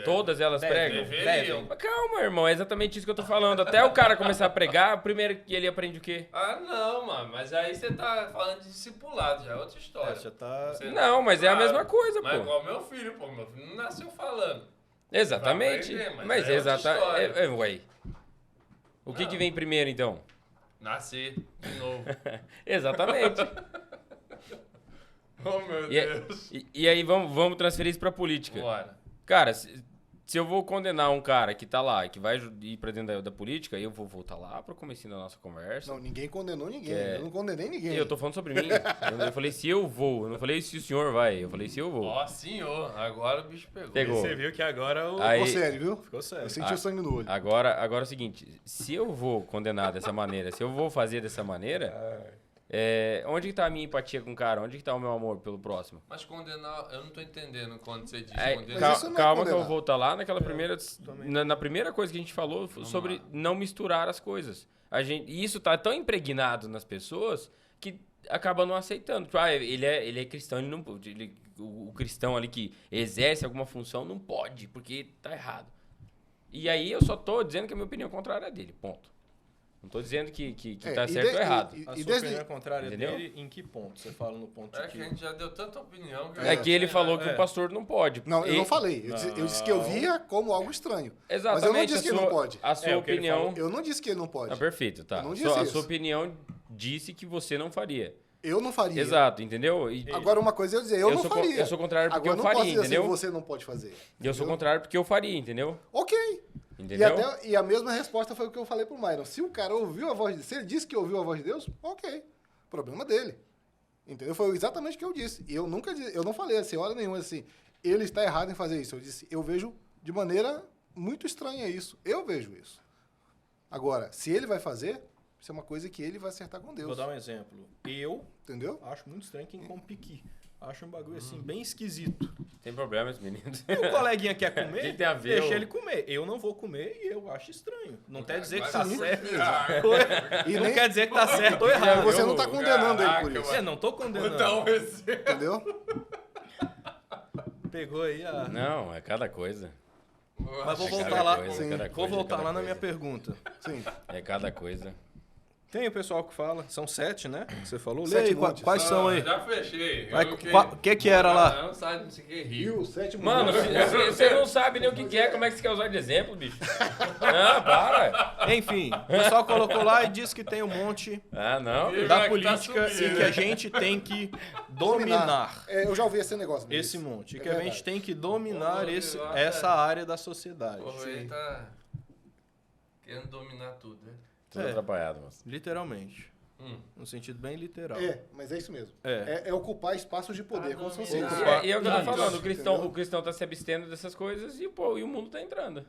Speaker 2: Todas elas pregam?
Speaker 4: Deveriam.
Speaker 2: Mas calma, irmão, é exatamente isso que eu tô falando. Até o cara começar a pregar, primeiro que ele aprende o quê?
Speaker 4: Ah, não, mano. Mas aí você tá falando de discipulado, já é outra história.
Speaker 1: Já tá...
Speaker 4: Você-
Speaker 2: Não, mas é a
Speaker 4: Claro,
Speaker 2: mesma coisa,
Speaker 4: Mas
Speaker 2: pô.
Speaker 4: igual meu filho, pô. Meu filho não nasceu falando.
Speaker 2: Exatamente.
Speaker 4: Vai aprender, mas
Speaker 2: Mas
Speaker 4: é outra história.
Speaker 2: ué. O que vem primeiro, então?
Speaker 4: Nascer de novo.
Speaker 2: Exatamente.
Speaker 4: Oh, meu
Speaker 2: E,
Speaker 4: Deus.
Speaker 2: e aí vamos transferir isso pra política.
Speaker 4: Bora.
Speaker 2: Cara, se eu vou condenar um cara que tá lá, que vai ir pra dentro da política, eu vou voltar lá pro comecinho da nossa conversa.
Speaker 3: Não, ninguém condenou ninguém.
Speaker 2: É.
Speaker 3: Eu não condenei ninguém.
Speaker 2: Eu tô falando sobre mim. Eu falei se eu vou. Eu não falei se o senhor vai. Eu falei se eu vou.
Speaker 4: Ó, senhor. Agora o bicho pegou.
Speaker 2: Pegou.
Speaker 1: Você viu que agora o...
Speaker 2: Aí-
Speaker 3: Ficou sério, viu?
Speaker 1: Ficou sério.
Speaker 3: Eu senti o sangue no olho.
Speaker 2: Agora é o seguinte, se eu vou condenar dessa maneira, se eu vou fazer dessa maneira, onde que tá a minha empatia com o cara? Onde que tá o meu amor pelo próximo?
Speaker 4: Mas condenar, eu não tô entendendo quando você diz
Speaker 2: É,
Speaker 4: condenar.
Speaker 3: Mas isso não é
Speaker 2: calma que eu
Speaker 3: condenar.
Speaker 2: vou voltar lá naquela primeira... Na primeira coisa que a gente falou sobre não misturar as coisas. E isso tá tão impregnado nas pessoas que acaba não aceitando. Tipo, ele é cristão, ele não pode. O cristão ali que exerce alguma função não pode, porque tá errado. E aí eu só tô dizendo que a minha opinião contrária é dele, ponto. Não tô dizendo que tá
Speaker 3: e
Speaker 2: certo ou errado.
Speaker 1: A
Speaker 3: E
Speaker 1: sua
Speaker 3: desde-
Speaker 1: opinião é contrária
Speaker 2: Entendeu?
Speaker 1: dele em que ponto? Você fala no ponto
Speaker 4: É
Speaker 1: de
Speaker 4: que a gente já deu tanta opinião que
Speaker 2: É que ele falou que o pastor não pode.
Speaker 3: Não, eu
Speaker 2: E-
Speaker 3: não falei. Eu disse que eu via como algo estranho.
Speaker 2: Exatamente.
Speaker 3: Mas eu não disse que ele não pode.
Speaker 2: A sua
Speaker 1: o que ele
Speaker 2: opinião...
Speaker 3: Eu não disse que ele não pode.
Speaker 2: Ah, perfeito, tá.
Speaker 3: Eu não disse
Speaker 2: A
Speaker 3: isso.
Speaker 2: sua opinião disse que você não faria.
Speaker 3: Eu não faria.
Speaker 2: Exato, entendeu? E
Speaker 3: Agora, uma coisa é eu dizer, eu não
Speaker 2: sou
Speaker 3: faria.
Speaker 2: eu sou contrário porque
Speaker 3: Agora,
Speaker 2: eu
Speaker 3: não posso
Speaker 2: faria,
Speaker 3: dizer
Speaker 2: entendeu?
Speaker 3: assim, você não pode fazer.
Speaker 2: eu sou
Speaker 3: Entendeu?
Speaker 2: contrário porque eu faria, entendeu?
Speaker 3: Ok.
Speaker 2: Entendeu?
Speaker 3: E a mesma resposta foi o que eu falei pro Myron. Se o cara ouviu a voz de Deus, se ele disse que ouviu a voz de Deus, ok. Problema dele. Entendeu? Foi exatamente o que eu disse. E eu não falei assim, hora nenhuma assim, ele está errado em fazer isso. Eu disse, eu vejo de maneira muito estranha isso. Eu vejo isso. Agora, se ele vai fazer, isso é uma coisa que ele vai acertar com Deus.
Speaker 1: Vou dar um exemplo. Eu
Speaker 3: Entendeu?
Speaker 1: acho muito estranho quem come piqui. Acho um bagulho assim bem esquisito.
Speaker 2: Tem problemas, meninos.
Speaker 1: O coleguinha quer comer,
Speaker 2: Que tem a ver,
Speaker 1: deixa
Speaker 2: ô?
Speaker 1: ele comer. Eu não vou comer e eu acho estranho. Não quer dizer que
Speaker 4: Mas
Speaker 1: tá
Speaker 4: sim.
Speaker 1: certo.
Speaker 3: E
Speaker 1: Não
Speaker 3: nem,
Speaker 1: quer dizer que tá certo ou errado.
Speaker 3: você não está condenando ele por
Speaker 4: Caraca,
Speaker 3: isso.
Speaker 1: Eu não tô condenando.
Speaker 4: Então, esse...
Speaker 3: Entendeu?
Speaker 1: Pegou aí a...
Speaker 2: Não, é cada coisa.
Speaker 1: Mas vou
Speaker 2: É
Speaker 1: voltar
Speaker 2: cada
Speaker 1: lá.
Speaker 2: coisa,
Speaker 3: Sim.
Speaker 2: cada
Speaker 1: Vou
Speaker 2: coisa,
Speaker 1: voltar
Speaker 2: cada
Speaker 1: lá na
Speaker 2: coisa.
Speaker 1: minha pergunta.
Speaker 3: Sim.
Speaker 2: É cada coisa.
Speaker 1: Tem o pessoal que fala. São 7, né? Que você falou. Lê
Speaker 3: 7
Speaker 1: aí,
Speaker 3: montes.
Speaker 1: quais são aí?
Speaker 4: Já fechei.
Speaker 1: Vai,
Speaker 4: Eu
Speaker 1: que era lá?
Speaker 4: Não sabe, não sei o que,
Speaker 3: E
Speaker 4: rio.
Speaker 3: o sétimo
Speaker 2: Mano,
Speaker 3: monte.
Speaker 2: você não sabe nem o que é, como é que você quer usar de exemplo, bicho? Não, para.
Speaker 1: Enfim, o pessoal colocou lá e disse que tem um monte
Speaker 2: Ah, não.
Speaker 4: Viu?
Speaker 1: da
Speaker 4: que tá
Speaker 1: política
Speaker 4: subindo.
Speaker 1: e que a gente tem que dominar
Speaker 3: É, eu já ouvi esse negócio.
Speaker 1: esse
Speaker 3: Luiz.
Speaker 1: monte. E
Speaker 3: É
Speaker 1: que a
Speaker 3: verdade.
Speaker 1: gente tem que dominar
Speaker 4: Dominar,
Speaker 1: essa área da sociedade.
Speaker 4: Porra, ele tá querendo dominar tudo, né?
Speaker 2: Tudo
Speaker 1: É.
Speaker 2: atrapalhado, moço.
Speaker 1: Literalmente. No sentido bem literal.
Speaker 3: Mas é isso mesmo.
Speaker 1: É.
Speaker 3: É ocupar espaços de poder, como se fosse
Speaker 4: dominar.
Speaker 3: isso.
Speaker 2: E é o que eu tô
Speaker 1: Isso,
Speaker 2: falando,
Speaker 3: entendeu?
Speaker 2: o cristão tá se abstendo dessas coisas e o mundo tá entrando.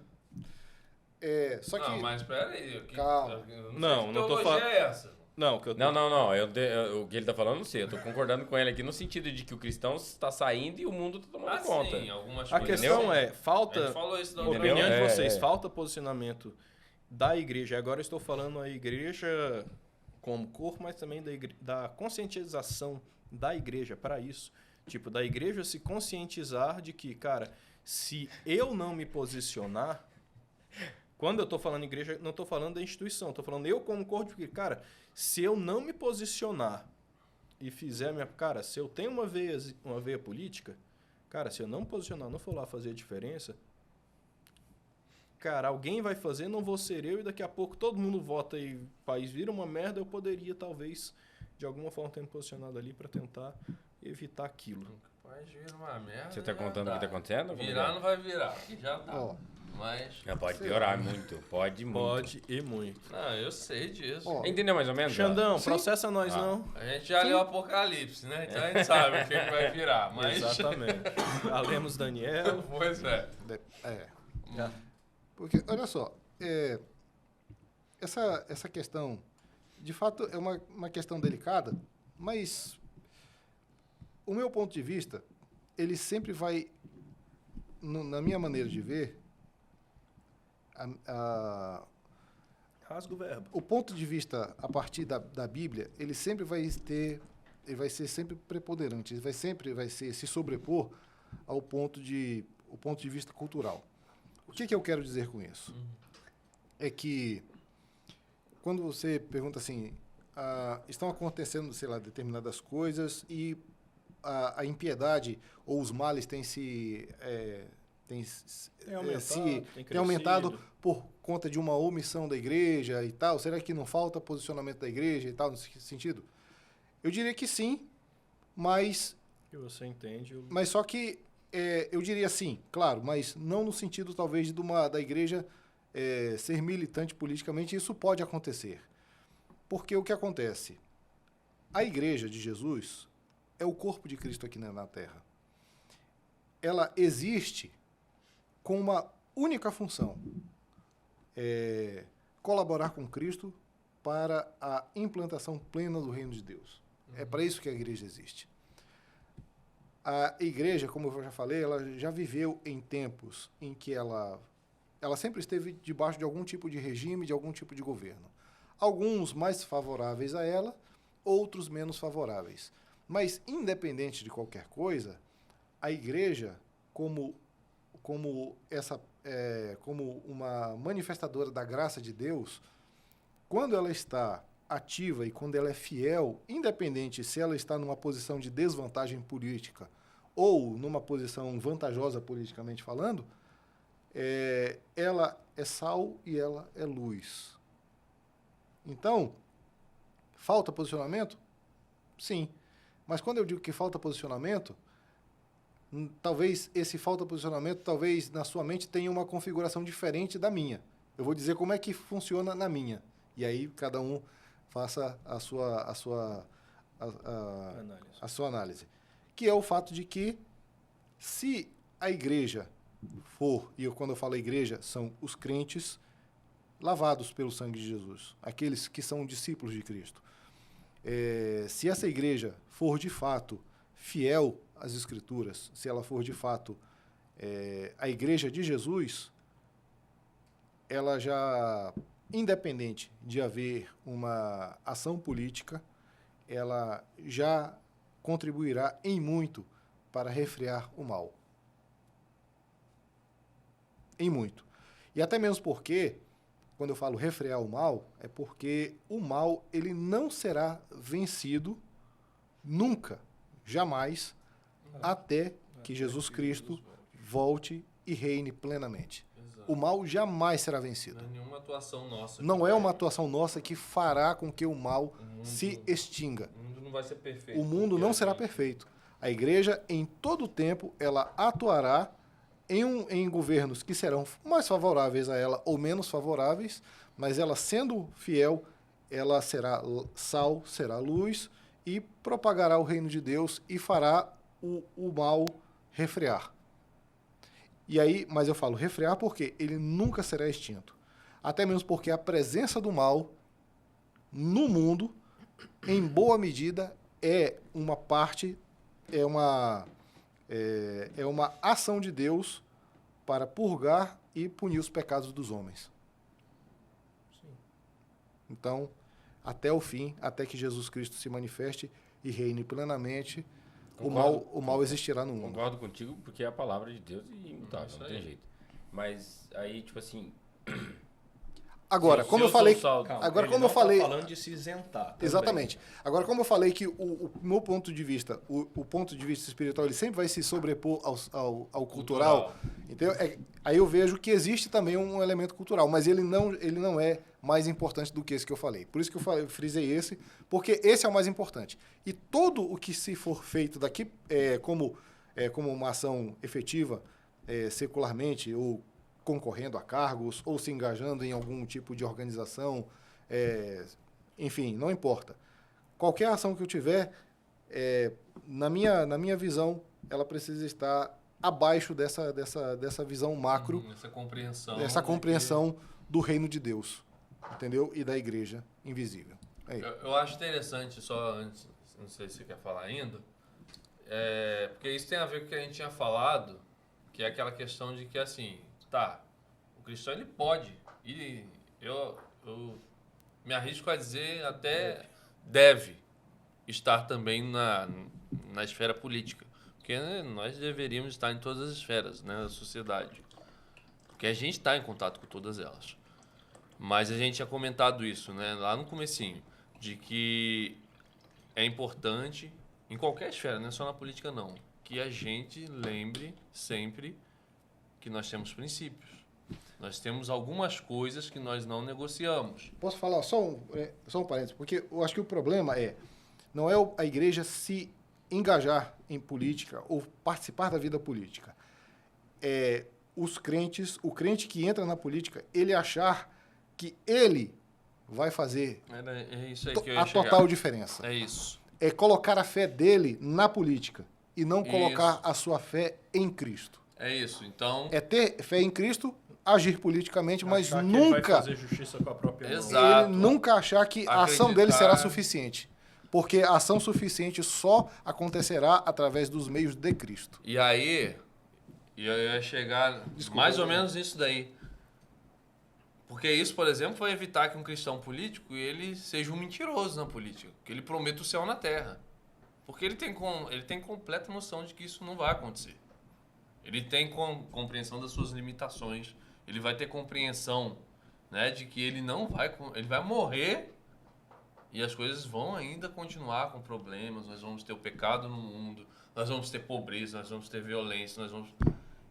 Speaker 3: Só que...
Speaker 4: Não, mas peraí.
Speaker 3: Calma.
Speaker 1: Não, não tô
Speaker 4: falando.
Speaker 1: falando-
Speaker 4: é essa?
Speaker 1: Não, que eu
Speaker 2: Não. O que ele tá falando, eu não sei. Eu tô concordando com ele aqui no sentido de que o cristão está saindo e o mundo tá tomando
Speaker 4: Ah,
Speaker 2: conta.
Speaker 4: sim, algumas
Speaker 1: A
Speaker 4: coisas.
Speaker 1: questão
Speaker 4: sim.
Speaker 1: é,
Speaker 4: A gente
Speaker 1: falta
Speaker 4: falou isso da
Speaker 1: a
Speaker 4: outra
Speaker 2: Entendeu?
Speaker 1: opinião de
Speaker 2: É,
Speaker 1: vocês,
Speaker 2: é.
Speaker 1: falta posicionamento da igreja. Agora eu estou falando a igreja como corpo, mas também da conscientização da igreja para isso. Tipo, da igreja se conscientizar de que, cara, se eu não me posicionar... Quando eu estou falando igreja, não estou falando da instituição. Estou falando eu como corpo, porque, cara, se eu não me posicionar e fizer a minha... Cara, se eu tenho uma veia política, cara, se eu não me posicionar, não for lá fazer a diferença... Cara, alguém vai fazer, não vou ser eu, e daqui a pouco todo mundo vota e o país vira uma merda, eu poderia, talvez, de alguma forma, ter me posicionado ali para tentar evitar aquilo.
Speaker 4: Rapaz, vira uma merda.
Speaker 2: Você tá
Speaker 4: já
Speaker 2: contando o que tá acontecendo? Como
Speaker 4: Virar
Speaker 2: que é?
Speaker 4: não vai virar, aqui já tá.
Speaker 3: Ó.
Speaker 4: Mas.
Speaker 2: Já pode piorar muito. Pode muito.
Speaker 1: Pode e muito.
Speaker 4: Não, eu sei disso.
Speaker 3: Ó,
Speaker 2: Entendeu mais ou menos?
Speaker 1: Xandão,
Speaker 3: Sim.
Speaker 1: processa nós
Speaker 2: Ah.
Speaker 1: não.
Speaker 4: A gente já leu Apocalipse, né? Então a gente sabe o que vai virar. Mas.
Speaker 1: Exatamente. Já lemos Daniel.
Speaker 4: Pois é.
Speaker 1: Já.
Speaker 3: Porque, olha só, essa questão, de fato, é uma questão delicada, mas o meu ponto de vista, ele sempre vai, na minha maneira de ver,
Speaker 1: Rasga o verbo.
Speaker 3: o ponto de vista a partir da Bíblia, ele vai ser sempre preponderante, ele vai se sobrepor ao ponto de vista cultural. O que eu quero dizer com isso? É que quando você pergunta assim, estão acontecendo, sei lá, determinadas coisas e a impiedade ou os males têm aumentado por conta de uma omissão da igreja e tal. Será que não falta posicionamento da igreja e tal, nesse sentido? Eu diria que sim, mas...
Speaker 1: Que você entende.
Speaker 3: Mas só que eu diria sim, claro, mas não no sentido talvez da igreja ser militante politicamente. Isso pode acontecer. Porque o que acontece? A igreja de Jesus é o corpo de Cristo aqui na Terra. Ela existe com uma única função: colaborar com Cristo para a implantação plena do reino de Deus. É para isso que a igreja existe. A igreja, como eu já falei, ela já viveu em tempos em que ela sempre esteve debaixo de algum tipo de regime, de algum tipo de governo. Alguns mais favoráveis a ela, outros menos favoráveis. Mas, independente de qualquer coisa, a igreja, como uma manifestadora da graça de Deus, quando ela está ativa e quando ela é fiel, independente se ela está numa posição de desvantagem política ou numa posição vantajosa politicamente falando, ela é sal e ela é luz. Então, falta posicionamento? Sim. Mas quando eu digo que falta posicionamento, talvez esse falta posicionamento, talvez na sua mente tenha uma configuração diferente da minha. Eu vou dizer como é que funciona na minha. E aí cada um faça a sua análise. Que é o fato de que se a igreja for, e quando eu falo igreja, são os crentes lavados pelo sangue de Jesus, aqueles que são discípulos de Cristo. Se essa igreja for de fato fiel às Escrituras, se ela for de fato a igreja de Jesus, ela já, independente de haver uma ação política, ela já contribuirá em muito para refrear o mal. Em muito. E até mesmo porque, quando eu falo refrear o mal, é porque o mal ele não será vencido nunca, jamais, até que Jesus Cristo volte e reine plenamente.
Speaker 4: Exato.
Speaker 3: O mal jamais será vencido.
Speaker 4: Não é nenhuma atuação nossa.
Speaker 3: Não é uma atuação nossa que fará com que o mal se extinga.
Speaker 4: O mundo não vai ser perfeito.
Speaker 3: O mundo não será perfeito. A igreja, em todo o tempo, ela atuará em governos que serão mais favoráveis a ela ou menos favoráveis, mas ela sendo fiel, ela será sal, será luz e propagará o reino de Deus e fará o mal refrear. E aí, mas eu falo refrear porque ele nunca será extinto. Até mesmo porque a presença do mal no mundo, em boa medida, é uma parte, é uma ação de Deus para purgar e punir os pecados dos homens.
Speaker 1: Sim.
Speaker 3: Então, até o fim, até que Jesus Cristo se manifeste e reine plenamente, o mal existirá no mundo.
Speaker 2: Concordo contigo, porque é a palavra de Deus e imutável, não tem
Speaker 4: aí.
Speaker 2: jeito. Mas aí, tipo assim...
Speaker 3: Agora, como eu falei... Agora, como eu falei...
Speaker 1: Tá falando de se isentar. Também.
Speaker 3: Exatamente. Agora, como eu falei que o meu ponto de vista, o ponto de vista espiritual, ele sempre vai se sobrepor ao cultural. Então, aí eu vejo que existe também um elemento cultural, mas ele não é mais importante do que esse que eu falei. Por isso que eu frisei esse, porque esse é o mais importante. E todo o que se for feito daqui como uma ação efetiva, secularmente, ou concorrendo a cargos, ou se engajando em algum tipo de organização, enfim, não importa. Qualquer ação que eu tiver, na minha visão, ela precisa estar abaixo dessa visão macro,
Speaker 4: Essa compreensão
Speaker 3: do reino de Deus, entendeu? E da igreja invisível.
Speaker 4: Eu acho interessante, só antes, não sei se você quer falar ainda, porque isso tem a ver com o que a gente tinha falado, que é aquela questão de que, assim, tá, o cristão, ele pode. E eu me arrisco a dizer até deve estar também na esfera política. Porque nós deveríamos estar em todas as esferas, né, da sociedade. Porque a gente está em contato com todas elas. Mas a gente tinha comentado isso, né, lá no comecinho, de que é importante, em qualquer esfera, não é só na política não, que a gente lembre sempre que nós temos princípios. Nós temos algumas coisas que nós não negociamos.
Speaker 3: Posso falar só um parênteses? Porque eu acho que o problema não é a igreja se engajar em política ou participar da vida política. É o crente que entra na política, ele achar que ele vai fazer
Speaker 4: É isso aí que eu ia
Speaker 3: a
Speaker 4: chegar.
Speaker 3: total diferença.
Speaker 4: É isso.
Speaker 3: É colocar a fé dele na política e não colocar
Speaker 4: Isso.
Speaker 3: a sua fé em Cristo.
Speaker 4: É isso. Então,
Speaker 3: É ter fé em Cristo, agir politicamente, mas
Speaker 1: Achar que ele vai
Speaker 3: nunca
Speaker 1: fazer justiça com a própria mão.
Speaker 4: Exato.
Speaker 3: ele nunca achar que a ação dele
Speaker 4: Acreditar.
Speaker 3: será suficiente. Porque a ação suficiente só acontecerá através dos meios de Cristo.
Speaker 4: e aí, eu ia chegar
Speaker 3: Desculpa,
Speaker 4: mais ou
Speaker 3: eu-
Speaker 4: menos nisso daí. Porque isso, por exemplo, vai evitar que um cristão político ele seja um mentiroso na política. Que ele prometa o céu na terra. Porque ele tem completa noção de que isso não vai acontecer. Ele tem compreensão das suas limitações. Ele vai ter compreensão, né, de que ele vai morrer e as coisas vão ainda continuar com problemas. Nós vamos ter o pecado no mundo, nós vamos ter pobreza, nós vamos ter violência,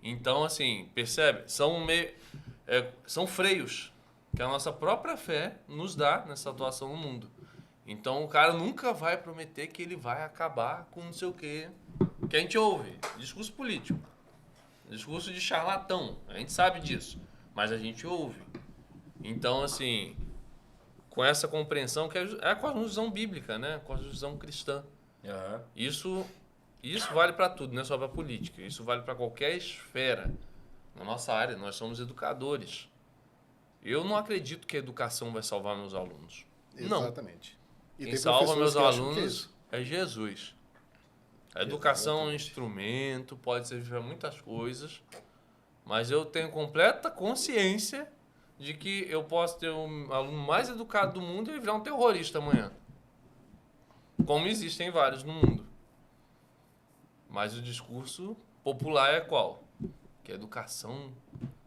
Speaker 4: Então, assim, percebe? São freios que a nossa própria fé nos dá nessa atuação no mundo. Então, o cara nunca vai prometer que ele vai acabar com não sei o quê. Que a gente ouve, discurso político, discurso de charlatão, a gente sabe disso, mas a gente ouve. Então, assim, com essa compreensão, que é a cosmovisão bíblica, né? A cosmovisão cristã.
Speaker 2: Aham.
Speaker 4: Isso vale para tudo, não é só para política. Isso vale para qualquer esfera. Na nossa área, nós somos educadores. Eu não acredito que a educação vai salvar meus alunos. Não.
Speaker 3: Exatamente. E
Speaker 4: Quem
Speaker 3: tem
Speaker 4: salva meus
Speaker 3: professores que acham que é
Speaker 4: alunos
Speaker 3: isso.
Speaker 4: é Jesus. A educação é um instrumento, pode servir para muitas coisas, mas eu tenho completa consciência de que eu posso ter um aluno mais educado do mundo e ele virar um terrorista amanhã. Como existem vários no mundo. Mas o discurso popular é qual? Que a educação,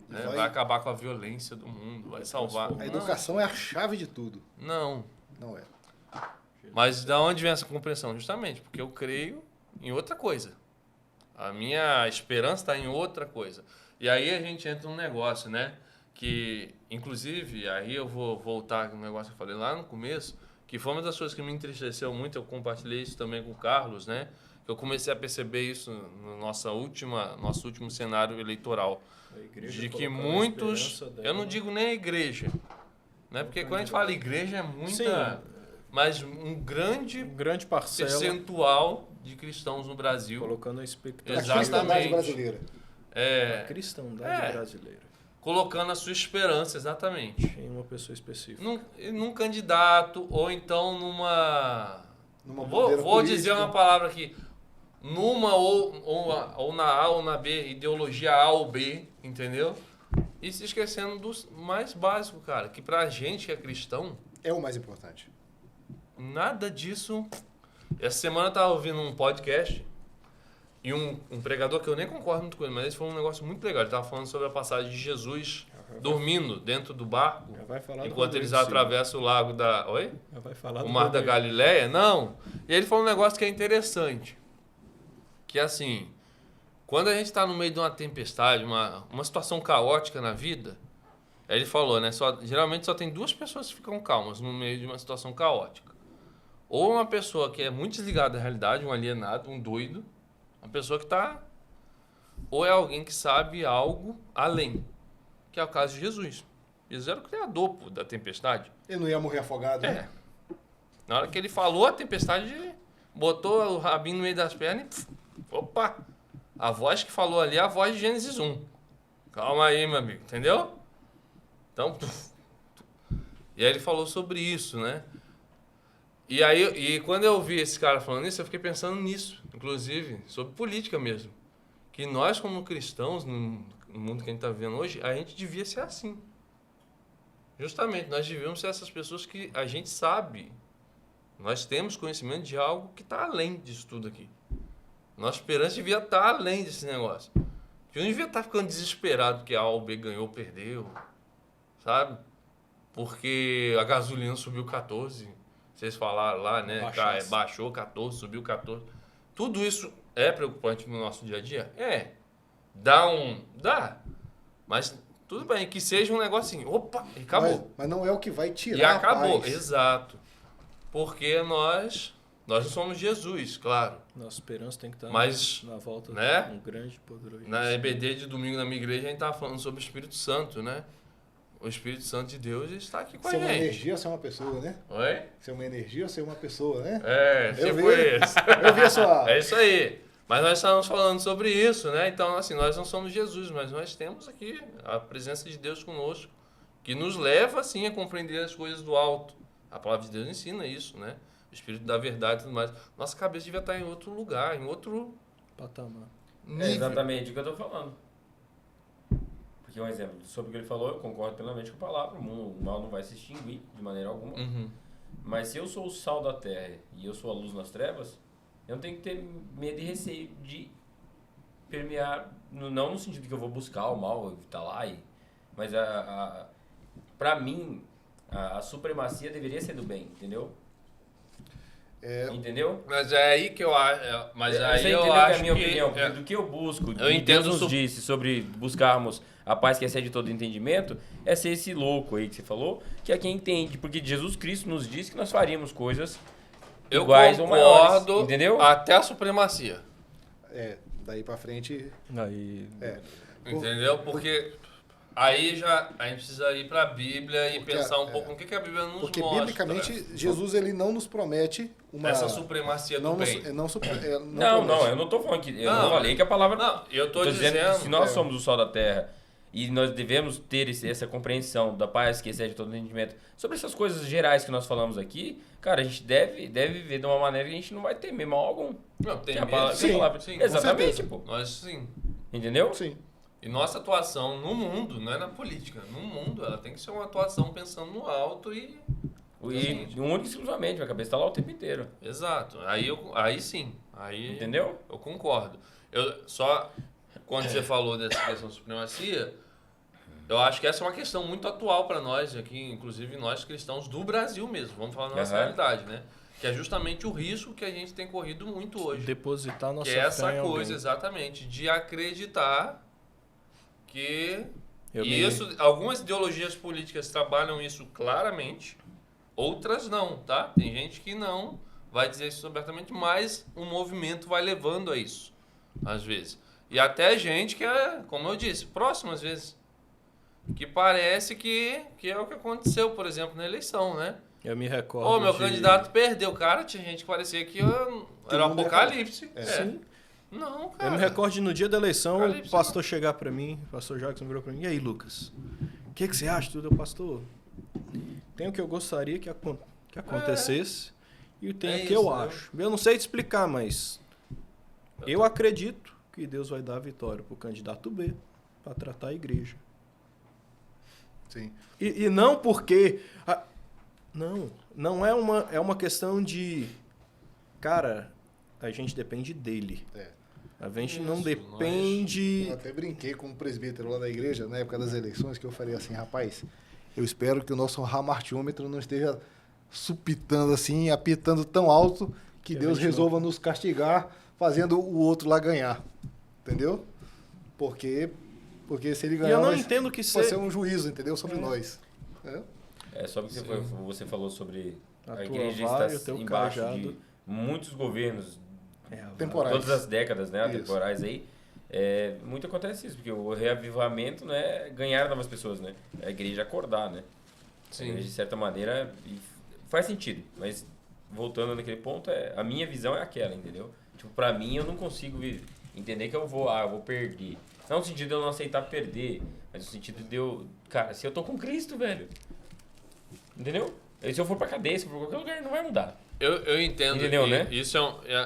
Speaker 4: né, vai acabar com a violência do mundo, vai salvar.
Speaker 3: A educação é a chave de tudo.
Speaker 4: Não.
Speaker 3: Não é.
Speaker 4: Mas da onde vem essa compreensão? Justamente porque eu creio em outra coisa. A minha esperança está em outra coisa. E aí a gente entra num negócio, né? Que, inclusive, aí eu vou voltar no negócio que eu falei lá no começo, que foi uma das coisas que me entristeceu muito, eu compartilhei isso também com o Carlos, né? Eu comecei a perceber isso no nosso último cenário eleitoral.
Speaker 1: A igreja
Speaker 4: De que
Speaker 1: colocando a
Speaker 4: muitos...
Speaker 1: esperança dela-
Speaker 4: Eu não digo nem a igreja, né? Porque quando a gente fala igreja é muita...
Speaker 1: Sim.
Speaker 4: Mas um grande
Speaker 1: grande parcela
Speaker 4: percentual de cristãos no Brasil
Speaker 1: colocando a expectativa.
Speaker 3: A cristandade
Speaker 4: Exatamente.
Speaker 3: brasileira.
Speaker 1: A cristandade brasileira
Speaker 4: colocando a sua esperança, exatamente,
Speaker 1: em uma pessoa específica.
Speaker 4: num candidato ou então numa
Speaker 3: bandeira
Speaker 4: vou dizer
Speaker 3: política.
Speaker 4: uma palavra aqui, numa ou na A ou na B, ideologia A ou B, entendeu? E se esquecendo do mais básico, cara, que pra gente que é cristão,
Speaker 3: É o mais importante.
Speaker 4: nada disso. Essa semana eu tava ouvindo um podcast e um pregador que eu nem concordo muito com ele, mas esse foi um negócio muito legal. Ele tava falando sobre a passagem de Jesus dormindo dentro do barco
Speaker 1: Já vai falar do
Speaker 4: enquanto
Speaker 1: Rodrigo
Speaker 4: eles
Speaker 1: Silva.
Speaker 4: atravessam o lago da... Oi?
Speaker 1: Já vai falar
Speaker 4: O
Speaker 1: do
Speaker 4: Mar da
Speaker 1: Rodrigo.
Speaker 4: Galileia? Não. E ele falou um negócio que é interessante. Que é assim, quando a gente está no meio de uma tempestade, uma situação caótica na vida, aí ele falou, né? Geralmente só tem duas pessoas que ficam calmas no meio de uma situação caótica. Ou uma pessoa que é muito desligada da realidade, um alienado, um doido, uma pessoa que está... Ou é alguém que sabe algo além, que é o caso de Jesus. Jesus era o criador da tempestade.
Speaker 3: Ele não ia morrer afogado, né?
Speaker 4: Na hora que ele falou, a tempestade botou o rabinho no meio das pernas e... Opa! A voz que falou ali é a voz de Gênesis 1. Calma aí, meu amigo. Entendeu? Então... E aí ele falou sobre isso, né? E quando eu ouvi esse cara falando isso, eu fiquei pensando nisso. Inclusive, sobre política mesmo. Que nós, como cristãos, no no mundo que a gente está vivendo hoje, a gente devia ser assim. Justamente, nós devíamos ser essas pessoas que a gente sabe, nós temos conhecimento de algo que está além disso tudo aqui. Nossa esperança devia estar além desse negócio. Eu não devia estar ficando desesperado porque a A ou B ganhou ou perdeu, sabe? Porque a gasolina subiu 14, vocês falaram lá, né? Baixou 14, subiu 14. Tudo isso é preocupante no nosso dia a dia? É. Dá. Mas tudo bem, que seja um negocinho. Opa, e acabou.
Speaker 3: Mas não é o que vai tirar
Speaker 4: E acabou,
Speaker 3: a paz.
Speaker 4: exato. Porque nós não somos Jesus, claro.
Speaker 1: Nossa esperança tem que estar
Speaker 4: Mas,
Speaker 1: na volta
Speaker 4: né?
Speaker 1: um grande e poderoso.
Speaker 4: Na EBD de domingo na minha igreja, a gente estava falando sobre o Espírito Santo, né? O Espírito Santo de Deus está aqui com a
Speaker 3: Ser uma
Speaker 4: gente.
Speaker 3: energia ou ser uma pessoa, né?
Speaker 4: Oi?
Speaker 3: Ser uma energia ou ser uma pessoa, né?
Speaker 4: É,
Speaker 3: Eu
Speaker 4: tipo
Speaker 3: vi.
Speaker 4: isso.
Speaker 3: Eu vi a sua...
Speaker 4: É isso aí. Mas nós estamos falando sobre isso, né? Então, assim, nós não somos Jesus, mas nós temos aqui a presença de Deus conosco, que nos leva, assim, a compreender as coisas do alto. A palavra de Deus ensina isso, né? O Espírito da verdade e tudo mais. Nossa cabeça devia estar em outro lugar, em outro
Speaker 1: Patamar.
Speaker 4: nível.
Speaker 2: É exatamente o que eu estou falando. Porque um exemplo, sobre o que ele falou, eu concordo plenamente com a palavra. O mal não vai se extinguir de maneira alguma.
Speaker 4: Uhum.
Speaker 2: Mas se eu sou o sal da terra e eu sou a luz nas trevas, eu não tenho que ter medo e receio de permear, não no sentido que eu vou buscar o mal, estar lá, mas pra mim, a supremacia deveria ser do bem, entendeu? Entendeu?
Speaker 4: Mas é aí que eu acho. Mas aí
Speaker 2: Você
Speaker 4: eu
Speaker 2: entendeu
Speaker 4: acho
Speaker 2: que a minha
Speaker 4: que,
Speaker 2: opinião, porque do que eu busco,
Speaker 4: Eu
Speaker 2: que
Speaker 4: entendo
Speaker 2: Deus nos disse sobre buscarmos a paz que excede todo entendimento, é ser esse louco aí que você falou, que é quem entende, porque Jesus Cristo nos disse que nós faríamos coisas
Speaker 4: eu
Speaker 2: iguais ou maiores,
Speaker 4: concordo
Speaker 2: entendeu?
Speaker 4: até a supremacia.
Speaker 3: Daí pra frente...
Speaker 1: Aí,
Speaker 4: Entendeu? Porque aí já a gente precisa ir para a Bíblia e pensar um pouco no que a Bíblia nos
Speaker 3: Porque
Speaker 4: mostra.
Speaker 3: biblicamente, Jesus ele não nos promete uma...
Speaker 4: Essa supremacia do bem.
Speaker 3: Não,
Speaker 2: Não, eu não tô falando que... Eu não falei que a palavra...
Speaker 4: Não, eu tô
Speaker 2: dizendo que
Speaker 4: dizendo...
Speaker 2: se nós somos o sol da terra e nós devemos ter essa compreensão da paz que excede todo entendimento sobre essas coisas gerais que nós falamos aqui, cara, a gente deve viver de uma maneira que a gente não vai temer mal algum.
Speaker 4: Não, tem
Speaker 2: Que a
Speaker 4: medo.
Speaker 2: palavra-
Speaker 4: Sim,
Speaker 2: que a palavra-
Speaker 4: sim,
Speaker 2: Exatamente, pô.
Speaker 4: Nós sim.
Speaker 2: Entendeu?
Speaker 3: Sim.
Speaker 4: E nossa atuação no mundo, não é na política, no mundo, ela tem que ser uma atuação pensando no alto e...
Speaker 2: E único e exclusivamente, minha cabeça tá lá o tempo inteiro.
Speaker 4: Exato. Aí sim. Aí
Speaker 2: Entendeu?
Speaker 4: eu concordo. Só quando você falou dessa questão de supremacia, eu acho que essa é uma questão muito atual para nós aqui, inclusive nós cristãos do Brasil mesmo. Vamos falar da nossa realidade, né? Que é justamente o risco que a gente tem corrido muito hoje.
Speaker 1: depositar nossa
Speaker 4: Que é
Speaker 1: fé
Speaker 4: essa
Speaker 1: em
Speaker 4: coisa,
Speaker 1: alguém.
Speaker 4: exatamente, de acreditar que
Speaker 1: Eu me-
Speaker 4: isso, algumas ideologias políticas trabalham isso claramente, outras não, tá? Tem gente que não vai dizer isso abertamente, mas o movimento vai levando a isso, às vezes. E até gente que é, como eu disse, próximo às vezes. Que parece que é o que aconteceu, por exemplo, na eleição, né?
Speaker 1: Eu me recordo.
Speaker 4: Ô, meu
Speaker 1: de-
Speaker 4: candidato perdeu. Cara, tinha gente que parecia que era um
Speaker 3: mundo ia
Speaker 4: apocalipse.
Speaker 1: Sim.
Speaker 4: Não, cara.
Speaker 1: Eu me recordo de no dia da eleição,
Speaker 4: Apocalipse,
Speaker 1: o pastor chegar pra mim, o pastor Jackson virou pra mim, e aí, Lucas? O que você acha tudo? Eu, pastor, tem o que eu gostaria que acontecesse e tem o que eu
Speaker 4: né?
Speaker 1: acho. Eu não sei te explicar, mas eu acredito que Deus vai dar a vitória pro candidato B pra tratar a igreja.
Speaker 3: Sim.
Speaker 1: E não porque... Não é uma questão de... Cara, a gente depende dele. A gente não
Speaker 4: Isso,
Speaker 1: depende...
Speaker 3: Eu até brinquei com um presbítero lá da igreja, na época das eleições, que eu falei assim, rapaz, eu espero que o nosso ramartiômetro não esteja supitando assim, apitando tão alto que
Speaker 1: Que a
Speaker 3: Deus
Speaker 1: gente
Speaker 3: resolva nos castigar, fazendo o outro lá ganhar. Entendeu? Porque se ele
Speaker 1: E
Speaker 3: ganhar,
Speaker 1: eu não
Speaker 3: vai
Speaker 1: entendo que
Speaker 3: ser
Speaker 1: ser...
Speaker 3: um juízo, entendeu? Sobre nós.
Speaker 2: Só que você falou sobre
Speaker 1: A
Speaker 2: a
Speaker 1: tua
Speaker 2: igreja
Speaker 1: vara e o
Speaker 2: estar
Speaker 1: teu
Speaker 2: embaixo
Speaker 1: cajado.
Speaker 2: de muitos governos,
Speaker 3: Temporais.
Speaker 2: todas as décadas, né,
Speaker 3: Isso.
Speaker 2: temporais aí. Muito acontece isso, porque o reavivamento não é ganhar novas pessoas, né? É a igreja acordar, né? A igreja, de certa maneira, faz sentido, mas voltando naquele ponto, a minha visão é aquela, entendeu? Tipo, pra mim, eu não consigo entender que eu vou perder. Não no sentido de eu não aceitar perder, mas no sentido de cara, se eu tô com Cristo, velho, entendeu? E se eu for pra cadeia, se eu for pra qualquer lugar, não vai mudar.
Speaker 4: Eu entendo.
Speaker 2: Entendeu, né?
Speaker 4: Isso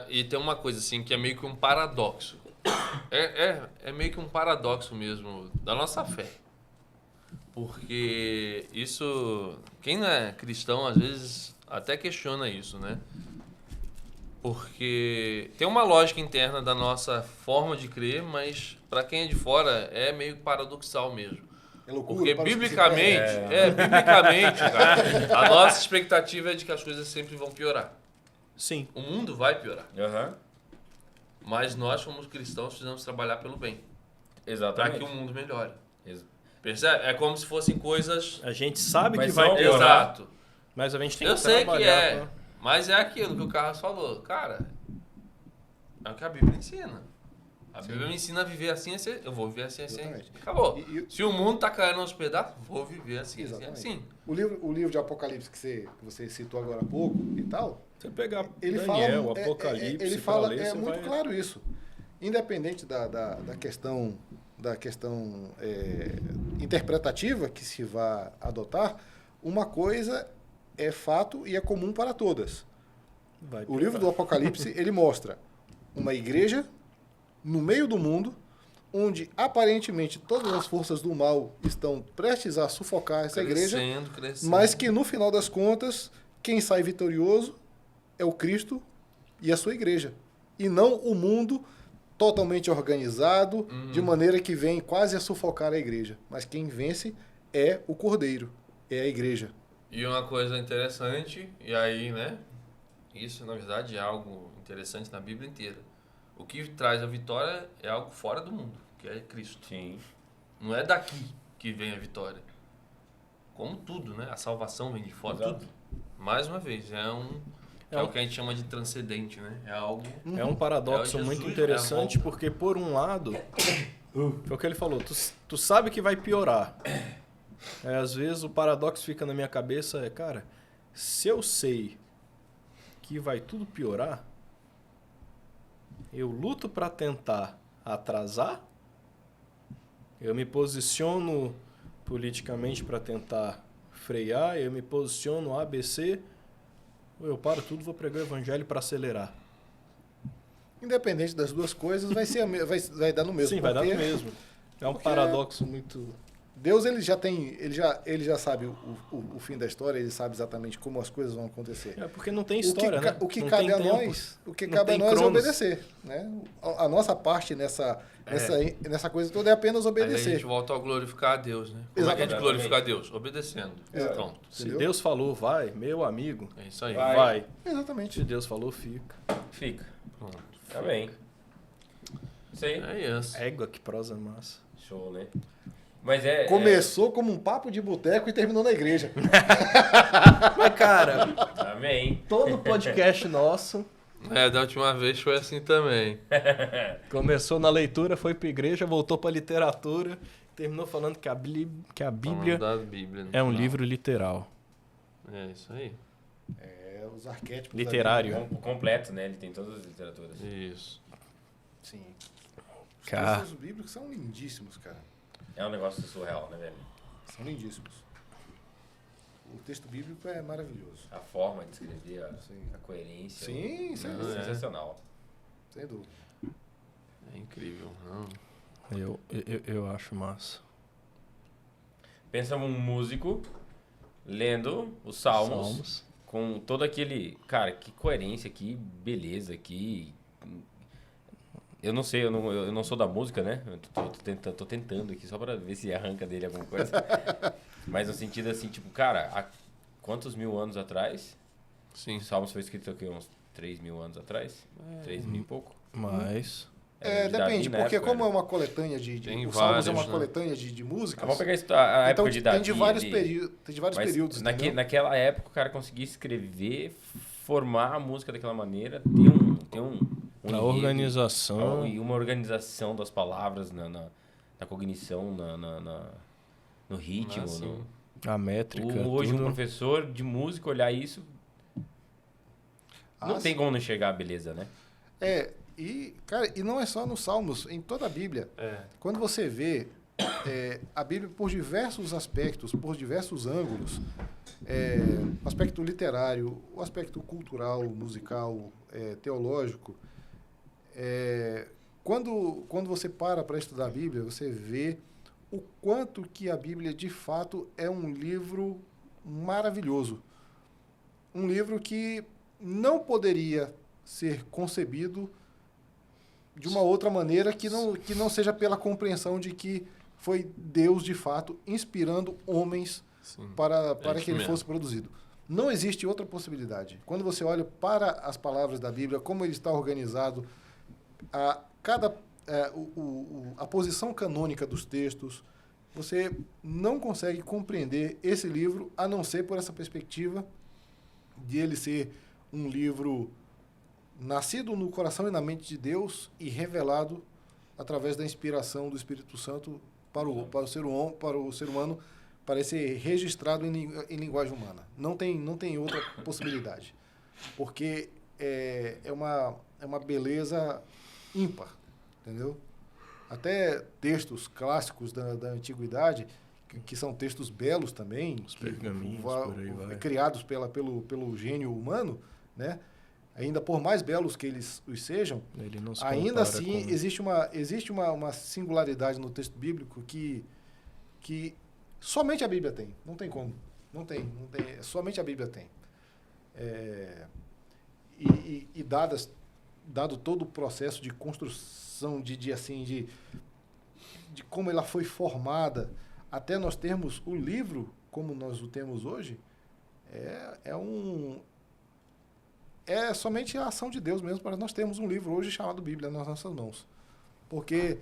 Speaker 4: e tem uma coisa assim que é meio que um paradoxo. É meio que um paradoxo mesmo da nossa fé. Porque isso... Quem não é cristão, às vezes, até questiona isso, né? Porque tem uma lógica interna da nossa forma de crer, mas para quem é de fora é meio paradoxal mesmo.
Speaker 3: É loucura.
Speaker 4: Porque
Speaker 3: para os
Speaker 4: biblicamente, cara, a nossa expectativa é de que as coisas sempre vão piorar.
Speaker 1: Sim.
Speaker 4: O mundo vai piorar.
Speaker 2: Aham.
Speaker 4: Mas nós, como cristãos, precisamos trabalhar pelo bem. Para
Speaker 2: Exatamente.
Speaker 4: que o mundo melhore.
Speaker 2: Ex-
Speaker 4: Percebe? É como se fossem coisas...
Speaker 1: A gente sabe
Speaker 2: Mas
Speaker 1: que vai
Speaker 2: só-
Speaker 1: piorar,
Speaker 4: Exato.
Speaker 1: mas a gente tem
Speaker 4: Eu
Speaker 1: que
Speaker 4: sei que
Speaker 1: trabalhar.
Speaker 4: é.
Speaker 1: pra-
Speaker 4: Mas é aquilo que o Carlos falou. Cara, é o que a Bíblia ensina. A Bíblia me ensina a viver assim, assim. Eu vou viver assim, assim.
Speaker 3: Exatamente.
Speaker 4: Acabou.
Speaker 3: E-
Speaker 4: Se o mundo tá caindo aos pedaços, vou viver assim, assim,
Speaker 3: Exatamente.
Speaker 4: assim.
Speaker 3: O livro de Apocalipse que você citou agora há pouco e tal,
Speaker 1: Você pegar
Speaker 3: ele
Speaker 1: Daniel,
Speaker 3: fala,
Speaker 1: Apocalipse,
Speaker 3: ele
Speaker 1: pra
Speaker 3: fala,
Speaker 1: ler,
Speaker 3: é
Speaker 1: você
Speaker 3: muito
Speaker 1: vai...
Speaker 3: claro isso. Independente da questão interpretativa que se vá adotar, uma coisa é fato e é comum para todas.
Speaker 1: vai
Speaker 3: O livro do Apocalipse, ele mostra uma igreja no meio do mundo, onde aparentemente todas as forças do mal estão prestes a sufocar essa igreja,
Speaker 4: Crescendo.
Speaker 3: mas que no final das contas, quem sai vitorioso é o Cristo e a sua igreja. E não o mundo totalmente organizado, de maneira que vem quase a sufocar a igreja. Mas quem vence é o Cordeiro, é a igreja.
Speaker 4: E uma coisa interessante, e aí, né? Isso, na verdade, é algo interessante na Bíblia inteira. O que traz a vitória é algo fora do mundo, que é Cristo.
Speaker 2: Sim.
Speaker 4: Não é daqui que vem a vitória. Como tudo, né? A salvação vem de fora.
Speaker 2: Exato.
Speaker 4: Tudo. Mais uma vez, é o que a gente chama de transcendente, né? É algo...
Speaker 1: É um paradoxo
Speaker 4: É o Jesus,
Speaker 1: muito
Speaker 4: é a
Speaker 1: interessante,
Speaker 4: volta.
Speaker 1: porque por um lado, foi o que ele falou, tu sabe que vai piorar. Às vezes o paradoxo fica na minha cabeça, cara, se eu sei que vai tudo piorar, eu luto para tentar atrasar, eu me posiciono politicamente para tentar frear, eu me posiciono ABC, ou eu paro tudo, vou pregar o evangelho para acelerar.
Speaker 3: Independente das duas coisas, vai dar no mesmo.
Speaker 1: Sim, vai dar no
Speaker 3: porque
Speaker 1: mesmo. É um
Speaker 3: porque-
Speaker 1: paradoxo muito...
Speaker 3: Deus ele já sabe o fim da história, ele sabe exatamente como as coisas vão acontecer.
Speaker 1: É porque não tem história, né?
Speaker 3: O que
Speaker 1: Não
Speaker 3: cabe
Speaker 1: tem
Speaker 3: a
Speaker 1: tempo.
Speaker 3: nós, o que
Speaker 1: Não
Speaker 3: cabe a
Speaker 1: tem
Speaker 3: nós é
Speaker 1: cronos.
Speaker 3: obedecer, né? A nossa parte nessa coisa toda é apenas
Speaker 4: Aí a
Speaker 3: obedecer.
Speaker 4: gente volta ao glorificar a Deus, né? Como é que a gente
Speaker 2: Exatamente.
Speaker 4: glorifica a Deus? Obedecendo.
Speaker 3: Exato.
Speaker 4: Pronto.
Speaker 1: Se
Speaker 3: Entendeu?
Speaker 1: Deus falou, vai, meu amigo,
Speaker 4: É isso aí.
Speaker 2: Vai.
Speaker 1: vai.
Speaker 3: Exatamente.
Speaker 1: Se Deus falou, fica.
Speaker 2: Fica.
Speaker 4: Pronto.
Speaker 2: Tá bem. Isso aí.
Speaker 4: É isso.
Speaker 1: Égua, que prosa massa.
Speaker 2: Show, né? Mas é...
Speaker 3: Começou como um papo de boteco e terminou na igreja.
Speaker 1: Mas, cara,
Speaker 2: Amém.
Speaker 1: todo podcast nosso
Speaker 4: Da última vez foi assim também.
Speaker 1: começou na leitura, foi pra igreja, voltou pra literatura, terminou falando que a Bíblia
Speaker 4: Falando da Bíblia, no
Speaker 1: é um
Speaker 4: final.
Speaker 1: livro literal.
Speaker 4: É isso aí.
Speaker 3: É, os arquétipos.
Speaker 1: Literário.
Speaker 3: da Bíblia,
Speaker 2: Completo, né? Ele tem todas as literaturas.
Speaker 4: Isso.
Speaker 3: né? Sim. Os
Speaker 1: Cara.
Speaker 3: textos bíblicos são lindíssimos, cara.
Speaker 2: É um negócio surreal, né, velho?
Speaker 3: São lindíssimos. O texto bíblico é maravilhoso.
Speaker 2: A forma de escrever,
Speaker 3: Sim.
Speaker 2: a coerência.
Speaker 3: Sim, sem
Speaker 2: é
Speaker 3: dúvida.
Speaker 2: sensacional.
Speaker 3: Sem dúvida.
Speaker 4: É incrível. Não.
Speaker 1: Eu acho massa.
Speaker 2: Pensa um músico lendo os salmos. Com todo aquele... Cara, que coerência, que beleza, que... Eu não sei, eu não sou da música, né? Eu tô tentando aqui só pra ver se arranca dele alguma coisa. Mas no sentido assim, tipo, cara, há quantos mil anos atrás?
Speaker 4: Sim.
Speaker 2: Os Salmos foi escrito aqui uns 3.000 anos atrás? 3.000 e pouco?
Speaker 1: Mas...
Speaker 3: É,
Speaker 2: de Davi
Speaker 3: depende,
Speaker 2: na
Speaker 3: porque
Speaker 2: época,
Speaker 3: como
Speaker 2: né?
Speaker 3: é uma coletânea
Speaker 4: Tem
Speaker 3: os Salmos é uma
Speaker 4: vários, né?
Speaker 3: coletânea de músicas.
Speaker 2: Vamos pegar a
Speaker 3: então
Speaker 2: época de Davi.
Speaker 3: tem de vários,
Speaker 2: ali.
Speaker 3: tem de vários
Speaker 2: Mas
Speaker 3: períodos, entendeu?
Speaker 2: naquela época o cara conseguia escrever, formar a música daquela maneira, ter um
Speaker 1: A
Speaker 2: enredo,
Speaker 1: organização...
Speaker 2: e uma organização das palavras na cognição, no ritmo.
Speaker 4: sim.
Speaker 1: A métrica,
Speaker 2: Hoje um
Speaker 1: tudo.
Speaker 2: professor de música olhar isso, não tem como não enxergar a beleza, né?
Speaker 3: Cara, e não é só nos Salmos, em toda a Bíblia. Quando você vê a Bíblia por diversos aspectos, por diversos ângulos, o aspecto literário, o aspecto cultural, musical, teológico, quando você para estudar a Bíblia, você vê o quanto que a Bíblia, de fato, é um livro maravilhoso. Um livro que não poderia ser concebido de uma outra maneira que não seja pela compreensão de que foi Deus, de fato, inspirando homens para que ele fosse produzido. Não existe outra possibilidade. Quando você olha para as palavras da Bíblia, como ele está organizado, a posição canônica dos textos, você não consegue compreender esse livro a não ser por essa perspectiva de ele ser um livro nascido no coração e na mente de Deus e revelado através da inspiração do Espírito Santo para o ser humano, para ser registrado em linguagem humana. Não tem outra possibilidade. Porque é uma beleza ímpar, entendeu? Até textos clássicos da antiguidade, que são textos belos também,
Speaker 1: os pergaminhos, por aí vai.
Speaker 3: Criados pelo gênio humano, né? Ainda por mais belos que eles os sejam,
Speaker 1: Ele não se
Speaker 3: ainda
Speaker 1: compara
Speaker 3: assim
Speaker 1: com...
Speaker 3: existe uma singularidade no texto bíblico que somente a Bíblia tem. Não tem como. Não tem. Somente a Bíblia tem. Dado todo o processo de construção, de como ela foi formada, até nós termos o livro como nós o temos hoje, é somente a ação de Deus mesmo para nós termos um livro hoje chamado Bíblia nas nossas mãos. Porque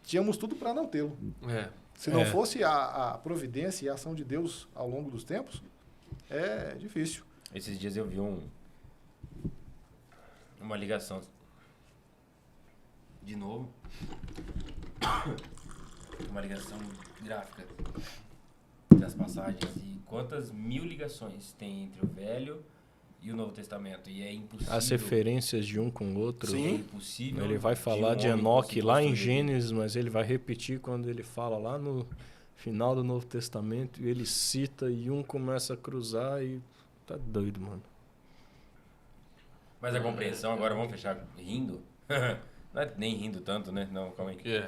Speaker 3: tínhamos tudo para não tê-lo. Se não fosse a providência e a ação de Deus ao longo dos tempos, é difícil.
Speaker 2: Esses dias eu vi uma ligação de novo. Uma ligação gráfica das passagens e quantas mil ligações tem entre o Velho e o Novo Testamento. E é impossível.
Speaker 1: As referências de um com o outro.
Speaker 2: Sim. É impossível.
Speaker 1: Ele vai falar de Enoque lá em Gênesis, mas ele vai repetir quando ele fala lá no final do Novo Testamento e ele cita e um começa a cruzar e tá doido, mano.
Speaker 2: Mas a compreensão, agora vamos fechar rindo. Não é nem rindo tanto, né? Não, calma aí.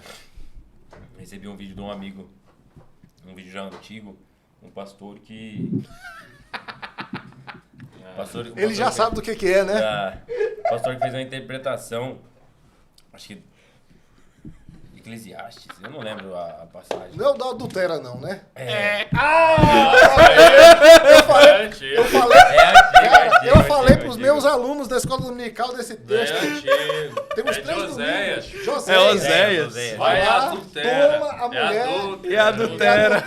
Speaker 2: Recebi um vídeo de um amigo, um vídeo já antigo, um pastor que...
Speaker 3: Ele já sabe do que é, né?
Speaker 2: Pastor que fez uma interpretação, acho que Eclesiastes, eu não lembro a passagem.
Speaker 3: Não adultera não, né? Eu falei para os meus alunos da escola dominical desse texto. Temos 3 domingos.
Speaker 1: Joséias.
Speaker 3: Vai lá, toma a mulher
Speaker 1: e adultera.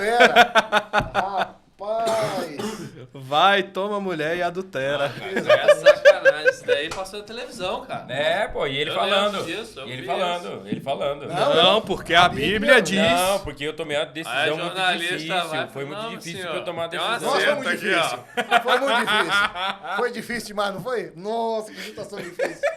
Speaker 3: Rapaz.
Speaker 1: Vai, toma a mulher e adultera.
Speaker 4: É sacanagem. Isso daí passou na televisão, cara.
Speaker 2: Pô, e ele falando. Ele falando.
Speaker 1: Não, porque a Bíblia diz.
Speaker 2: Não, porque eu tomei uma decisão muito difícil. Foi muito difícil pra eu tomar a decisão.
Speaker 3: Nossa, foi muito difícil. Foi muito difícil. Foi difícil demais, não foi? Nossa, que situação difícil.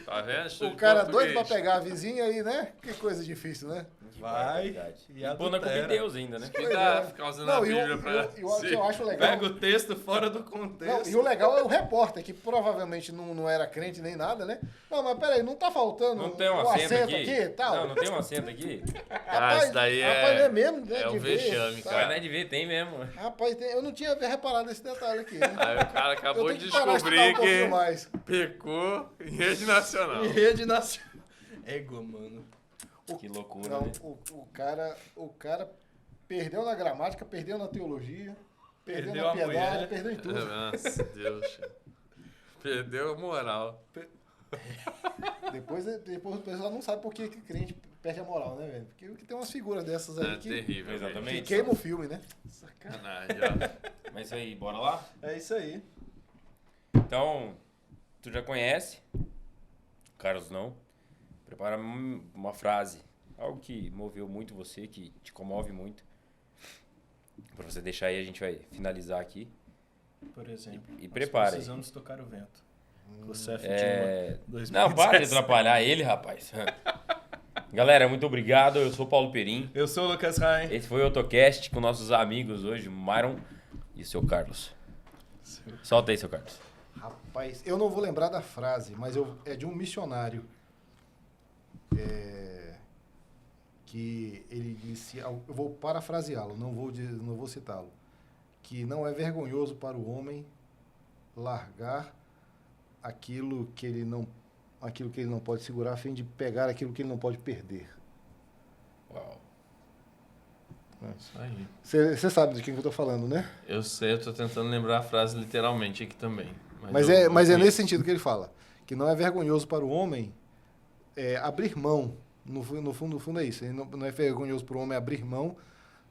Speaker 4: Tá vendo?
Speaker 3: O cara doido pra pegar a vizinha aí, né? Que coisa difícil, né?
Speaker 1: Vai.
Speaker 2: E pôr na culpa de Deus ainda, né?
Speaker 4: Ficar usando a Bíblia pra...
Speaker 3: E o que eu acho legal...
Speaker 1: Pega o texto fora do contexto.
Speaker 3: Não, e o legal é o repórter, que provavelmente não era crente nem nada, né? Não, mas peraí, não tá faltando
Speaker 2: não tem um acento aqui?
Speaker 3: Tal?
Speaker 2: Não tem um acento aqui?
Speaker 4: Rapaz, isso daí
Speaker 3: rapaz, não é mesmo, né?
Speaker 4: É um vexame, cara.
Speaker 2: Não é de ver, tem mesmo.
Speaker 3: Rapaz, eu não tinha reparado nesse detalhe aqui, né?
Speaker 4: Aí o cara acabou de
Speaker 3: descobrir
Speaker 4: que pecou em rede nacional.
Speaker 1: Em rede nacional. Égua, mano.
Speaker 2: Que loucura,
Speaker 3: não,
Speaker 2: né?
Speaker 3: O cara perdeu na gramática, perdeu na teologia, perdeu na
Speaker 1: a
Speaker 3: piedade,
Speaker 1: mulher.
Speaker 3: perdeu em tudo.
Speaker 4: Nossa, Deus. Perdeu a moral.
Speaker 3: Depois o pessoal não sabe por que crente perde a moral, né, velho? Porque tem umas figuras dessas aí que
Speaker 4: terrível,
Speaker 2: exatamente.
Speaker 3: Que queima o filme, né?
Speaker 4: Sacanagem, ó.
Speaker 2: Mas isso aí, bora lá?
Speaker 1: É isso aí.
Speaker 2: Então, tu já conhece, Carlos não. Prepara uma frase, algo que moveu muito você, que te comove muito. Pra você deixar aí, a gente vai finalizar aqui.
Speaker 1: Por exemplo,
Speaker 2: E prepara aí.
Speaker 1: Precisamos tocar o vento. O CF de
Speaker 2: Não, para de atrapalhar ele, rapaz. Galera, muito obrigado. Eu sou o Paulo Perim.
Speaker 1: Eu sou o Lucas Rain.
Speaker 2: Esse foi o AutoCast com nossos amigos hoje, Myron e o seu Carlos. Solta aí, seu Carlos.
Speaker 3: Rapaz, eu não vou lembrar da frase, mas é de um missionário. Que ele disse, eu vou parafraseá-lo, não vou citá-lo, que não é vergonhoso para o homem largar aquilo que ele não pode segurar a fim de pegar aquilo que ele não pode perder.
Speaker 4: Uau. Isso aí.
Speaker 3: Você sabe de quem que eu estou falando, né?
Speaker 4: Eu sei, eu tô tentando lembrar a frase literalmente aqui também.
Speaker 3: Mas é nesse sentido que ele fala, que não é vergonhoso para o homem abrir mão. No fundo é isso. Ele não é vergonhoso para o homem abrir mão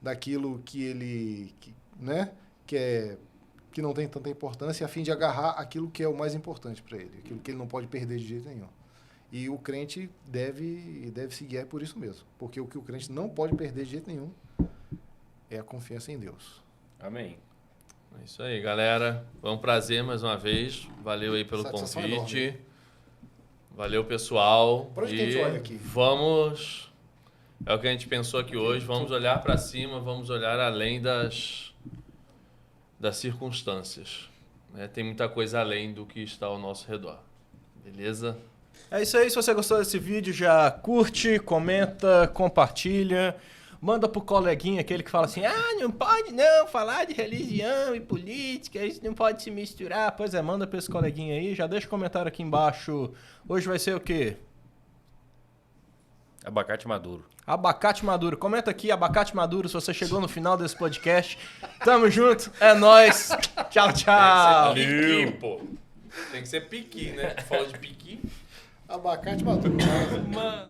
Speaker 3: daquilo que ele, que não tem tanta importância, a fim de agarrar aquilo que é o mais importante para ele, aquilo que ele não pode perder de jeito nenhum. E o crente deve se guiar por isso mesmo, porque o que o crente não pode perder de jeito nenhum é a confiança em Deus.
Speaker 2: Amém.
Speaker 4: É isso aí, galera. Foi um prazer mais uma vez. Valeu aí pelo
Speaker 3: Satisfação
Speaker 4: convite.
Speaker 3: enorme.
Speaker 4: Valeu, pessoal.
Speaker 3: Pra onde que a gente olha aqui?
Speaker 4: Vamos... É o que a gente pensou aqui hoje. Vamos olhar para cima, vamos olhar além das circunstâncias. Tem muita coisa além do que está ao nosso redor. Beleza?
Speaker 1: É isso aí, se você gostou desse vídeo, já curte, comenta, compartilha, manda pro coleguinha aquele que fala assim, não pode não falar de religião e política, isso não pode se misturar. Pois é, manda pra esse coleguinha aí, já deixa um comentário aqui embaixo. Hoje vai ser o quê?
Speaker 2: Abacate maduro.
Speaker 1: Abacate maduro. Comenta aqui, abacate maduro, se você chegou no final desse podcast. Tamo junto, é nóis. Tchau, tchau.
Speaker 4: Tem que ser piqui, pô. Tem que ser piqui, né? Tu falou de piqui.
Speaker 3: Abacate maduro.
Speaker 2: Mano.